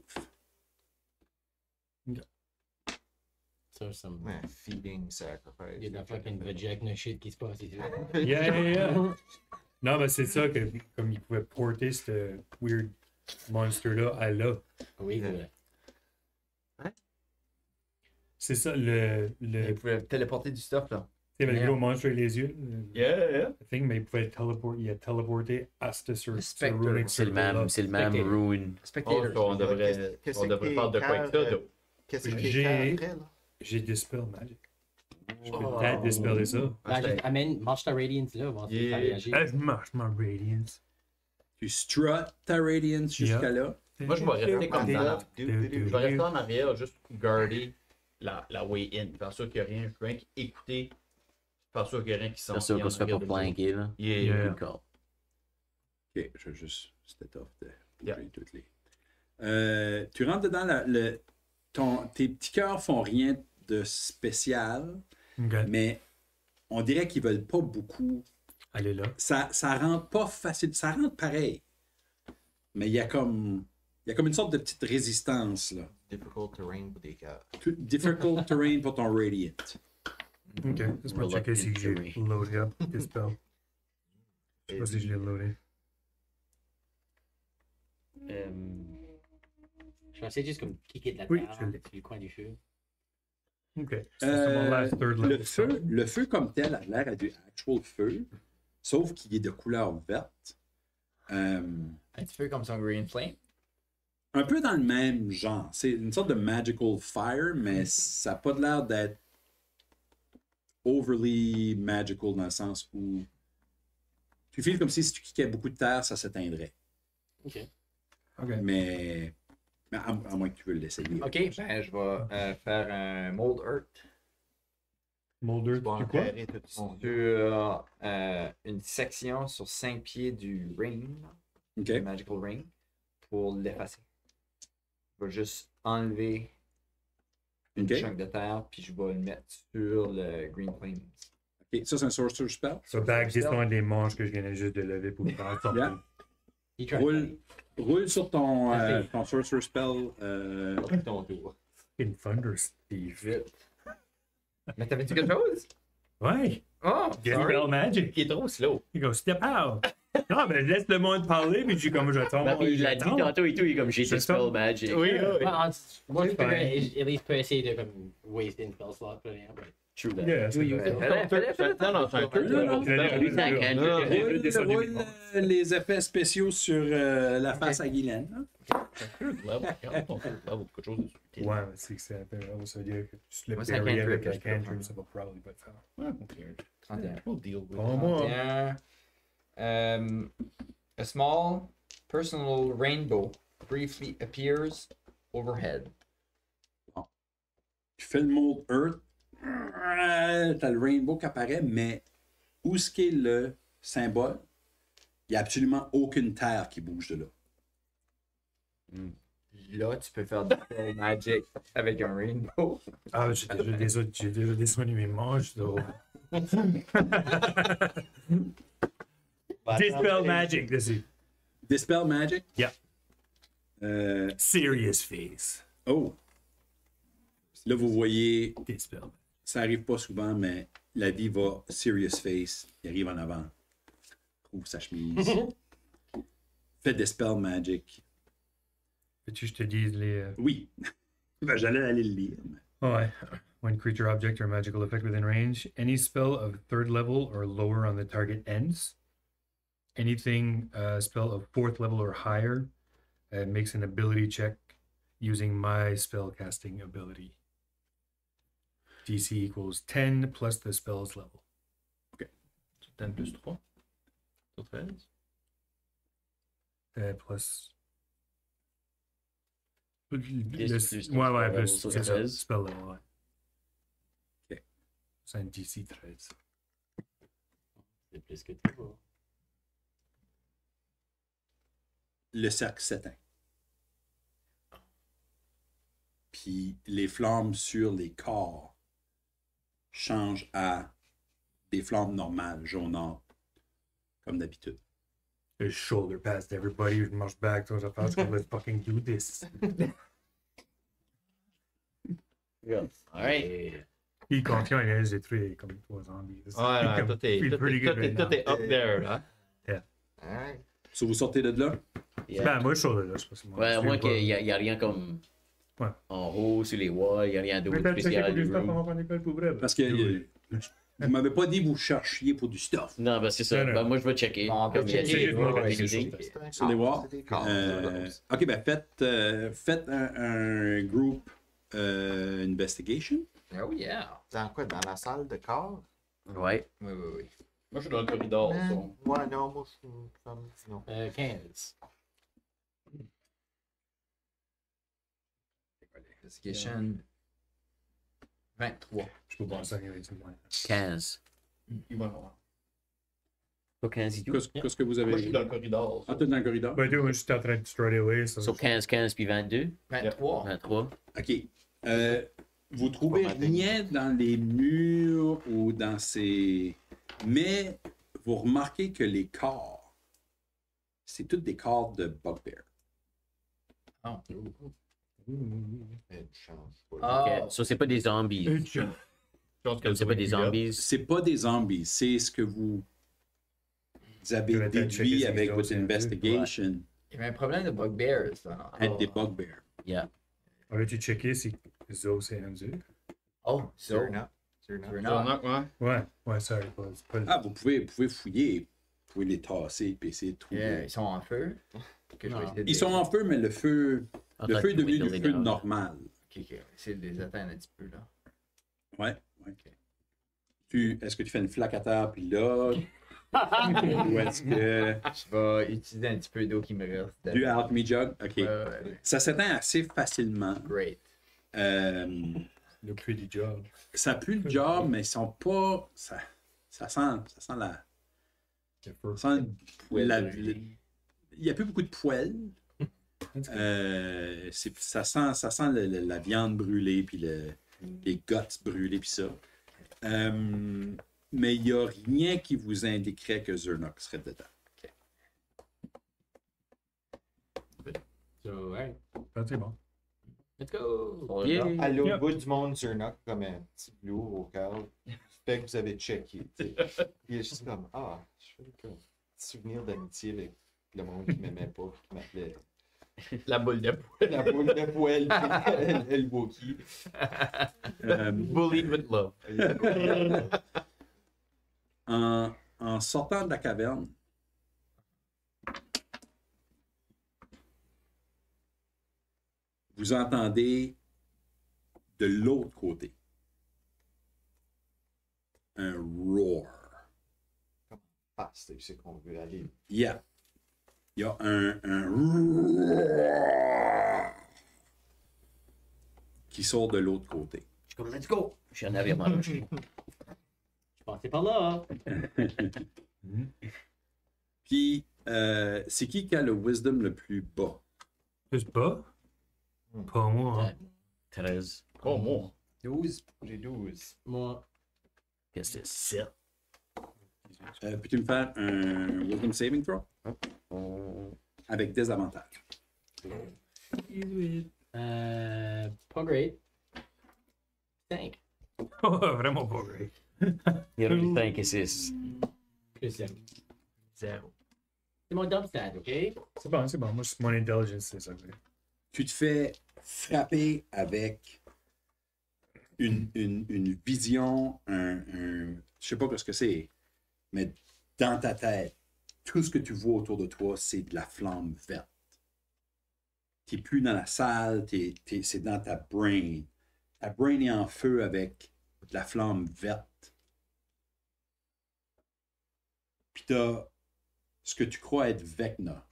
Speaker 7: Ça, ça me.
Speaker 5: Ouais, feeding sacrifice.
Speaker 7: Il y a de la fucking vagina shit qui se passe ici.
Speaker 3: Yeah. Non, mais c'est ça que comme il pouvait porter ce weird monster-là à là.
Speaker 7: Oui,
Speaker 5: Yeah.
Speaker 7: voilà.
Speaker 3: C'est ça,
Speaker 1: Il pouvait téléporter du stuff, là.
Speaker 3: tu sais, le
Speaker 7: Yeah.
Speaker 3: gros monstre avec les yeux.
Speaker 8: Yeah.
Speaker 3: Thing, mais il pouvait il a téléporté à ce sur
Speaker 1: Le
Speaker 3: ce
Speaker 1: spectre.
Speaker 3: runic
Speaker 6: C'est le
Speaker 3: circle-là.
Speaker 6: même,
Speaker 7: Spectator.
Speaker 6: rune.
Speaker 8: Oh,
Speaker 1: Spectator.
Speaker 8: ça, on devrait
Speaker 5: Qu'est-ce
Speaker 8: faire de quoi avec ça, donc.
Speaker 5: Qu'est-ce qui
Speaker 3: J'ai-
Speaker 5: est après, là?
Speaker 3: J'ai Dispel Magic. Je peux
Speaker 1: Oh.
Speaker 3: peut-être dispeller ça.
Speaker 7: Amène, mange ta Radiance là, voir si ça réagit.
Speaker 3: Je marche ma Radiance.
Speaker 2: Tu strut ta Radiance jusqu'à là.
Speaker 8: Moi, je vais rester comme ça.
Speaker 5: Du-
Speaker 8: Je vais rester en arrière, juste garder la way in. Faire sûr qu'il n'y a rien. Je peux rien qu'écouter. Faire sûr qu'il n'y a rien qui s'en
Speaker 6: C'est sûr qu'on se fait pas
Speaker 8: arrière de nous.
Speaker 6: planquer, là.
Speaker 8: Yeah.
Speaker 6: Good call.
Speaker 2: Ok, je vais juste. C'était tough de
Speaker 8: Yeah.
Speaker 2: bouger toutes les. Tu rentres dedans, tes petits cœurs font rien de spécial,
Speaker 3: Ok.
Speaker 2: mais on dirait qu'ils veulent pas beaucoup.
Speaker 3: Allez là.
Speaker 2: Ça rentre pas facile. Ça rentre pareil. Mais il y a comme une sorte de petite résistance, là.
Speaker 5: Difficult terrain pour des cœurs.
Speaker 2: Difficult terrain pour ton Radiant.
Speaker 3: Ok. Laisse-moi checker si j'ai loadé up Dispel. Je sais pas si je l'ai loadé.
Speaker 7: Je vais essayer juste comme kicker de la
Speaker 3: Oui,
Speaker 7: terre
Speaker 3: je l'ai.
Speaker 7: sur le coin du feu.
Speaker 3: Ok. C'est mon last third level.
Speaker 2: Le feu comme tel a l'air à du actual feu, sauf qu'il est de couleur verte.
Speaker 1: Un petit peu comme son Green Flame.
Speaker 2: Un peu dans le même genre. C'est une sorte de magical fire, mais ça n'a pas l'air d'être overly magical dans le sens où tu files comme si tu kickais beaucoup de terre, ça s'éteindrait.
Speaker 3: Ok.
Speaker 2: Mais à moins que tu veux l'essayer.
Speaker 1: Ok, ben je vais faire un Mold Earth
Speaker 3: Molder,
Speaker 5: Bon,
Speaker 3: tu quoi?
Speaker 5: carré, tout ça.
Speaker 1: sur une section sur 5 pieds du ring,
Speaker 2: OK.
Speaker 1: du Magical Ring, pour l'effacer. Je vais juste enlever une
Speaker 2: OK.
Speaker 1: chunk de terre, puis je vais le mettre sur le Green Plains.
Speaker 2: OK. Ça, c'est un Sorcerer Spell.
Speaker 3: So, back, descends des manches que je viens juste de lever pour faire ça.
Speaker 2: Yeah.
Speaker 7: He tried.
Speaker 2: Roule sur ton Sorcerer Spell.
Speaker 8: Ton tour.
Speaker 3: In Thunder, Steve.
Speaker 1: Vite. Mais t'avais-tu quelque chose?
Speaker 3: Ouais.
Speaker 1: Oh,
Speaker 3: Get
Speaker 1: sorry.
Speaker 3: Spell Magic.
Speaker 8: Il est trop slow.
Speaker 3: Il go step out. Non, mais laisse le monde parler, puis je suis comme j'attends.
Speaker 6: Ben, il l'a dit
Speaker 3: j'attends.
Speaker 6: tantôt et tout, il est comme j'ai
Speaker 3: C'est
Speaker 6: des
Speaker 3: ça.
Speaker 6: spell magic.
Speaker 8: Oui, oui.
Speaker 7: Moi, je peux
Speaker 3: fine.
Speaker 7: at least peut essayer de comme waste une spell slot. But, yeah, but...
Speaker 6: True that.
Speaker 3: Yeah, c'est
Speaker 7: Oui,
Speaker 3: vrai.
Speaker 8: Non, non, c'est un peu.
Speaker 3: Non, non,
Speaker 6: Lui, ça canne.
Speaker 2: Roule les effets spéciaux sur la face à Guylaine. hein.
Speaker 8: Quelque chose de
Speaker 3: Ouais, mais c'est que c'est un peu. Ça veut dire que tu le
Speaker 1: Moi, c'est un
Speaker 3: bury
Speaker 1: cantrip
Speaker 3: avec
Speaker 1: que
Speaker 3: un
Speaker 1: je peux faire.
Speaker 3: cantrip, ça va probablement pas te faire.
Speaker 1: 31.
Speaker 8: We'll deal with
Speaker 3: Bon, moi.
Speaker 1: 31. A small personal rainbow briefly appears overhead.
Speaker 2: Tu fais le Mold Earth. T'as le rainbow qui apparaît, mais où est-ce qu'est le symbole? Il n'y a absolument aucune terre qui bouge de là.
Speaker 1: Là, tu peux faire du spell magic avec un rainbow.
Speaker 3: Ah, j'ai déjà descendu mes manches, donc. Dispel Magic, this is
Speaker 2: Dispel Magic?
Speaker 3: Yeah.
Speaker 2: Euh,
Speaker 3: serious face.
Speaker 2: oh! Là, vous voyez,
Speaker 3: Dispel.
Speaker 2: ça arrive pas souvent, mais la vie va serious face. Il arrive en avant. Ouvre sa chemise. Fait Dispel Magic.
Speaker 3: Veux-tu que je te dise les.
Speaker 2: Oui. Ben, j'allais aller le lire. mais-
Speaker 3: Ouais. When creature, object, or magical effect within range, any spell of third level or lower on the target ends. Anything spell of fourth level or higher makes an ability check using my spell casting ability. DC equals 10 plus the spell's level.
Speaker 8: 10 plus 3. Sur 13.
Speaker 3: Plus.
Speaker 6: Plus
Speaker 3: Ouais, ouais,
Speaker 6: level
Speaker 3: plus.
Speaker 6: sur
Speaker 3: C'est ça,
Speaker 6: 13.
Speaker 3: spell level, ouais.
Speaker 2: Ok.
Speaker 3: C'est un DC 13.
Speaker 7: C'est plus que tout.
Speaker 2: Le cercle s'éteint. Puis les flammes sur les corps changent à des flammes normales, jaunâtres, comme d'habitude.
Speaker 3: His shoulder past everybody, je marche back towards the house, let's fucking do this.
Speaker 6: Alright.
Speaker 3: Il est confiant, il a détruit comme 3 zombies.
Speaker 8: Ouais, tout est up there, là.
Speaker 5: Alright.
Speaker 2: So, vous sortez de là?
Speaker 6: Yeah.
Speaker 3: Ben, moi, je suis là, je sais pas si moi.
Speaker 6: Ouais, à moins qu'il n'y a rien comme
Speaker 3: Ouais.
Speaker 6: en haut, sur les walls, il n'y a rien d'autre
Speaker 3: Mais
Speaker 6: spécial du
Speaker 3: checker pour
Speaker 6: room.
Speaker 3: du stuff pour vrai.
Speaker 2: Parce que vous m'avez pas dit que vous cherchiez pour du stuff.
Speaker 6: Non, ben c'est ça.
Speaker 3: Non, non.
Speaker 6: Ben, moi, je vais checker.
Speaker 1: Bon, on peut
Speaker 6: Comme il y a
Speaker 1: checker,
Speaker 6: des-
Speaker 3: moi,
Speaker 6: ouais,
Speaker 3: quelque
Speaker 6: des-
Speaker 3: chose.
Speaker 2: Sur les walls?
Speaker 5: C'est des cartes.
Speaker 2: Ok, ben faites un group investigation.
Speaker 1: Oh yeah.
Speaker 5: Dans quoi? Dans la salle de corps?
Speaker 6: Ouais.
Speaker 1: Oui, oui, oui.
Speaker 8: Moi, je suis dans le corridor. so.
Speaker 5: Ouais, non, moi, je suis une femme. Non.
Speaker 7: 15.
Speaker 1: Investigation. 23.
Speaker 3: Je peux voir ça, anyway, c'est moi.
Speaker 6: 15.
Speaker 8: Il va voir.
Speaker 6: Pas 15 et tout.
Speaker 2: Qu'est-ce que vous
Speaker 8: Moi, je
Speaker 2: avez?
Speaker 8: suis dans le corridor.
Speaker 2: Ah, t'es dans le corridor?
Speaker 3: Ben, moi, j'étais en train de straight away. Ça,
Speaker 6: Sur 15, 15 puis 22.
Speaker 1: 23.
Speaker 6: 23.
Speaker 2: OK. Vous trouvez
Speaker 5: Pas mal
Speaker 2: rien dans les murs ou dans ces... Mais vous remarquez que les corps, c'est tous des corps de bugbear.
Speaker 1: Oh.
Speaker 5: Une chance.
Speaker 1: Ah,
Speaker 6: Ok. Ça, c'est pas des zombies.
Speaker 8: Je pense que
Speaker 6: Comme c'est pas des zombies.
Speaker 2: C'est pas des zombies, c'est ce que vous avez
Speaker 3: Je vais peut-être checker
Speaker 2: déduit
Speaker 3: si
Speaker 2: avec
Speaker 3: les
Speaker 2: votre
Speaker 3: autres, c'est un peu.
Speaker 2: investigation.
Speaker 1: il y avait un problème de bugbears. Là.
Speaker 2: Être des bugbears.
Speaker 6: Yeah.
Speaker 3: Avais-tu checké si Zo c'est un dieu?
Speaker 1: Oh, so.
Speaker 5: Sur not. Sur not.
Speaker 1: You're
Speaker 8: Non,
Speaker 1: not.
Speaker 8: non, ouais.
Speaker 3: Ouais, ouais, sorry. Pas le...
Speaker 2: Ah, vous pouvez fouiller, vous pouvez les tasser et essayer de trouver.
Speaker 1: Yeah, ils sont en feu. Que je vais
Speaker 6: Non.
Speaker 1: essayer de
Speaker 2: Ils sont en feu, mais le feu est devenu le feu
Speaker 6: normal.
Speaker 2: normal.
Speaker 1: Ok, ok. Essayer de les atteindre un petit peu là.
Speaker 2: Ouais, ouais. Est-ce que tu fais une flaque à terre, puis là, Ou est-ce que.
Speaker 1: Je vais utiliser un petit peu d'eau qui me reste.
Speaker 2: Du Alchemy Jug? OK.
Speaker 1: Ouais.
Speaker 2: Ça s'éteint assez facilement.
Speaker 1: Great.
Speaker 3: Le prix du job.
Speaker 2: Ça pue le job, mais ils sont pas. Ça sent la. Ça sent il n'y a plus beaucoup de poêle. Ça sent la viande brûlée, puis les guts brûlés, puis ça. Mais il n'y a rien qui vous indiquerait que Zernok serait dedans.
Speaker 7: So, ouais.
Speaker 3: Ah, c'est bon.
Speaker 7: Let's go!
Speaker 6: On
Speaker 7: Yeah.
Speaker 6: est
Speaker 5: À l'autre
Speaker 3: Yep.
Speaker 5: bout du monde, Zernok, comme un petit lourd au cœur. Fait que vous avez checké. Tu sais. Il est juste comme, je fais comme un petit souvenir d'amitié avec le monde qui m'aimait pas, qui m'appelait
Speaker 8: La boule de poil.
Speaker 5: la boule de poêle, puis le Wookie.
Speaker 8: Bullied with love.
Speaker 2: En sortant de la caverne, vous entendez de l'autre côté un roar.
Speaker 5: C'est qu'on veut aller.
Speaker 2: Yeah. Il y a un roar qui sort de l'autre côté.
Speaker 6: Je suis comme, let's go! Je suis en arrière de
Speaker 7: Je passais par là.
Speaker 2: Puis, c'est qui a le wisdom le plus bas?
Speaker 3: Plus bas? Pas moi. Hein.
Speaker 6: 13.
Speaker 8: Oh, moi.
Speaker 5: 12, j'ai 12.
Speaker 7: Moi,
Speaker 6: Qu'est-ce que c'est? 7.
Speaker 2: Peux-tu me faire un wisdom saving throw? Avec des avantages.
Speaker 7: pas great. 5.
Speaker 3: Vraiment pas great.
Speaker 6: Il y a eu 5 et 6.
Speaker 7: Plus 0.
Speaker 8: 0.
Speaker 7: C'est mon dump stat, ok?
Speaker 3: C'est bon, c'est bon. Moi, mon intelligence, c'est ça.
Speaker 2: Tu te fais frapper avec une vision, je sais pas ce que c'est, mais dans ta tête, tout ce que tu vois autour de toi, c'est de la flamme verte. Tu n'es plus dans la salle, c'est dans ta brain. Ta brain est en feu avec de la flamme verte. Puis tu as ce que tu crois être Vecna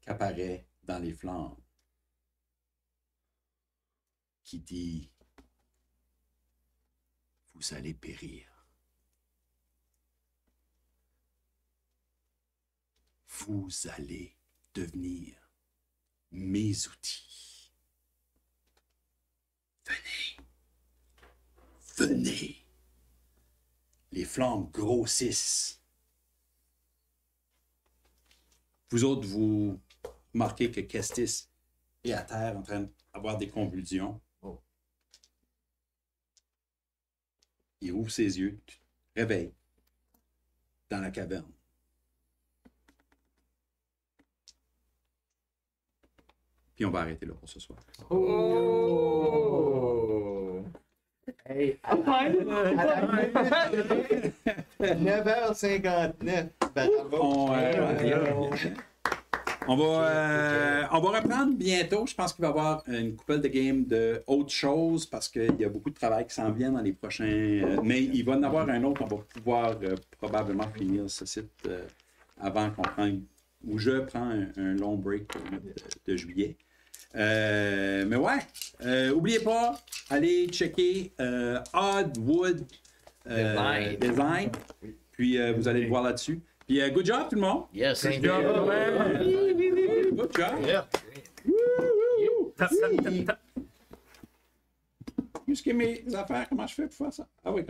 Speaker 2: qui apparaît dans les flammes, qui dit « Vous allez périr. Vous allez devenir mes outils. Venez. Venez. » Les flammes grossissent. Vous autres, vous remarquez que Kestis est à terre en train d'avoir des convulsions.
Speaker 5: Oh.
Speaker 2: Il ouvre ses yeux, réveille dans la caverne. Puis on va arrêter là pour ce soir.
Speaker 1: Oh!
Speaker 5: Hey, 9h59.
Speaker 2: On va reprendre bientôt. Je pense qu'il va y avoir une couple de games de autre chose parce qu'il y a beaucoup de travail qui s'en vient dans les prochains. Mais il va y en avoir un autre. On va pouvoir probablement finir ce site avant qu'on prenne. Ou je prends un long break de juillet. Mais ouais, oubliez pas, allez checker Odd Wood Design. Puis vous allez le voir là-dessus. Puis good job tout le monde.
Speaker 6: Yes.
Speaker 2: Good job. Good job.
Speaker 8: Yeah.
Speaker 3: Tap, tap, tap, tap.
Speaker 2: Où est-ce que mes affaires, comment je fais pour faire ça? Ah oui,